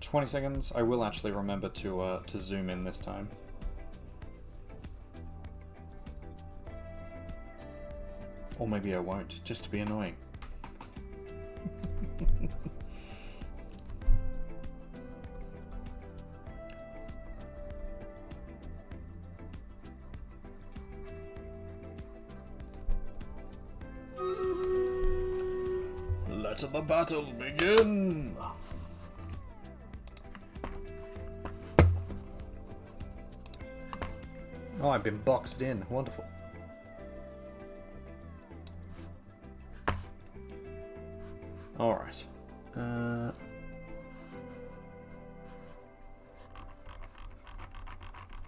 "20 seconds. I will actually remember to zoom in this time. Or maybe I won't, just to be annoying. Let the battle begin! Oh, I've been boxed in. Wonderful. All right.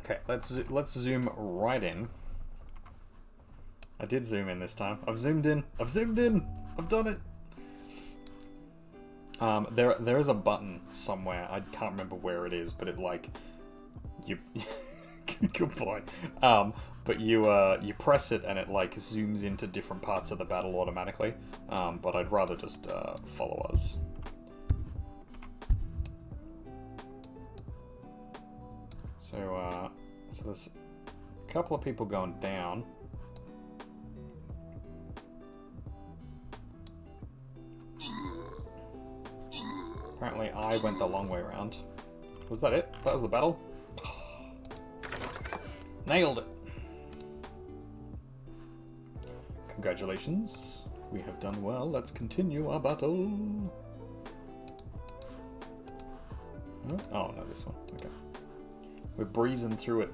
Okay, let's zoom right in. I did zoom in this time. I've zoomed in. I've zoomed in. I've done it. There is a button somewhere. I can't remember where it is, but it like you. Good boy. But you press it and it like zooms into different parts of the battle automatically. But I'd rather just follow us. So there's a couple of people going down. Apparently I went the long way around. Was that it? That was the battle? Nailed it. Congratulations. We have done well. Let's continue our battle. Oh, no, this one. Okay. We're breezing through it.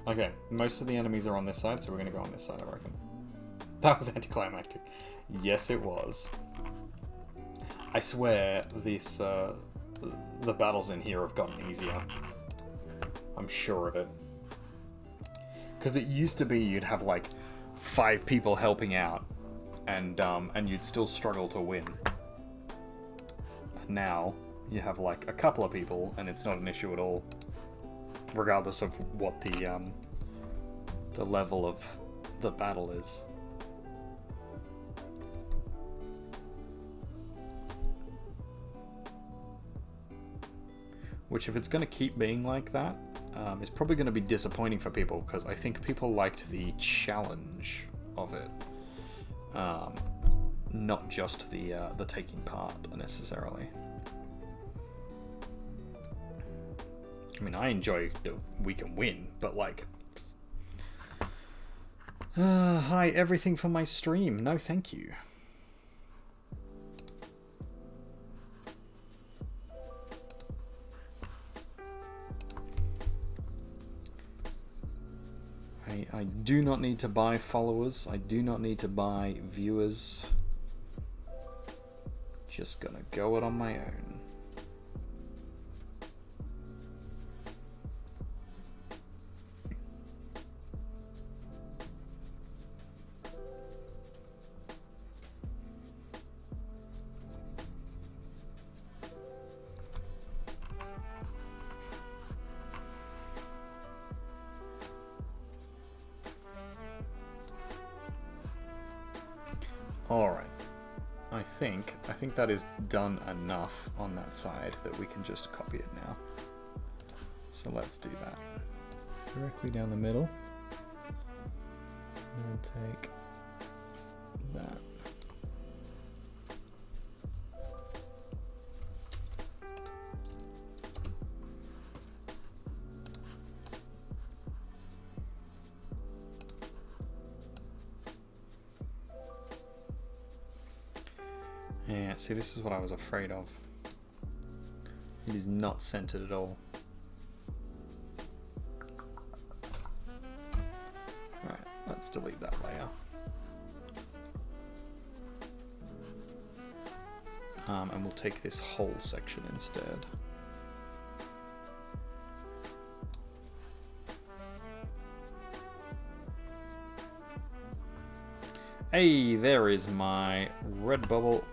Okay, most of the enemies are on this side, so we're going to go on this side, I reckon. That was anticlimactic. Yes, it was. I swear, this, the battles in here have gotten easier. I'm sure of it. Because it used to be you'd have, like, 5 people helping out, and you'd still struggle to win. And now, you have, like, a couple of people, and it's not an issue at all. Regardless of what the level of the battle is. Which, if it's going to keep being like that, is probably going to be disappointing for people, because I think people liked the challenge of it, not just the taking part necessarily. I mean, I enjoy that we can win, but like... hi, everything for my stream. No, thank you. I do not need to buy followers. I do not need to buy viewers. Just gonna go it on my own. Alright, I think that is done enough on that side that we can just copy it now. So let's do that. Directly down the middle. And take that. Yeah, see, this is what I was afraid of. It is not centered at all. Right, let's delete that layer. And we'll take this whole section instead. Hey, there is my Redbubble.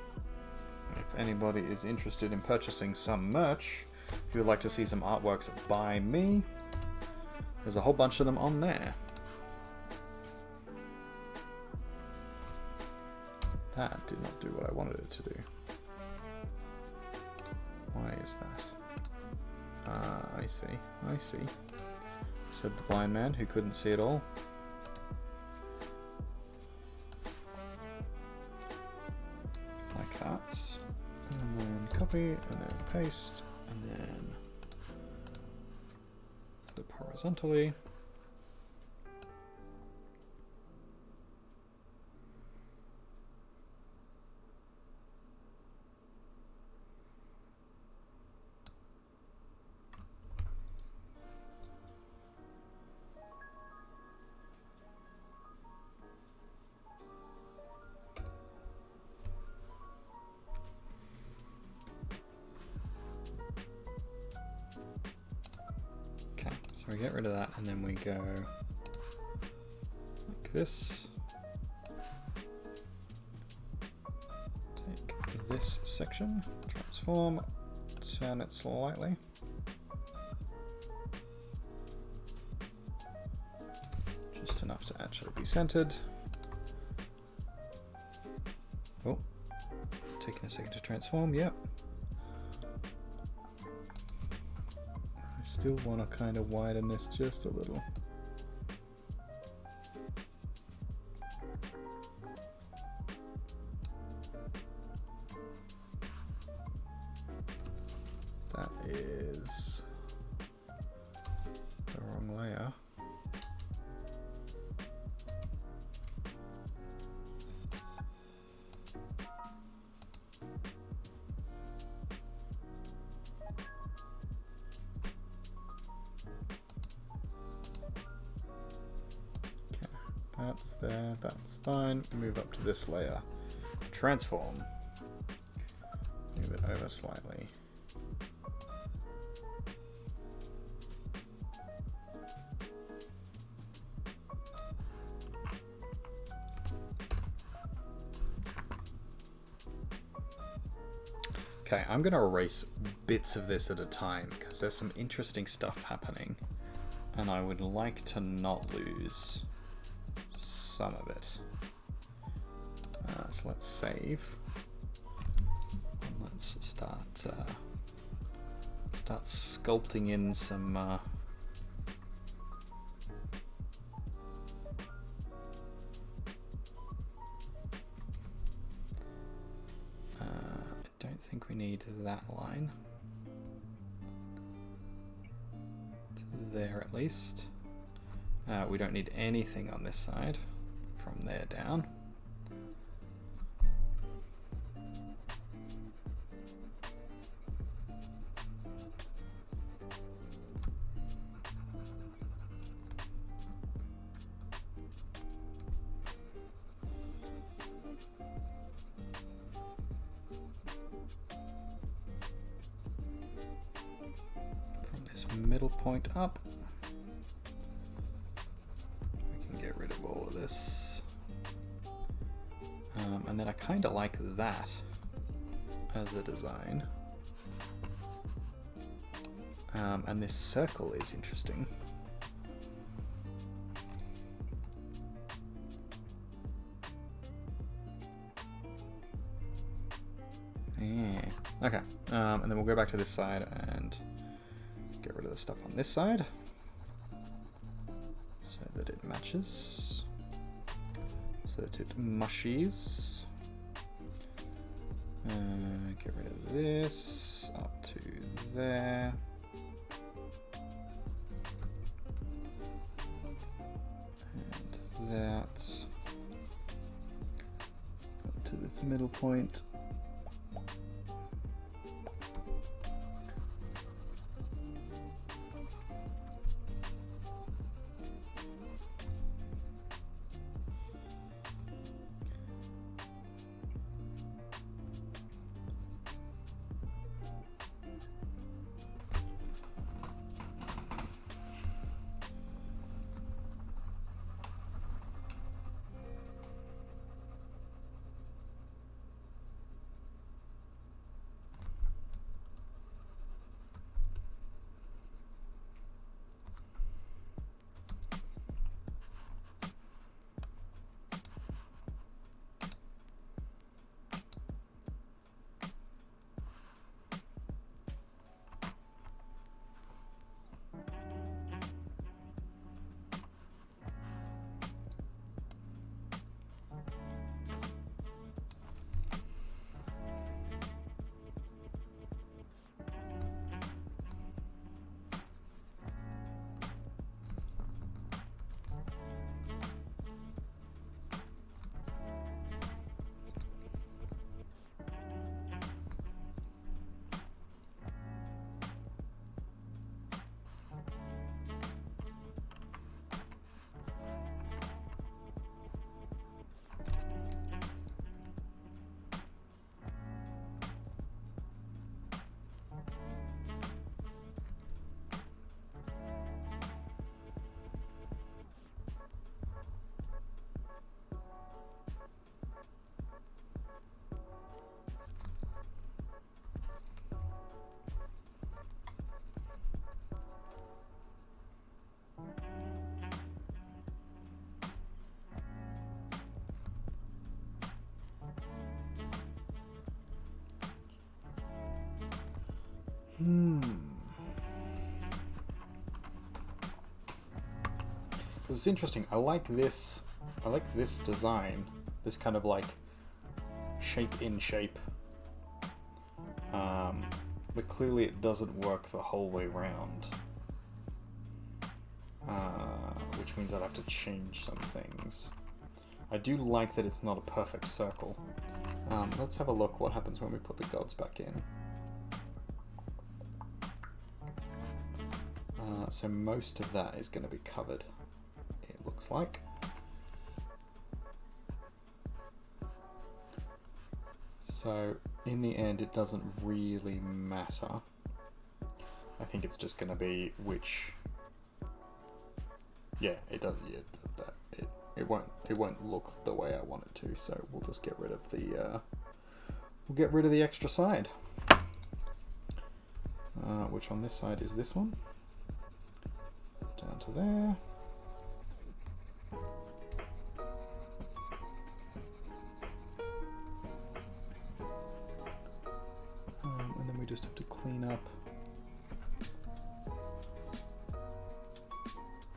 If anybody is interested in purchasing some merch, if you would like to see some artworks by me, there's a whole bunch of them on there. That did not do what I wanted it to do. Why is that? I see, said the blind man who couldn't see it all. Like that. And then copy, and then paste, and then flip horizontally. We get rid of that, and then we go like this. Take this section, transform, turn it slightly. Just enough to actually be centered. Oh, taking a second to transform, yep. Still want to kind of widen this just a little. That is the wrong layer. That's there, that's fine. Move up to this layer. Transform. Move it over slightly. Okay, I'm going to erase bits of this at a time because there's some interesting stuff happening and I would like to not lose some of it. So let's save. And let's start sculpting in some I don't think we need that line. To there at least. We don't need anything on this side from there down. Middle point up. We can get rid of all of this. And then I kind of like that as a design. And this circle is interesting. Yeah. Okay, and then we'll go back to this side and get rid of the stuff on this side so that it matches, so that it mushies. Get rid of this up to there. And that up to this middle point. It's interesting. I like this design. This kind of like shape in shape. But clearly it doesn't work the whole way round. which means I'd have to change some things. I do like that it's not a perfect circle. Let's have a look what happens when we put the gods back in. So most of that is going to be covered, it looks like. So in the end it doesn't really matter. I think it's just going to be which... Yeah, it does. Yeah, it won't look the way I want it to. So we'll just get rid of the extra side, which on this side is this one, down to there. And then we just have to clean up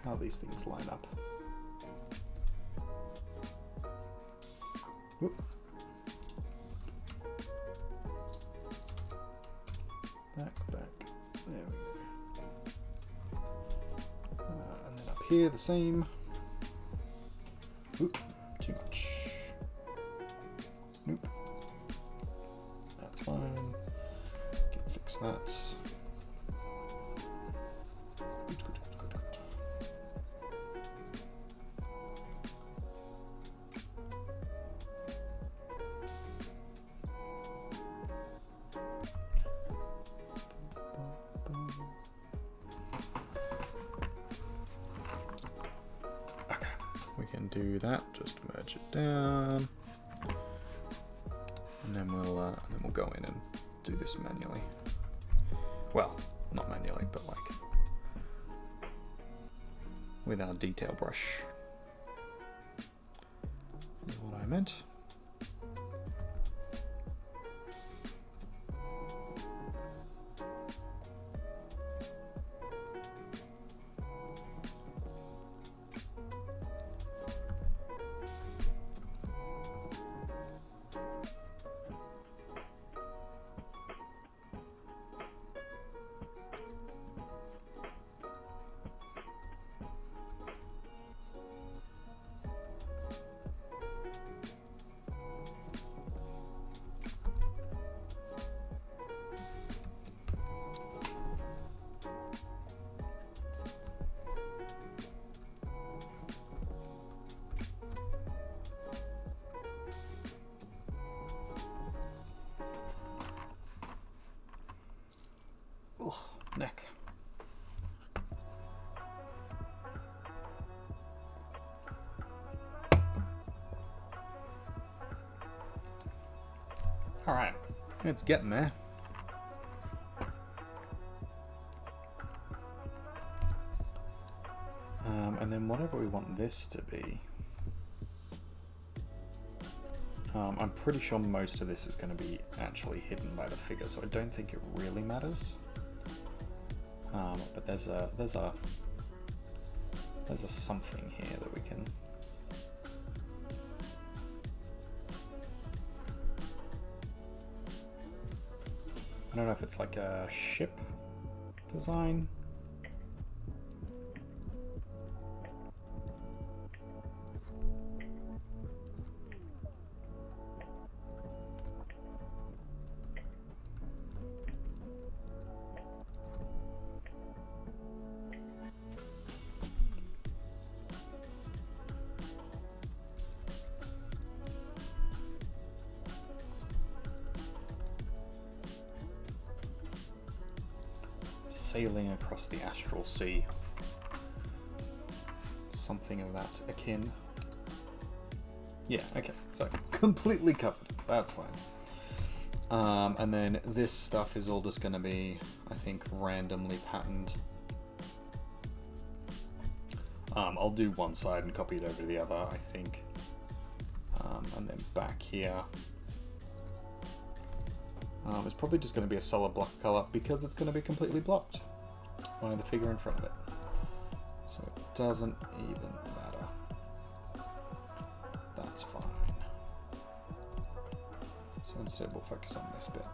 how these things line up. Whoop. Back. There we go. And then up here, the same. Oop, too much. Nope. That's fine. Can fix that. Good. Okay, we can do that. Just merge it down, and then we'll go in and do this manually. Well, not manually, but like with our detail brush. Is what I meant. Neck. All right, it's getting there. And then whatever we want this to be, I'm pretty sure most of this is going to be actually hidden by the figure, so I don't think it really matters. But there's a something here that we can. I don't know if it's like a ship design. Sailing across the astral sea. Something of that akin. Yeah, okay, so completely covered. That's fine. And then this stuff is all just going to be, I think, randomly patterned. I'll do one side and copy it over to the other, I think. And then back here. It's probably just going to be a solid block color because it's going to be completely blocked by the figure in front of it. So it doesn't even matter. That's fine. So instead we'll focus on this bit.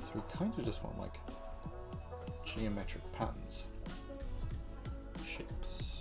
So we kind of just want like geometric patterns, shapes.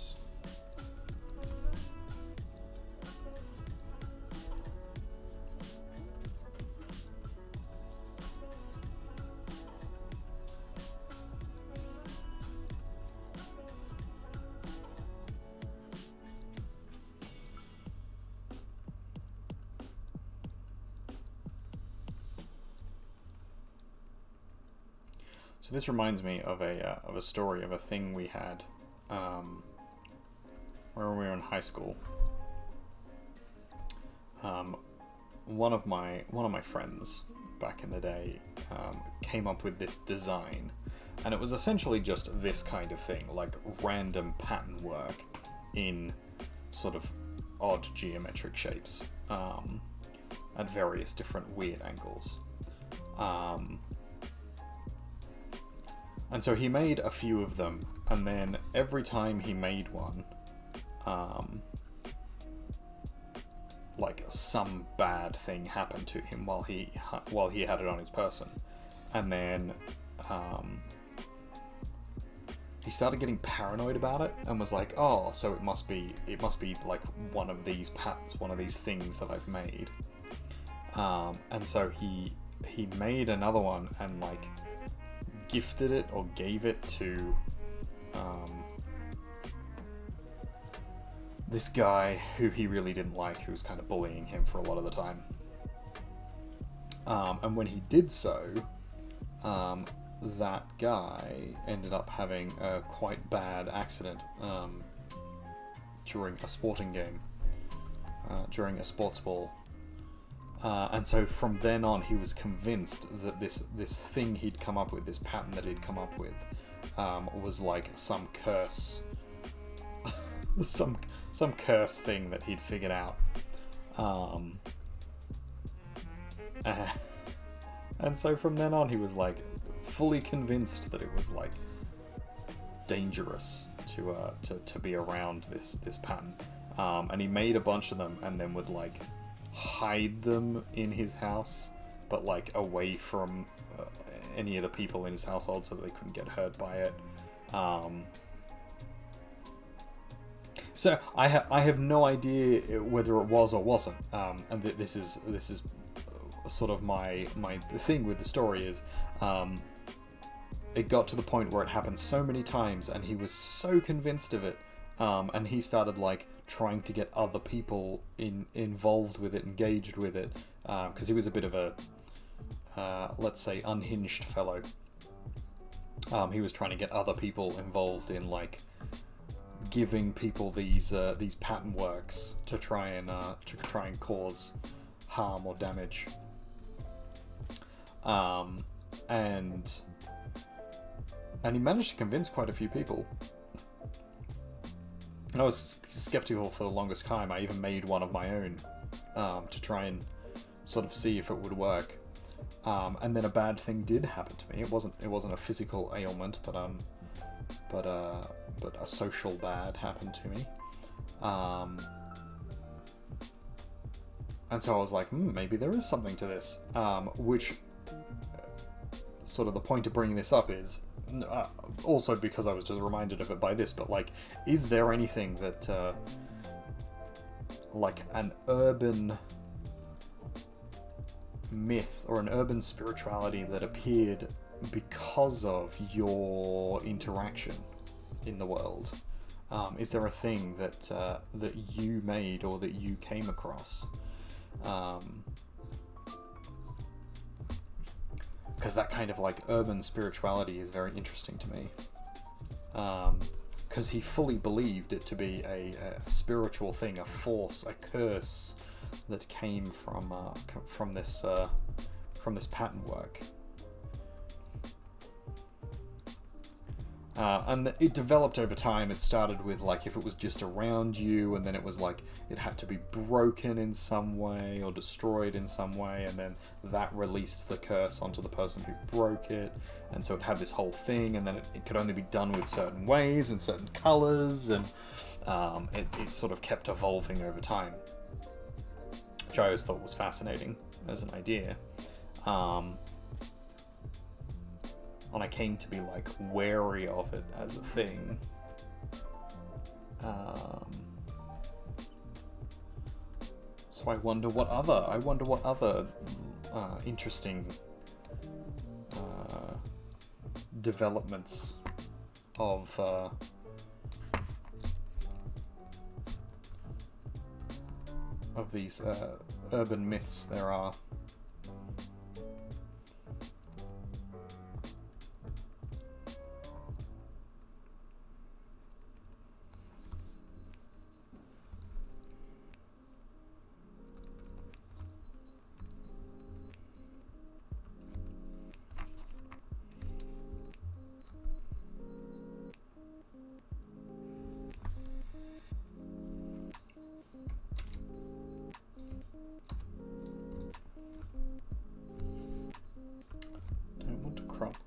So this reminds me of a story of a thing we had where we were in high school. One of my friends back in the day came up with this design, and it was essentially just this kind of thing, like random pattern work in sort of odd geometric shapes at various different weird angles. And so he made a few of them, and then every time he made one, like some bad thing happened to him while he had it on his person, and then he started getting paranoid about it and was like, oh, so it must be like one of these patterns, one of these things that I've made, and so he made another one and like gifted it or gave it to this guy who he really didn't like, who was kind of bullying him for a lot of the time. And when he did so, that guy ended up having a quite bad accident during a sporting game, during a sports ball. And so from then on, he was convinced that this thing he'd come up with, this pattern that he'd come up with, was like some curse, some curse thing that he'd figured out. And so from then on, he was like fully convinced that it was like dangerous to be around this pattern. And he made a bunch of them, and then would like hide them in his house, but like away from any of the people in his household, so that they couldn't get hurt by it. So I have no idea whether it was or wasn't. And this is sort of my thing with the story is, it got to the point where it happened so many times, and he was so convinced of it, and he started like trying to get other people involved with it, engaged with it, because he was a bit of a, let's say, unhinged fellow. He was trying to get other people involved in like giving people these pattern works to try and cause harm or damage. And he managed to convince quite a few people. And I was skeptical for the longest time. I even made one of my own to try and sort of see if it would work. And then a bad thing did happen to me. It wasn't a physical ailment, but a social bad happened to me. And so I was like, maybe there is something to this. Which sort of the point of bringing this up is also because I was just reminded of it by this, but like, is there anything that like an urban myth or an urban spirituality that appeared because of your interaction in the world? Is there a thing that you made or that you came across? Because that kind of like urban spirituality is very interesting to me. Because he fully believed it to be a spiritual thing, a force, a curse that came from this pattern work. And it developed over time. It started with like if it was just around you, and then it was like it had to be broken in some way or destroyed in some way, and then that released the curse onto the person who broke it, and so it had this whole thing, and then it could only be done with certain ways and certain colors, and it sort of kept evolving over time, which I always thought was fascinating as an idea. and I came to be like wary of it as a thing. So I wonder what other interesting developments of these urban myths there are.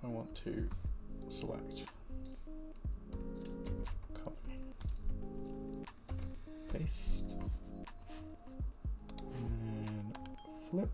I want to select, copy, paste, and then flip.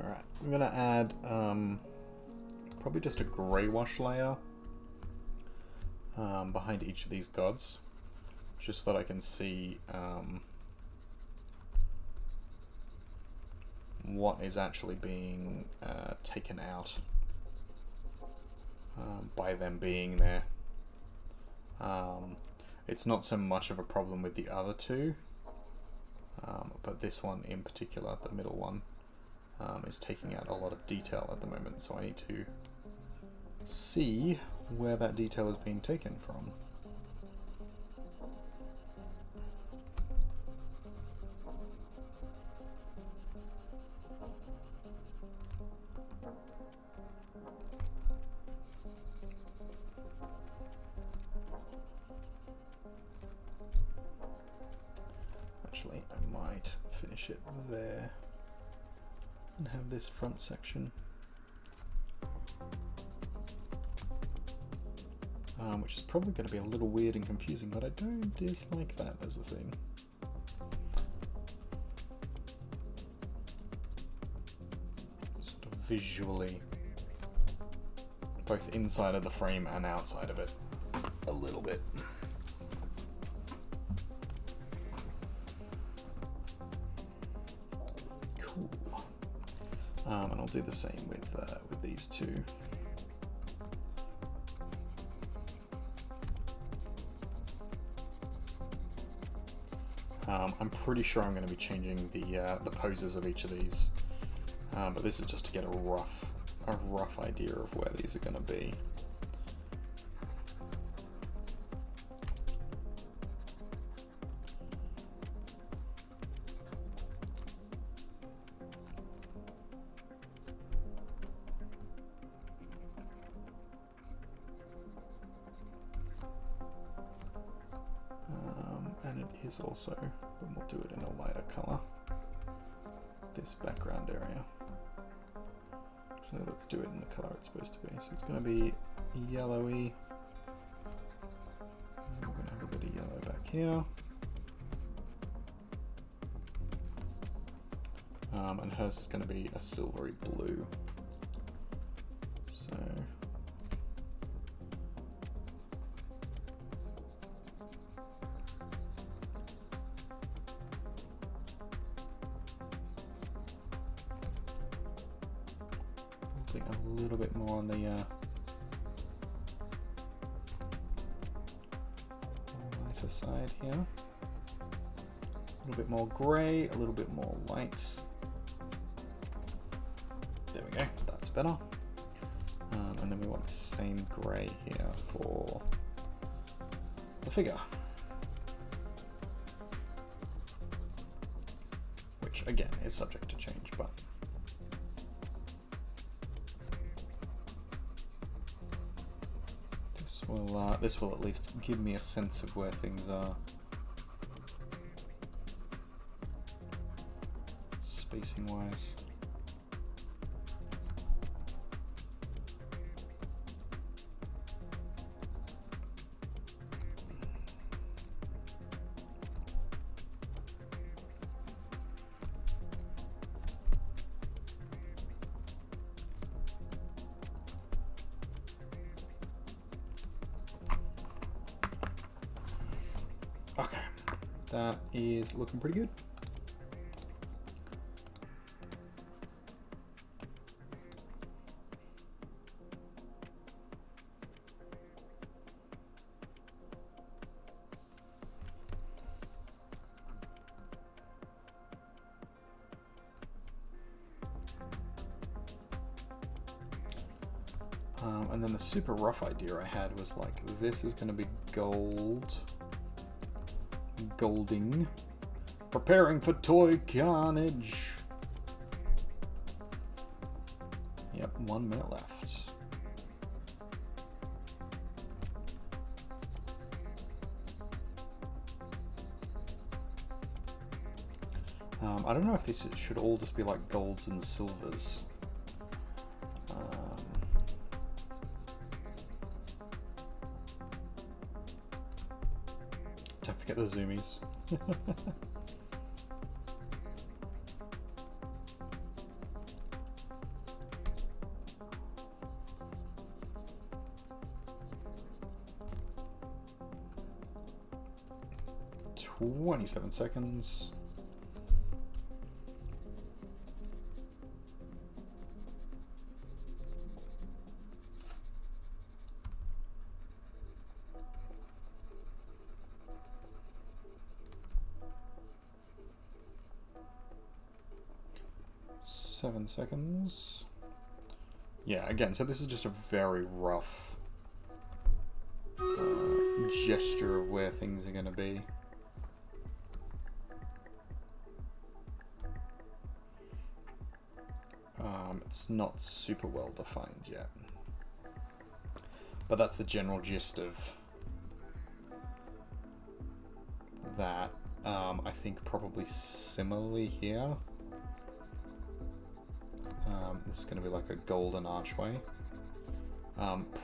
Alright, I'm gonna add probably just a grey wash layer behind each of these gods, just so that I can see what is actually being taken out by them being there. It's not so much of a problem with the other two, but this one in particular, the middle one, is taking out a lot of detail at the moment, so I need to see where that detail is being taken from. Actually, I might finish it there and have this front section, which is probably going to be a little weird and confusing, but I don't dislike that as a thing. Sort of visually, both inside of the frame and outside of it, a little bit. Cool. And I'll do the same with these two. I'm pretty sure I'm going to be changing the poses of each of these, but this is just to get a rough idea of where these are going to be. And it is also, but we'll do it in a lighter color, this background area. So let's do it in the color it's supposed to be. So it's going to be yellowy. And we're going to have a bit of yellow back here. And hers is going to be a silvery blue. So a little bit more on the lighter side here. A little bit more grey, a little bit more light. There we go, that's better. And then we want the same grey here for the figure. Which again is subject to change, but this will at least give me a sense of where things are, spacing wise. Okay, that is looking pretty good. And then the super rough idea I had was like, this is going to be golding, preparing for toy carnage. Yep, 1 minute left. I don't know if this should all just be like golds and silvers. Don't forget the zoomies. "27 seconds. 7 seconds. Yeah, again, so this is just a very rough gesture of where things are going to be. It's not super well defined yet. But that's the general gist of that. I think probably similarly here. This is going to be like a golden archway.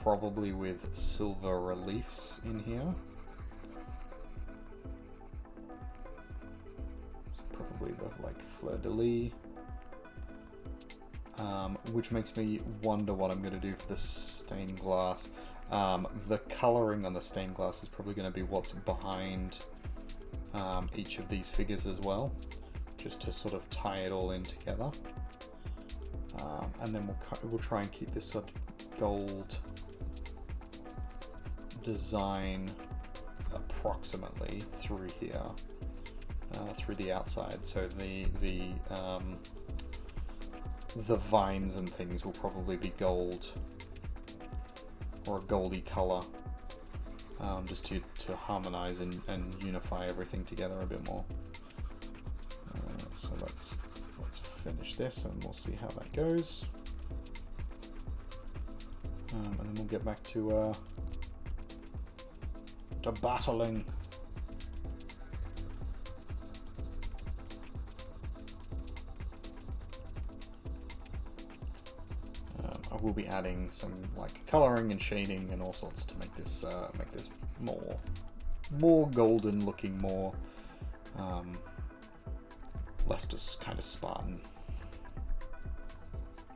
Probably with silver reliefs in here. So probably the like fleur-de-lis. Which makes me wonder what I'm going to do for the stained glass. The colouring on the stained glass is probably going to be what's behind each of these figures as well, just to sort of tie it all in together. And then we'll try and keep this sort of gold design approximately through here, through the outside. So the vines and things will probably be gold or a goldy colour, just to harmonise and unify everything together a bit more. So let's finish this and we'll see how that goes. And then we'll get back to battling. I will be adding some like colouring and shading and all sorts to make this more golden looking, more less just kind of Spartan,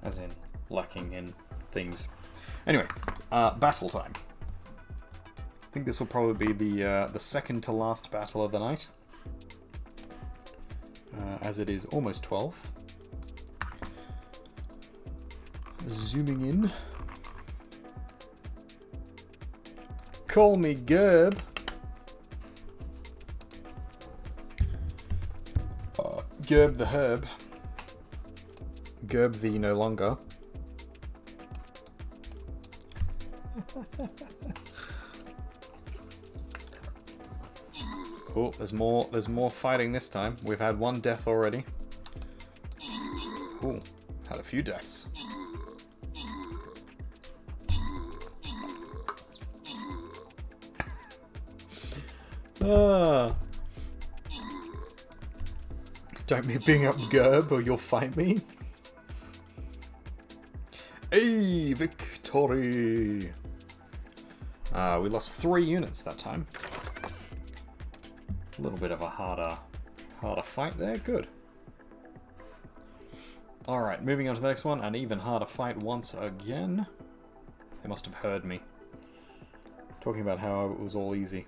as in lacking in things. Anyway, battle time. I think this will probably be the second to last battle of the night, as it is almost 12. Zooming in. Call me Gerb. Gerb the herb. Gerb thee no longer. Oh, there's more fighting this time. We've had one death already. Ooh, had a few deaths. Don't be being up Gerb or you'll fight me. Hey, victory! We lost 3 units that time. A little bit of a harder fight there. Good. Alright, moving on to the next one. An even harder fight once again. They must have heard me talking about how it was all easy.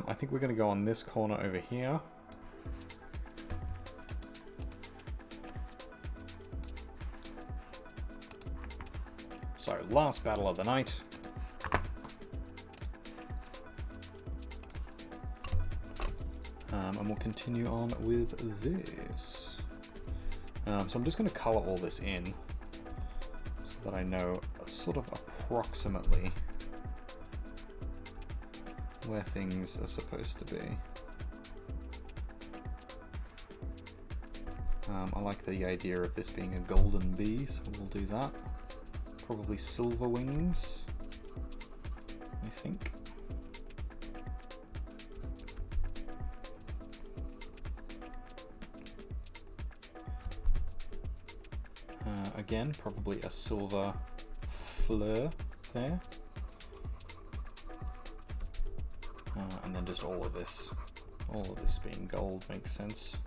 I think we're going to go on this corner over here. So, last battle of the night. And we'll continue on with this. So I'm just going to colour all this in so that I know sort of approximately where things are supposed to be. I like the idea of this being a golden bee, so we'll do that. Probably silver wings, I think. Again, probably a silver fleur there. And then just all of this being gold makes sense.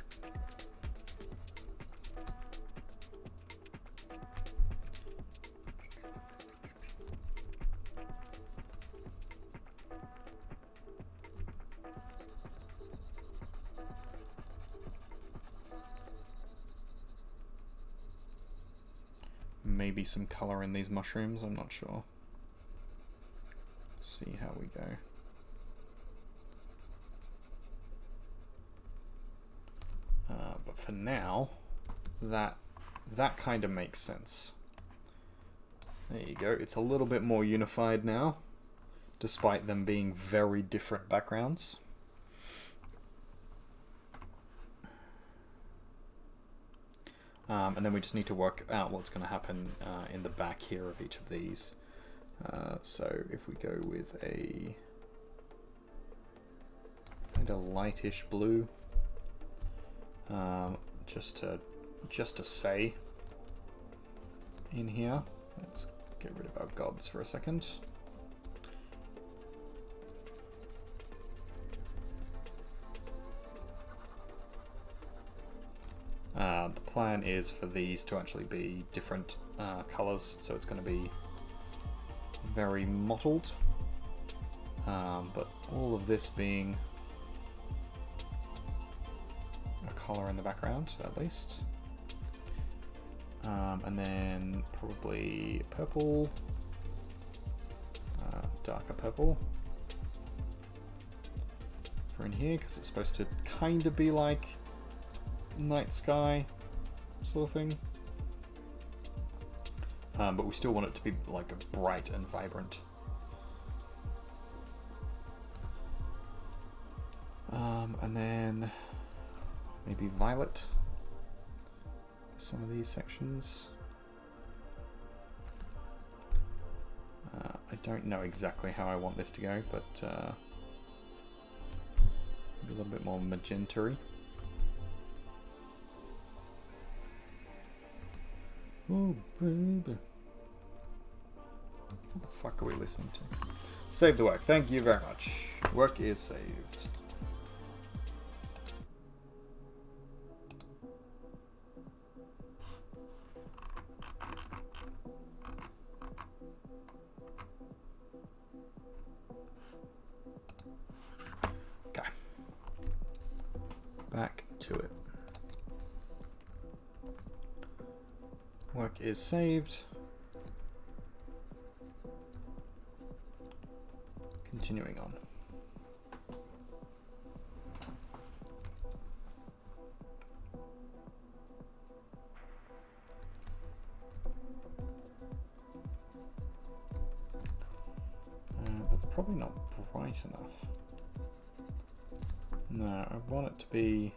Maybe some colour in these mushrooms, I'm not sure. See how we go. But for now, that kind of makes sense. There you go. It's a little bit more unified now, despite them being very different backgrounds. And then we just need to work out what's going to happen in the back here of each of these. So if we go with a lightish blue, just to say in here, let's get rid of our gods for a second. The plan is for these to actually be different colors, so it's going to be very mottled, but all of this being a color in the background at least, and then probably purple, darker purple for in here, because it's supposed to kind of be like night sky sort of thing, but we still want it to be like bright and vibrant. And then maybe violet for some of these sections. I don't know exactly how I want this to go, but maybe a little bit more magenta-y. Oh, baby. What the fuck are we listening to? Save the work. Thank you very much. Work is saved. Okay. Back to it. Work is saved. Continuing on. That's probably not bright enough. No, I want it to be...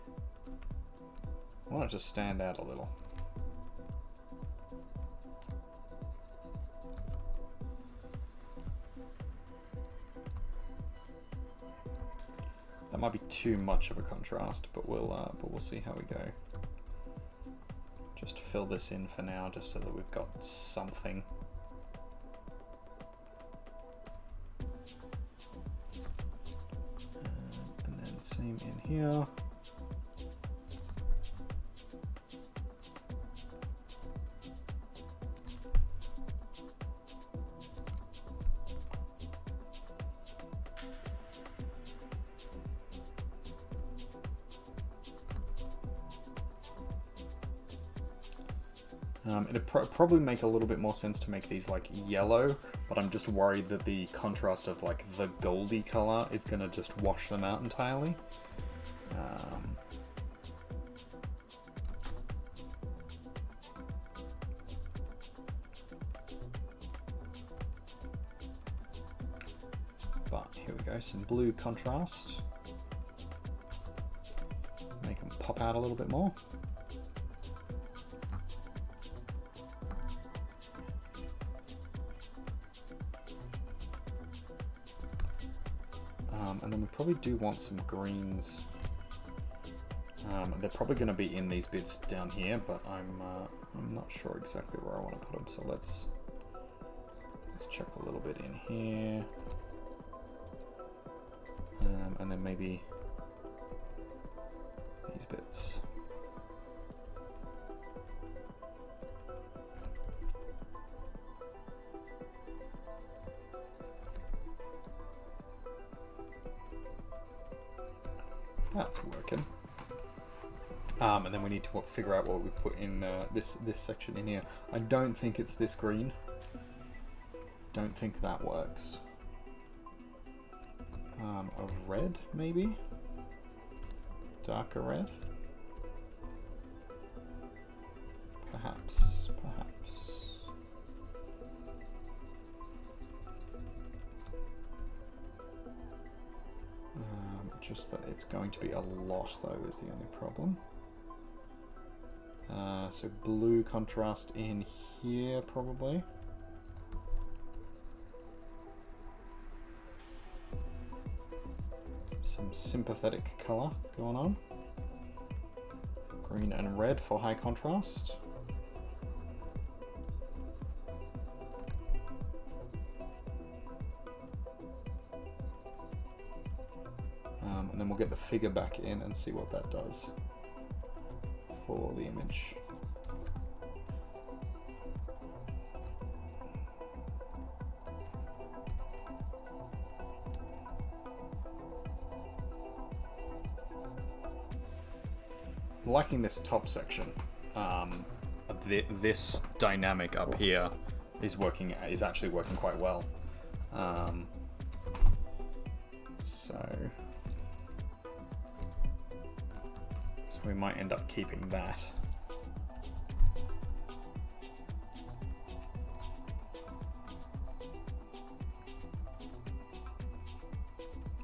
I want it to stand out a little. That might be too much of a contrast, but we'll see how we go. Just fill this in for now, just so that we've got something. And then same in here. It'd probably make a little bit more sense to make these like yellow, but I'm just worried that the contrast of like the goldy color is going to just wash them out entirely. But here we go, some blue contrast. Make them pop out a little bit more. And then we probably do want some greens. They're probably going to be in these bits down here, but I'm not sure exactly where I want to put them. So let's check a little bit in here, and then maybe these bits. That's working. And then we need to figure out what we put in this section in here. I don't think it's this green. Don't think that works. A red, maybe? Darker red? Perhaps, perhaps. Just that it's going to be a lot, though, is the only problem. So blue contrast in here, probably. Some sympathetic colour going on. Green and red for high contrast. And then we'll get the figure back in and see what that does for the image. Liking this top section. This dynamic up here is actually working quite well. So we might end up keeping that.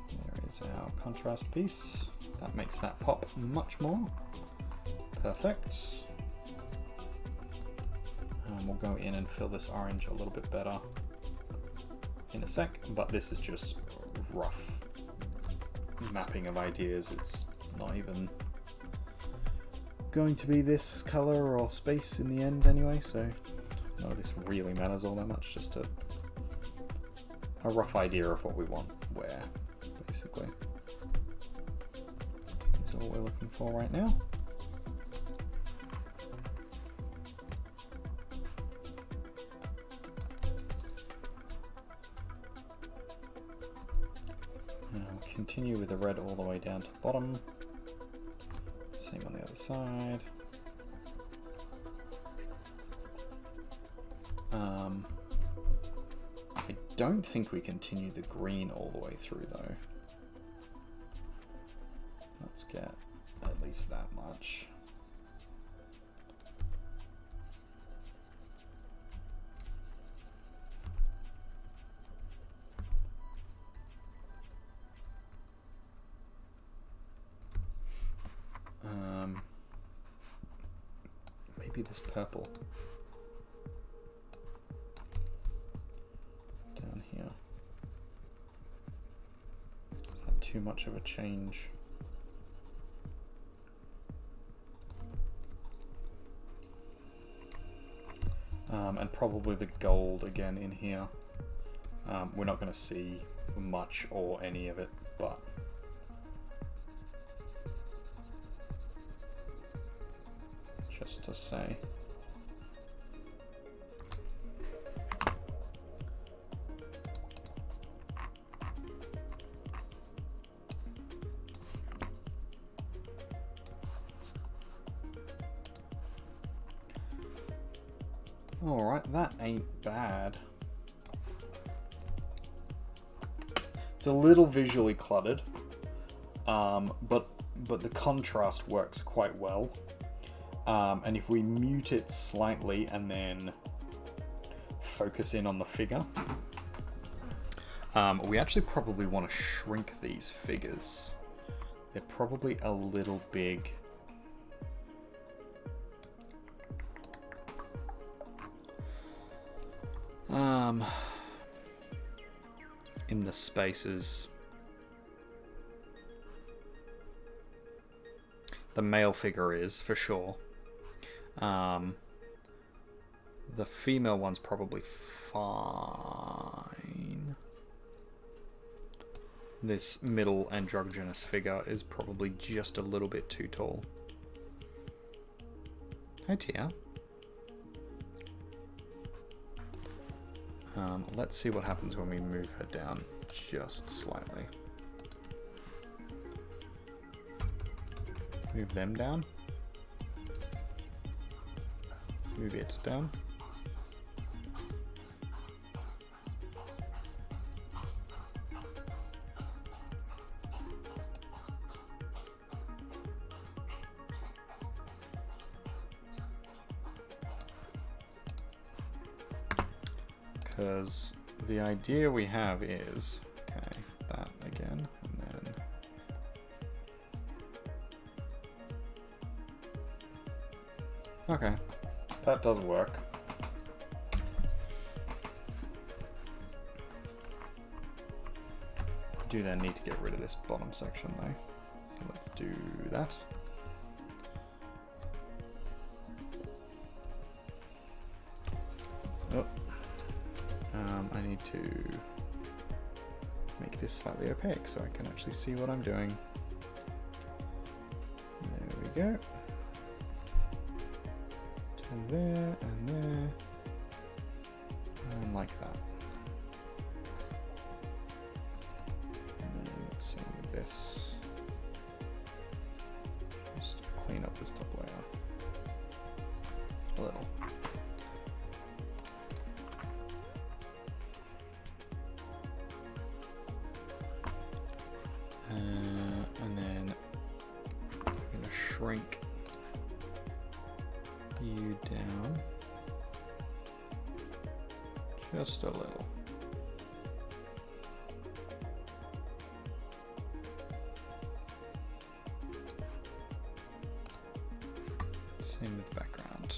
There is our contrast piece. That makes that pop much more. Perfect. And we'll go in and fill this orange a little bit better in a sec, but this is just rough mapping of ideas. It's not even going to be this color or space in the end anyway, so none of this really matters all that much, just a rough idea of what we want where, basically. Is all we're looking for right now. Continue with the red all the way down to the bottom. Same on the other side. I don't think we continue the green all the way through though. Let's get at least that much. Maybe this purple down here. Is that too much of a change? And probably the gold again in here. We're not going to see much or any of it, but just to say. Alright, that ain't bad. It's a little visually cluttered, but the contrast works quite well. And if we mute it slightly and then focus in on the figure, we actually probably want to shrink these figures. They're probably a little big. In the spaces. The male figure is, for sure. The female one's probably fine. This middle androgynous figure is probably just a little bit too tall. Hi, Tia. Let's see what happens when we move her down just slightly. Move them down. Move it down. Because the idea we have is, okay, that again, and then okay, that does work. I do then need to get rid of this bottom section though, so let's do that. Oh. I need to make this slightly opaque so I can actually see what I'm doing. There we go. To there and there. And like that. And then same with this. Just clean up this top layer a little. And then I'm going to shrink you down just a little. Same with the background.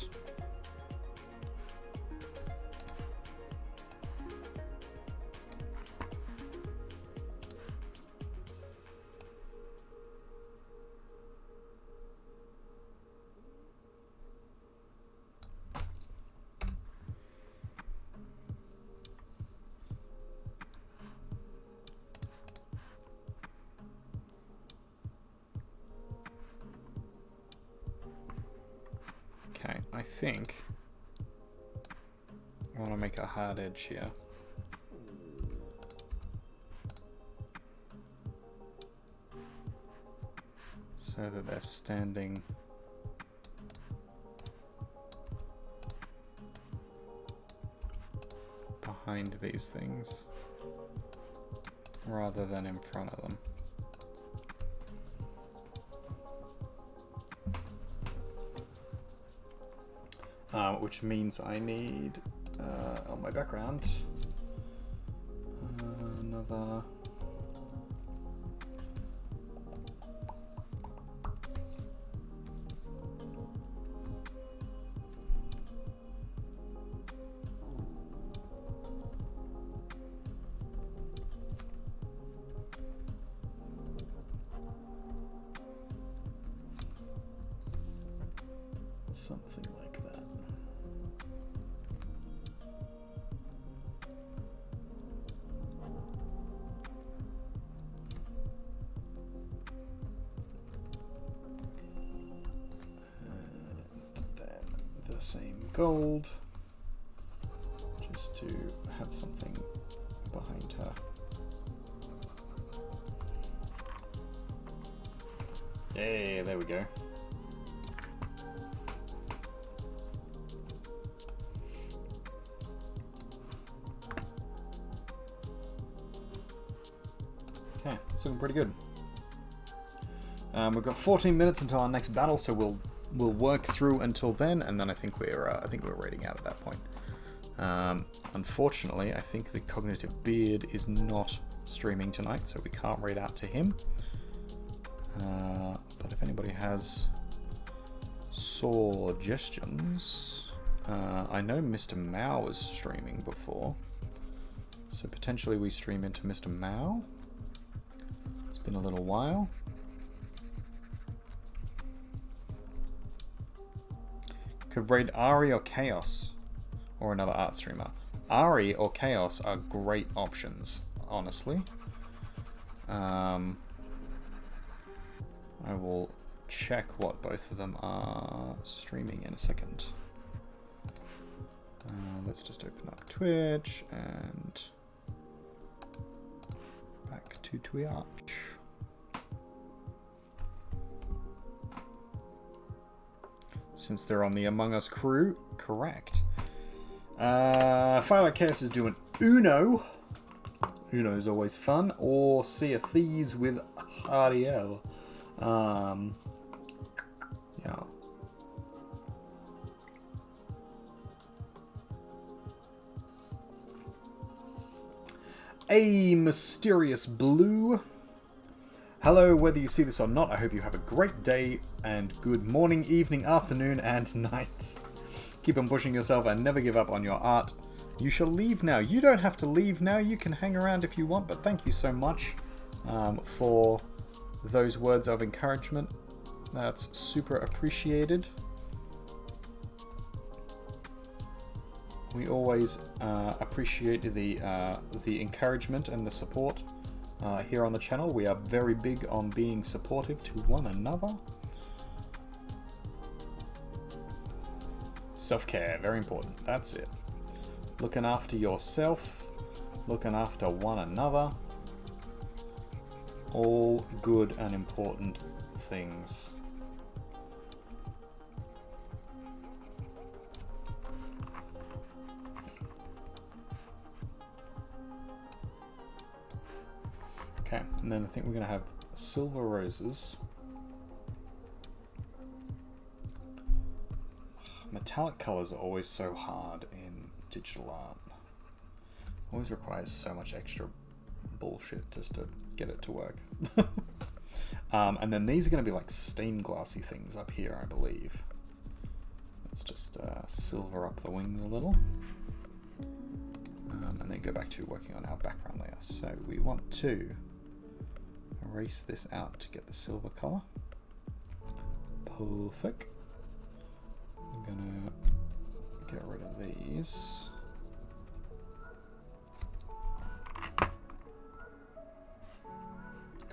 Okay, I think I want to make a hard edge here. So that they're standing behind these things rather than in front of them. Which means I need, on my background, another something like that. The same gold, just to have something behind her. Yeah, there we go. Okay, it's looking pretty good. We've got 14 minutes until our next battle, so we'll work through until then, and then I think we're raiding out at that point. Unfortunately, I think the Cognitive Beard is not streaming tonight, so we can't raid out to him. But if anybody has suggestions, I know Mr. Mao was streaming before, so potentially we stream into Mr. Mao. It's been a little while. Could raid Ari or Chaos, or another art streamer. Ari or Chaos are great options, honestly. I will check what both of them are streaming in a second. Let's just open up Twitch and back to Twitch. Since they're on the Among Us crew, correct. Firelight Chaos is doing Uno. Uno is always fun. Or Sea of Thieves with Ariel. Yeah. A mysterious blue. Hello, whether you see this or not, I hope you have a great day and good morning, evening, afternoon, and night. Keep on pushing yourself and never give up on your art. You shall leave now. You don't have to leave now. You can hang around if you want, but thank you so much for those words of encouragement. That's super appreciated. We always appreciate the encouragement and the support here on the channel. We are very big on being supportive to one another. Self-care, very important. That's it. Looking after yourself, looking after one another. All good and important things. Okay, and then I think we're going to have silver roses. Metallic colors are always so hard in digital art. Always requires so much extra bullshit just to get it to work. And then these are going to be like stained glassy things up here, I believe. Let's just silver up the wings a little. And then go back to working on our background layer. So we want to erase this out to get the silver color. Perfect. I'm gonna get rid of these.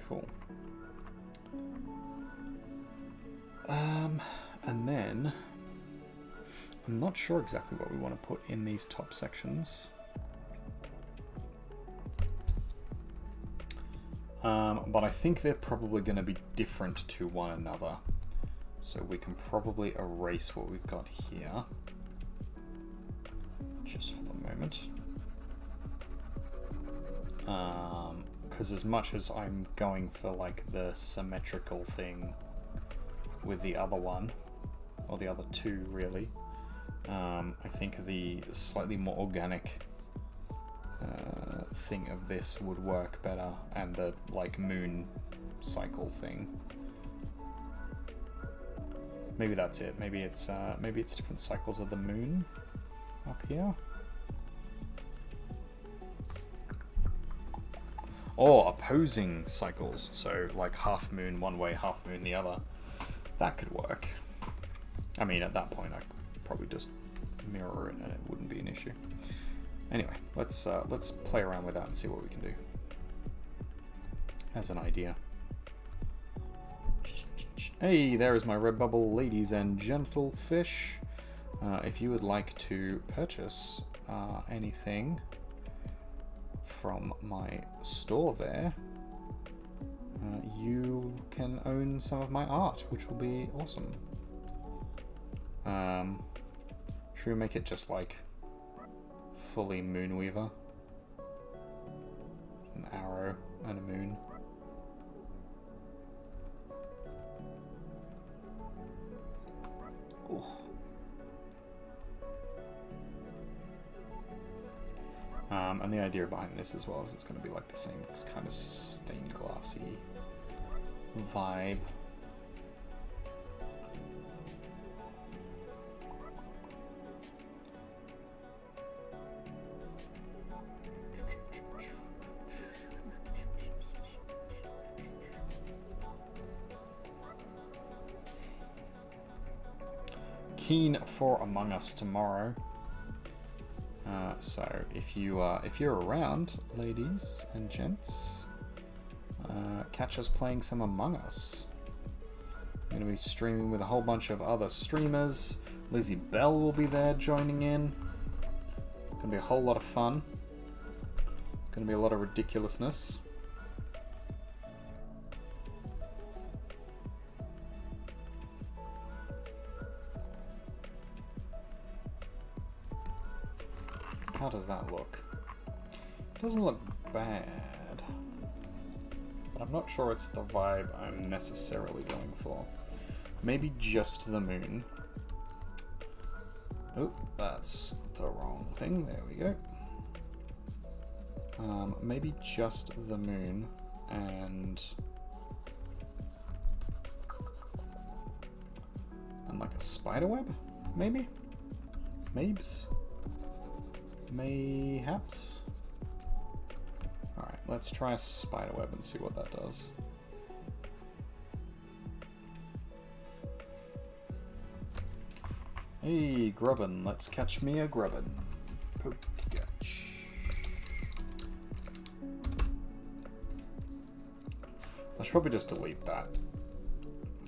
Cool. And then I'm not sure exactly what we want to put in these top sections. But I think they're probably going to be different to one another. So we can probably erase what we've got here. Just for the moment. Because as much as I'm going for like the symmetrical thing with the other one, or the other two really, I think the slightly more organic thing of this would work better, and the like moon cycle thing. Maybe that's it. Maybe it's different cycles of the moon up here. Or opposing cycles, so like half moon one way, half moon the other. That could work. I mean, at that point I could probably just mirror it and it wouldn't be an issue. Anyway, let's play around with that and see what we can do. As an idea. Hey, there is my Redbubble ladies and gentlefish. If you would like to purchase anything from my store there, you can own some of my art, which will be awesome. Should we make it just like fully Moonweaver? An arrow and a moon. Ooh. And the idea behind this as well is it's going to be like the same kind of stained glassy vibe. Keen for Among Us tomorrow. So if you're around, ladies and gents, catch us playing some Among Us. I'm going to be streaming with a whole bunch of other streamers. Lizzie Bell will be there joining in. It's going to be a whole lot of fun. It's going to be a lot of ridiculousness. How does that look? It doesn't look bad, but I'm not sure it's the vibe I'm necessarily going for. Maybe just the moon. Oh, that's the wrong thing. There we go. Maybe just the moon and like a spider web, maybe? Mayhaps? Alright, let's try a spider web and see what that does. Hey, grubbin, let's catch me a grubbin. Poke catch. I should probably just delete that.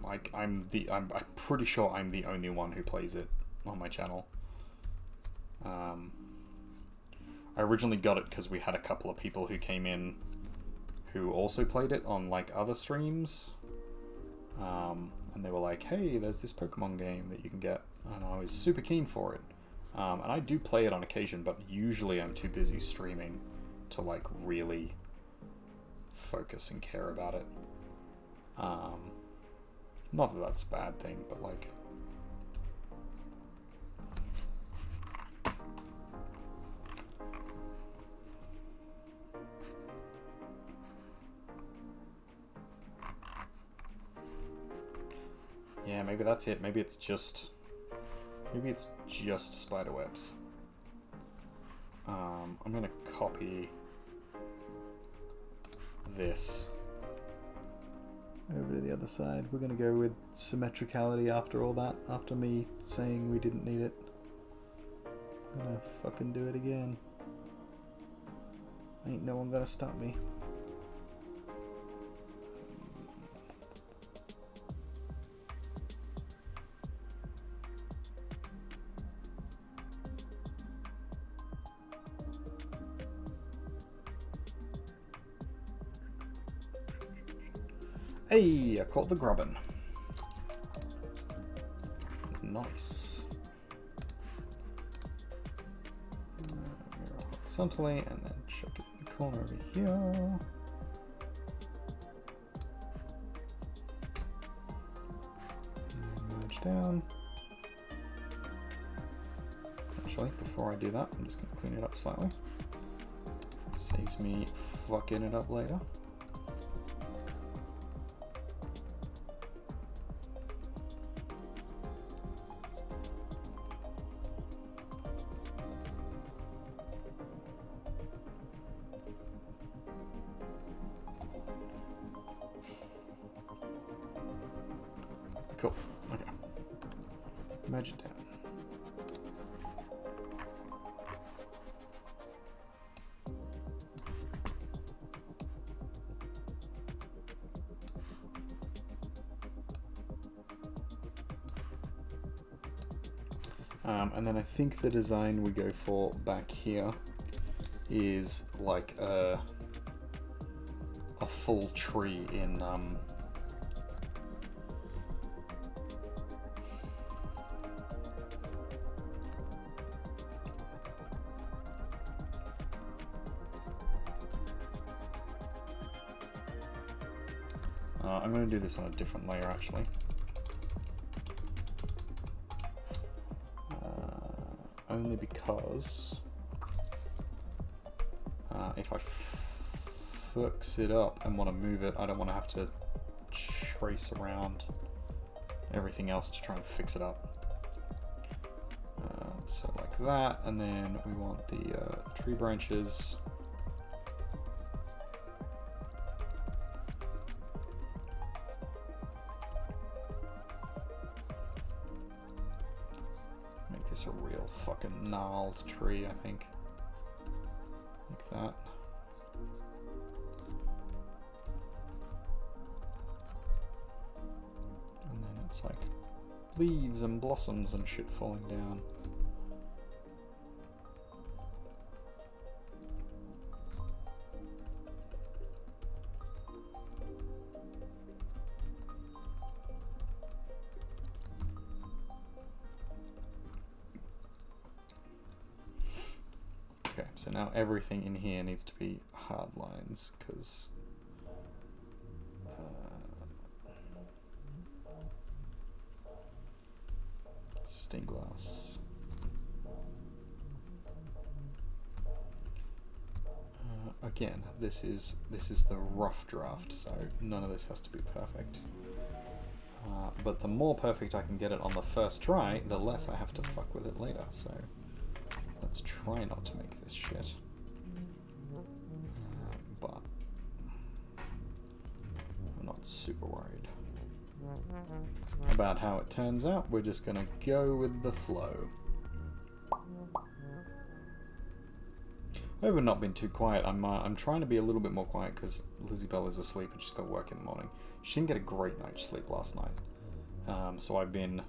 Like, I'm pretty sure I'm the only one who plays it on my channel. I originally got it because we had a couple of people who came in who also played it on like other streams. And they were like, hey, there's this Pokemon game that you can get. And I was super keen for it. And I do play it on occasion, but usually I'm too busy streaming to like really focus and care about it. Not that that's a bad thing, but like... Yeah, maybe that's it. Maybe it's just spiderwebs. I'm gonna copy this over to the other side. We're gonna go with symmetricality after all that, after me saying we didn't need it. I'm gonna fucking do it again. Ain't no one gonna stop me. Hey, I caught the grubbin. Nice. Mirror horizontally, and then chuck it in the corner over here. And then merge down. Actually, before I do that, I'm just going to clean it up slightly. Saves me fucking it up later. Cool. Okay. Merge it down. And then I think the design we go for back here is like a full tree in I'm going to do this on a different layer actually. Only because if I fix it up and want to move it, I don't want to have to trace around everything else to try and fix it up. So like that, and then we want the tree branches. A real fucking gnarled tree, I think. Like that. And then it's like leaves and blossoms and shit falling down. Okay, so now everything in here needs to be hard lines, because stained glass. again, this is the rough draft, so none of this has to be perfect. But the more perfect I can get it on the first try, the less I have to fuck with it later, so let's try not to make this shit. But I'm not super worried about how it turns out. We're just gonna go with the flow. I've not been too quiet. I'm trying to be a little bit more quiet because Lizzie Bell is asleep and she's got work in the morning. She didn't get a great night's sleep last night, so I've been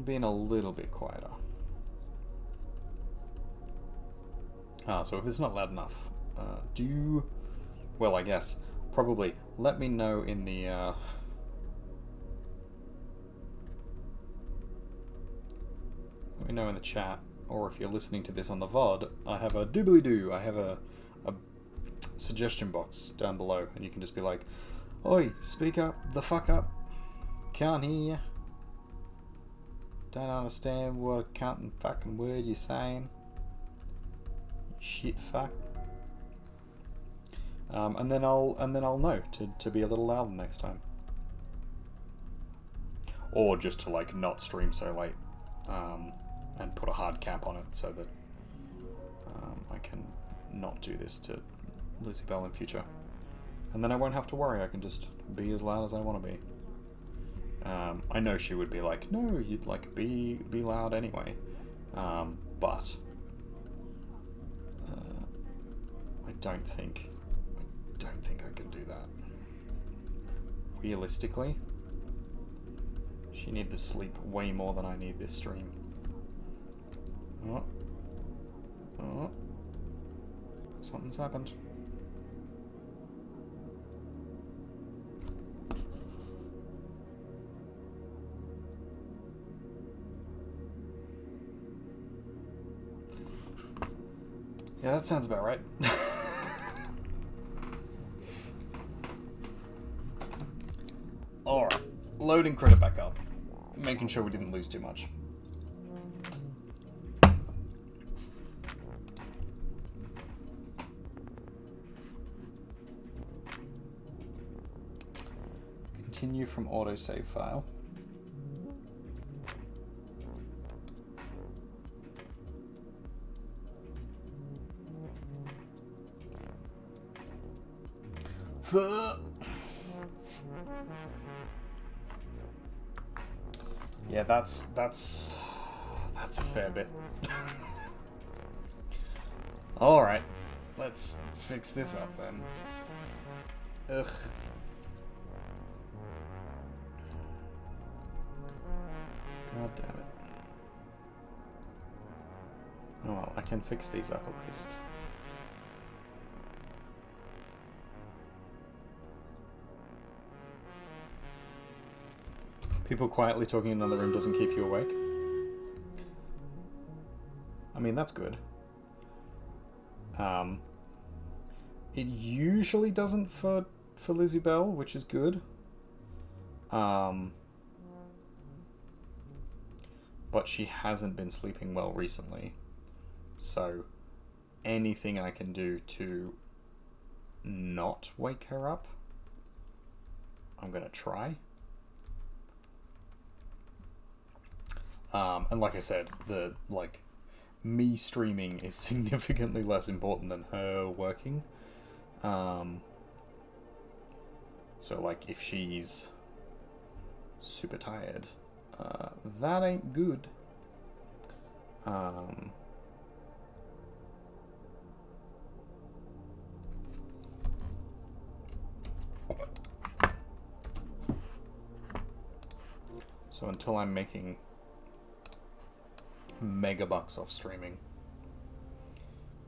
being a little bit quieter. So if it's not loud enough, well, I guess probably let me know in the chat. Or if you're listening to this on the VOD, I have a doobly-doo. I have a suggestion box down below, and you can just be like, "Oi, speak up, the fuck up. Can't hear you. Don't understand what accounting fucking word you're saying. Shit fuck." And then I'll know to be a little louder next time. Or just to like not stream so late. And put a hard cap on it so that I can not do this to Lizzie Bell in future. And then I won't have to worry, I can just be as loud as I want to be. I know she would be like, no, you'd like be loud anyway. But I don't think I can do that. Realistically, she needs the sleep way more than I need this stream. Oh. Something's happened. Yeah, that sounds about right. Alright, loading credit back up. Making sure we didn't lose too much. Continue from autosave file. Yeah, that's a fair bit. All right, let's fix this up then. Ugh. God damn it. Oh well, I can fix these up at least. People quietly talking in another room doesn't keep you awake. I mean, that's good. It usually doesn't for Lizzie Bell, which is good. But she hasn't been sleeping well recently. So anything I can do to not wake her up, I'm gonna try. And like I said, me streaming is significantly less important than her working. So like if she's super tired, that ain't good. So until I'm making mega bucks off streaming,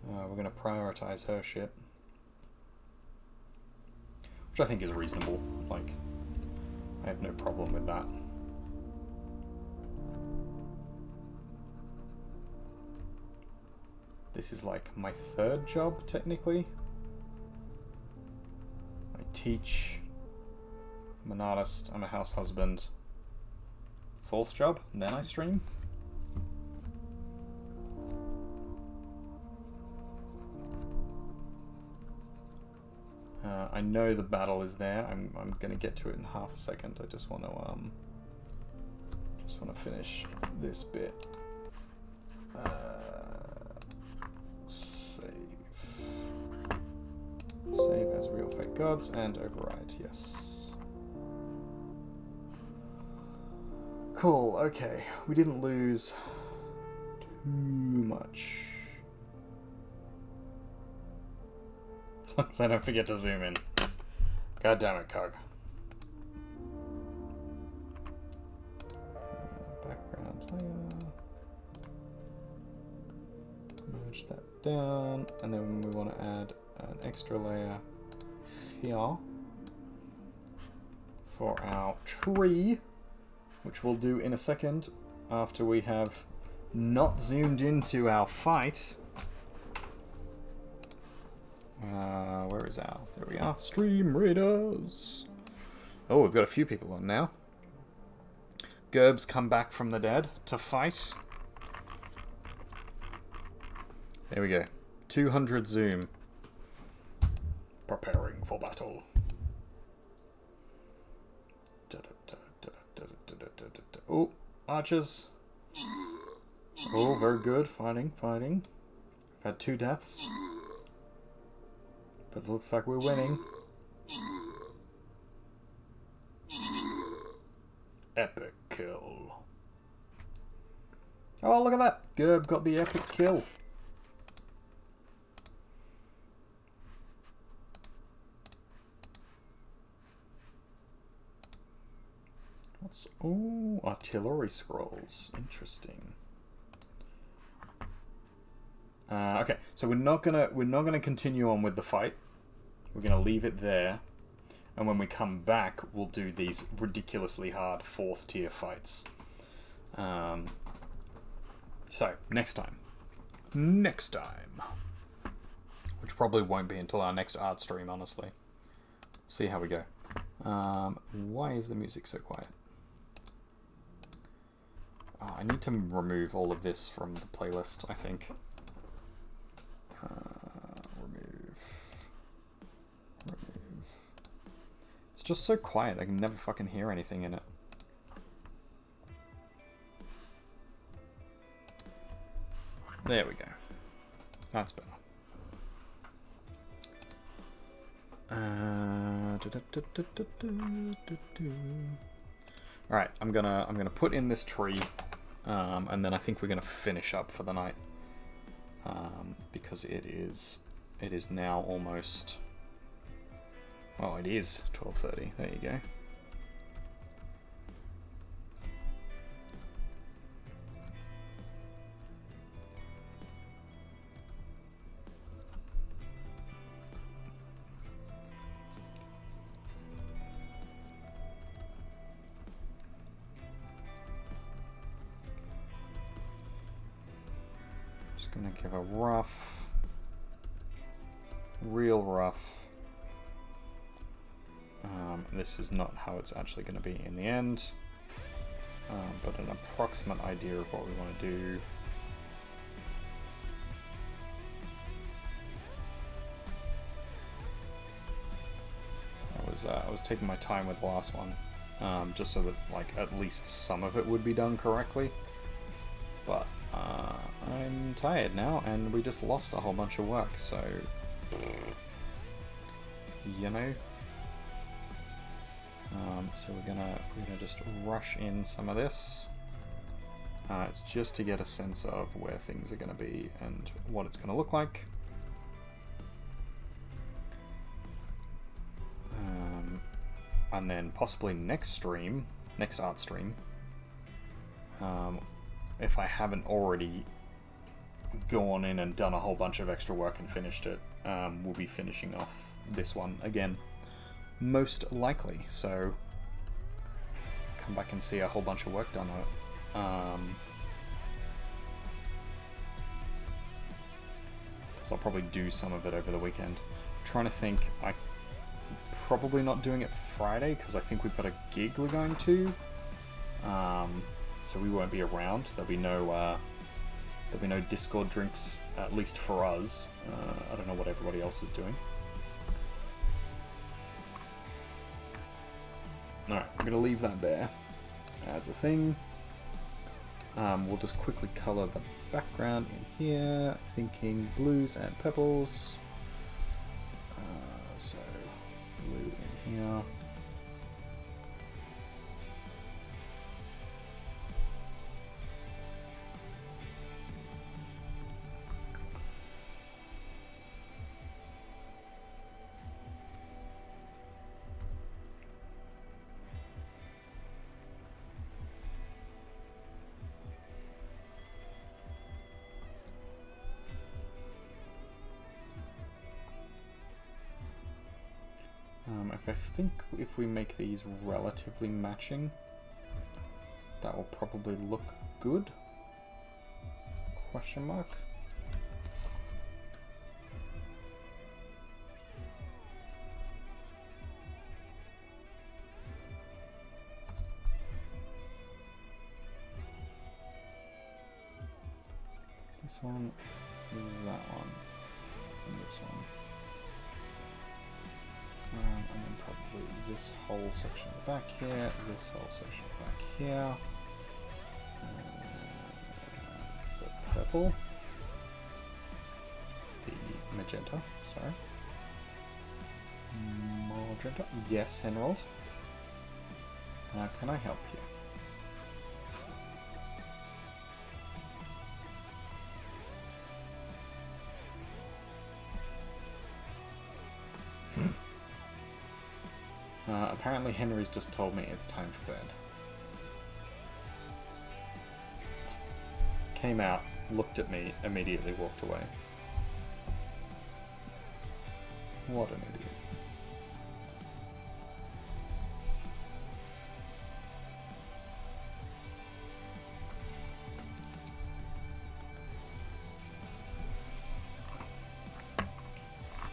we're gonna prioritize her shit, which I think is reasonable. Like, I have no problem with that. This is like my third job, technically. I teach, I'm an artist, I'm a house husband. Fourth job, and then I stream. I know the battle is there. I'm gonna get to it in half a second. I just want to finish this bit. Save as real fake gods and override. Yes. Cool. Okay, we didn't lose too much. As long as I don't forget to zoom in. God damn it, Cog. Background layer. Merge that down, and then we want to add an extra layer here for our tree, which we'll do in a second after we have not zoomed into our fight. Where is our... There we are. Stream Raiders. Oh, we've got a few people on now. Gerb's come back from the dead to fight. There we go. 200 zoom. Preparing for battle. Oh, archers. Oh, very good. Fighting. We've had 2 deaths. But it looks like we're winning. Epic kill. Oh, look at that. Gerb got the epic kill. What's... Oh, artillery scrolls. Interesting. Okay, so we're not gonna continue on with the fight. We're gonna leave it there, and when we come back, we'll do these ridiculously hard 4th tier fights. So next time, which probably won't be until our next art stream, honestly. See how we go. Why is the music so quiet? Oh, I need to remove all of this from the playlist, I think. Remove. It's just so quiet, I can never fucking hear anything in it. There we go. That's better. Alright, I'm gonna put in this tree, and then I think we're gonna finish up for the night. Because it is now almost, well, it is 12:30. There you go. Gonna give a rough, real rough. This is not how it's actually going to be in the end, but an approximate idea of what we want to do. I was taking my time with the last one, just so that like at least some of it would be done correctly, but I'm tired now, and we just lost a whole bunch of work, so, you know. So we're gonna just rush in some of this. It's just to get a sense of where things are gonna be and what it's gonna look like. And then possibly next art stream, if I haven't already gone in and done a whole bunch of extra work and finished it, we'll be finishing off this one again, most likely. So come back and see a whole bunch of work done on it. Because I'll probably do some of it over the weekend. I'm trying to think. I probably not doing it Friday because I think we've got a gig we're going to. So we won't be around. There'll be no Discord drinks, at least for us. I don't know what everybody else is doing. Alright, I'm going to leave that there as a thing. We'll just quickly colour the background in here, thinking blues and purples. So, blue in here. I think if we make these relatively matching, that will probably look good. Question mark. This one, that one, and this one. And then probably this whole section at the back here, this whole section at the back here. The purple. The magenta, sorry. Magenta. Yes, Henrold. How can I help you? Apparently Henry's just told me it's time for bed. Came out, looked at me, immediately walked away. What an idiot.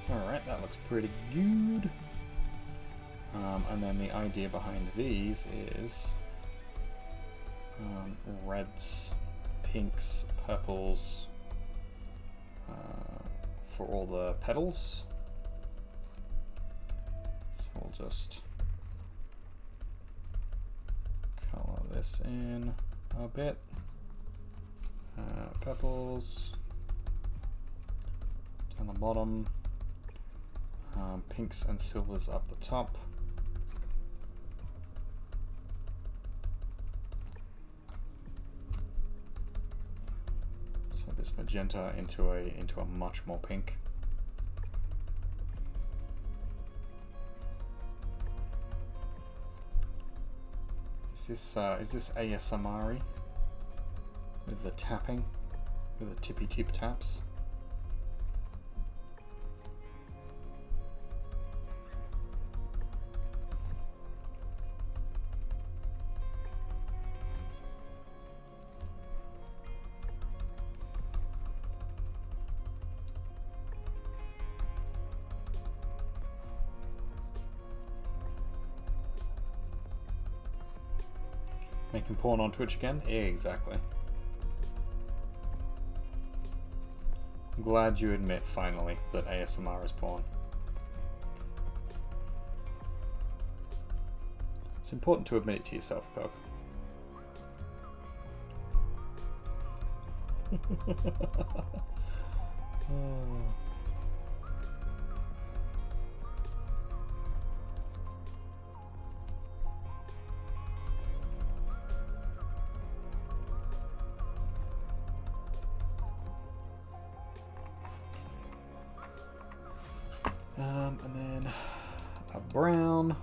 Alright, that looks pretty good. And then the idea behind these is reds, pinks, purples for all the petals. So we'll just color this in a bit. Purples down the bottom, pinks and silvers up the top. This magenta into a much more pink. Is this ASMR-y with the tapping, with the tippy tip taps? Making porn on Twitch again? Yeah, exactly. I'm glad you admit, finally, that ASMR is porn. It's important to admit it to yourself, Cock. Oh. And then a brown.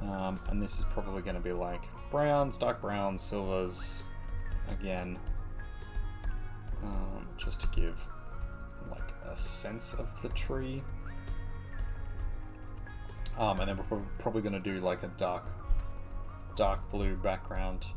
And this is probably going to be like browns, dark browns, silvers, again, just to give like a sense of the tree. And then we're probably going to do like a dark blue background.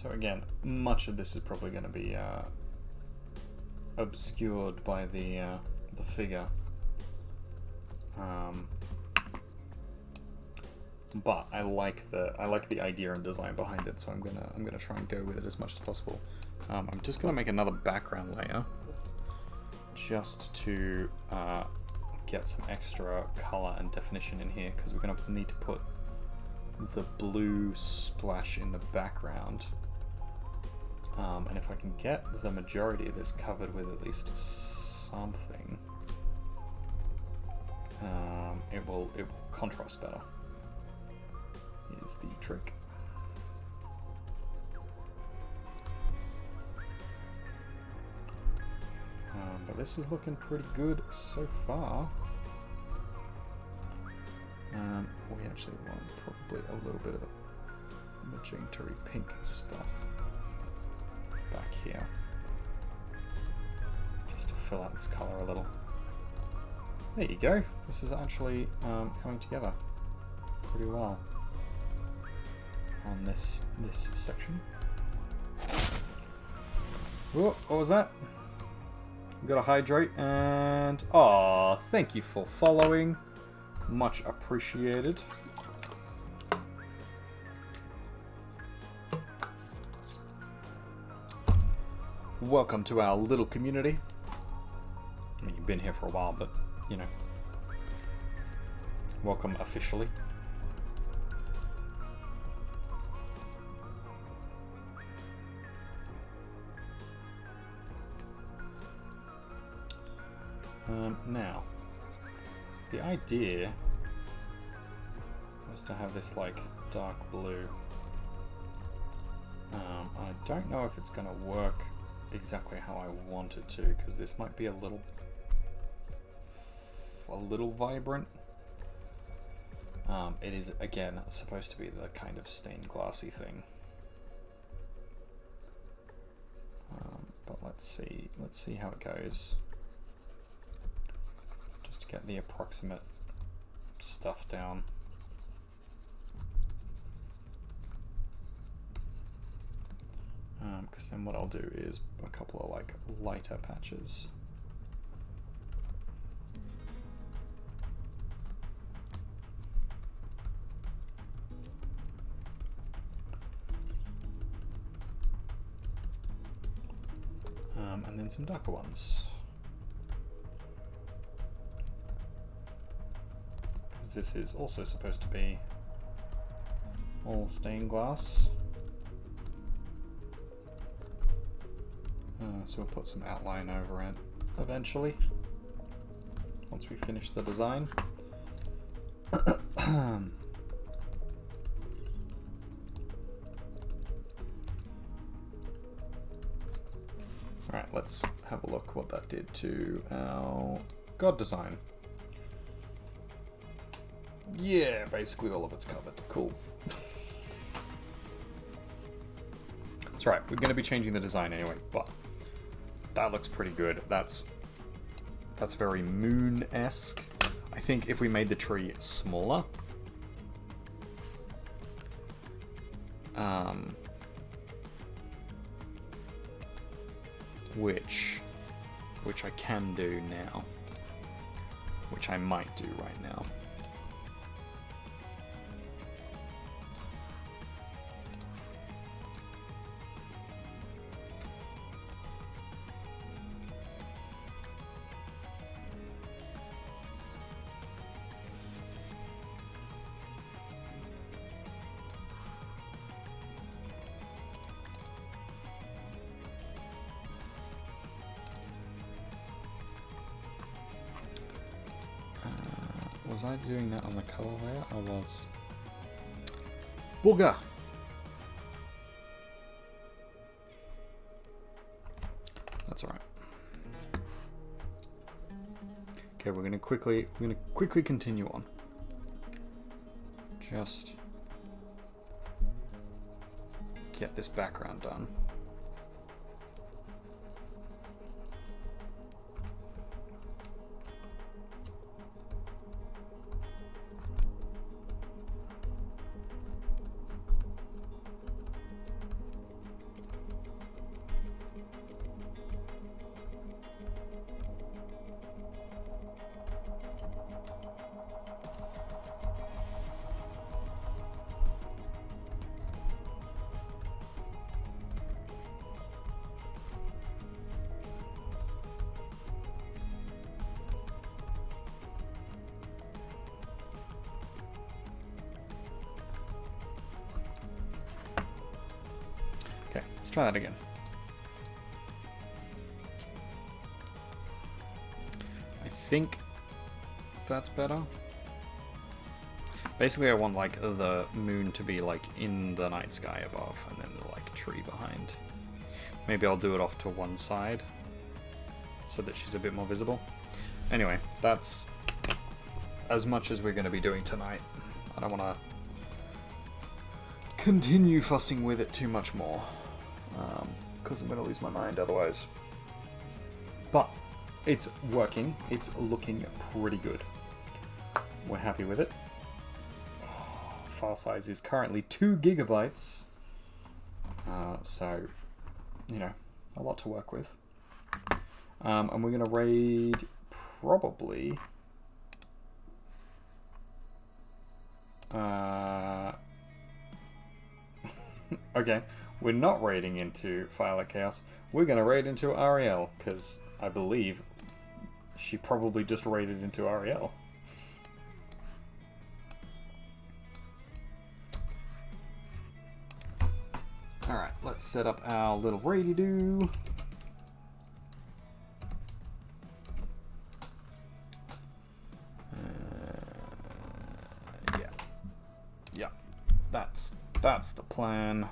So again, much of this is probably going to be obscured by the figure. But I like the idea and design behind it, so I'm gonna try and go with it as much as possible. I'm just gonna make another background layer just to get some extra color and definition in here, because we're gonna need to put the blue splash in the background. And if I can get the majority of this covered with at least something, it will contrast better. Is the trick. But this is looking pretty good so far. We actually want probably a little bit of magenta-y pink stuff back here, just to fill out this color a little. There you go. This is actually coming together pretty well on this section. Whoa, what was that? We've got to hydrate and... Aw, thank you for following. Much appreciated. Welcome to our little community. I mean, you've been here for a while, but, you know. Welcome officially. Now, the idea was to have this like dark blue. I don't know if it's going to work exactly how I want it to, because this might be a little vibrant. It is again supposed to be the kind of stained glassy thing. But let's see how it goes. Just to get the approximate stuff down. Because then what I'll do is a couple of like lighter patches. And then some darker ones. This is also supposed to be all stained glass. So we'll put some outline over it eventually, once we finish the design. Alright, let's have a look what that did to our god design. Yeah, basically all of it's covered. Cool. That's right, we're going to be changing the design anyway, but that looks pretty good. That's very moon-esque. I think if we made the tree smaller, which I can do now, which I might do right now. Was I doing that on the color layer? I was. Booger! That's alright. Okay, we're gonna quickly continue on. Just get this background done. Let's try that again. I think that's better. Basically, I want like the moon to be like in the night sky above, and then the like tree behind. Maybe I'll do it off to one side, so that she's a bit more visible. Anyway, that's as much as we're going to be doing tonight. I don't want to continue fussing with it too much more, because I'm going to lose my mind otherwise. But it's working. It's looking pretty good. We're happy with it. File size is currently 2 gigabytes, so you know, a lot to work with. And we're going to raid probably okay, we're not raiding into Firelight Chaos. We're going to raid into Ariel, because I believe she probably just raided into Ariel. Alright, let's set up our little raidy-doo. Yeah, that's the plan.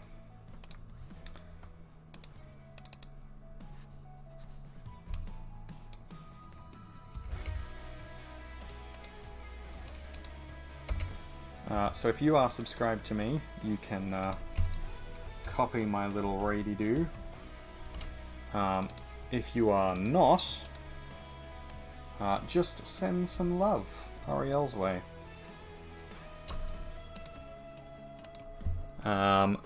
So if you are subscribed to me, you can copy my little raidy-doo. If you are not, just send some love Ariel's way. And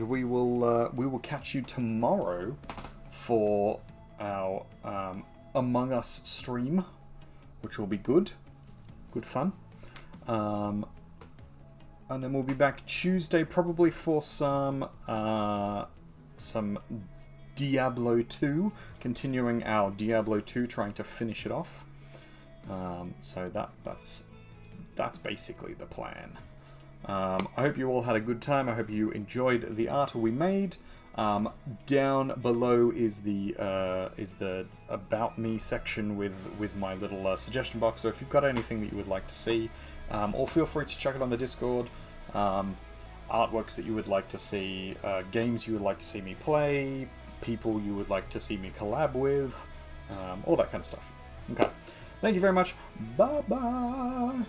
we will catch you tomorrow for our Among Us stream, which will be good fun. And then we'll be back Tuesday probably for some Diablo 2, continuing our Diablo 2, trying to finish it off. So that's basically the plan. I hope you all had a good time. I hope you enjoyed the art we made. Down below is the About Me section with my little suggestion box. So if you've got anything that you would like to see, or feel free to check it on the Discord. Artworks that you would like to see, games you would like to see me play, people you would like to see me collab with, all that kind of stuff. Okay. Thank you very much. Bye-bye.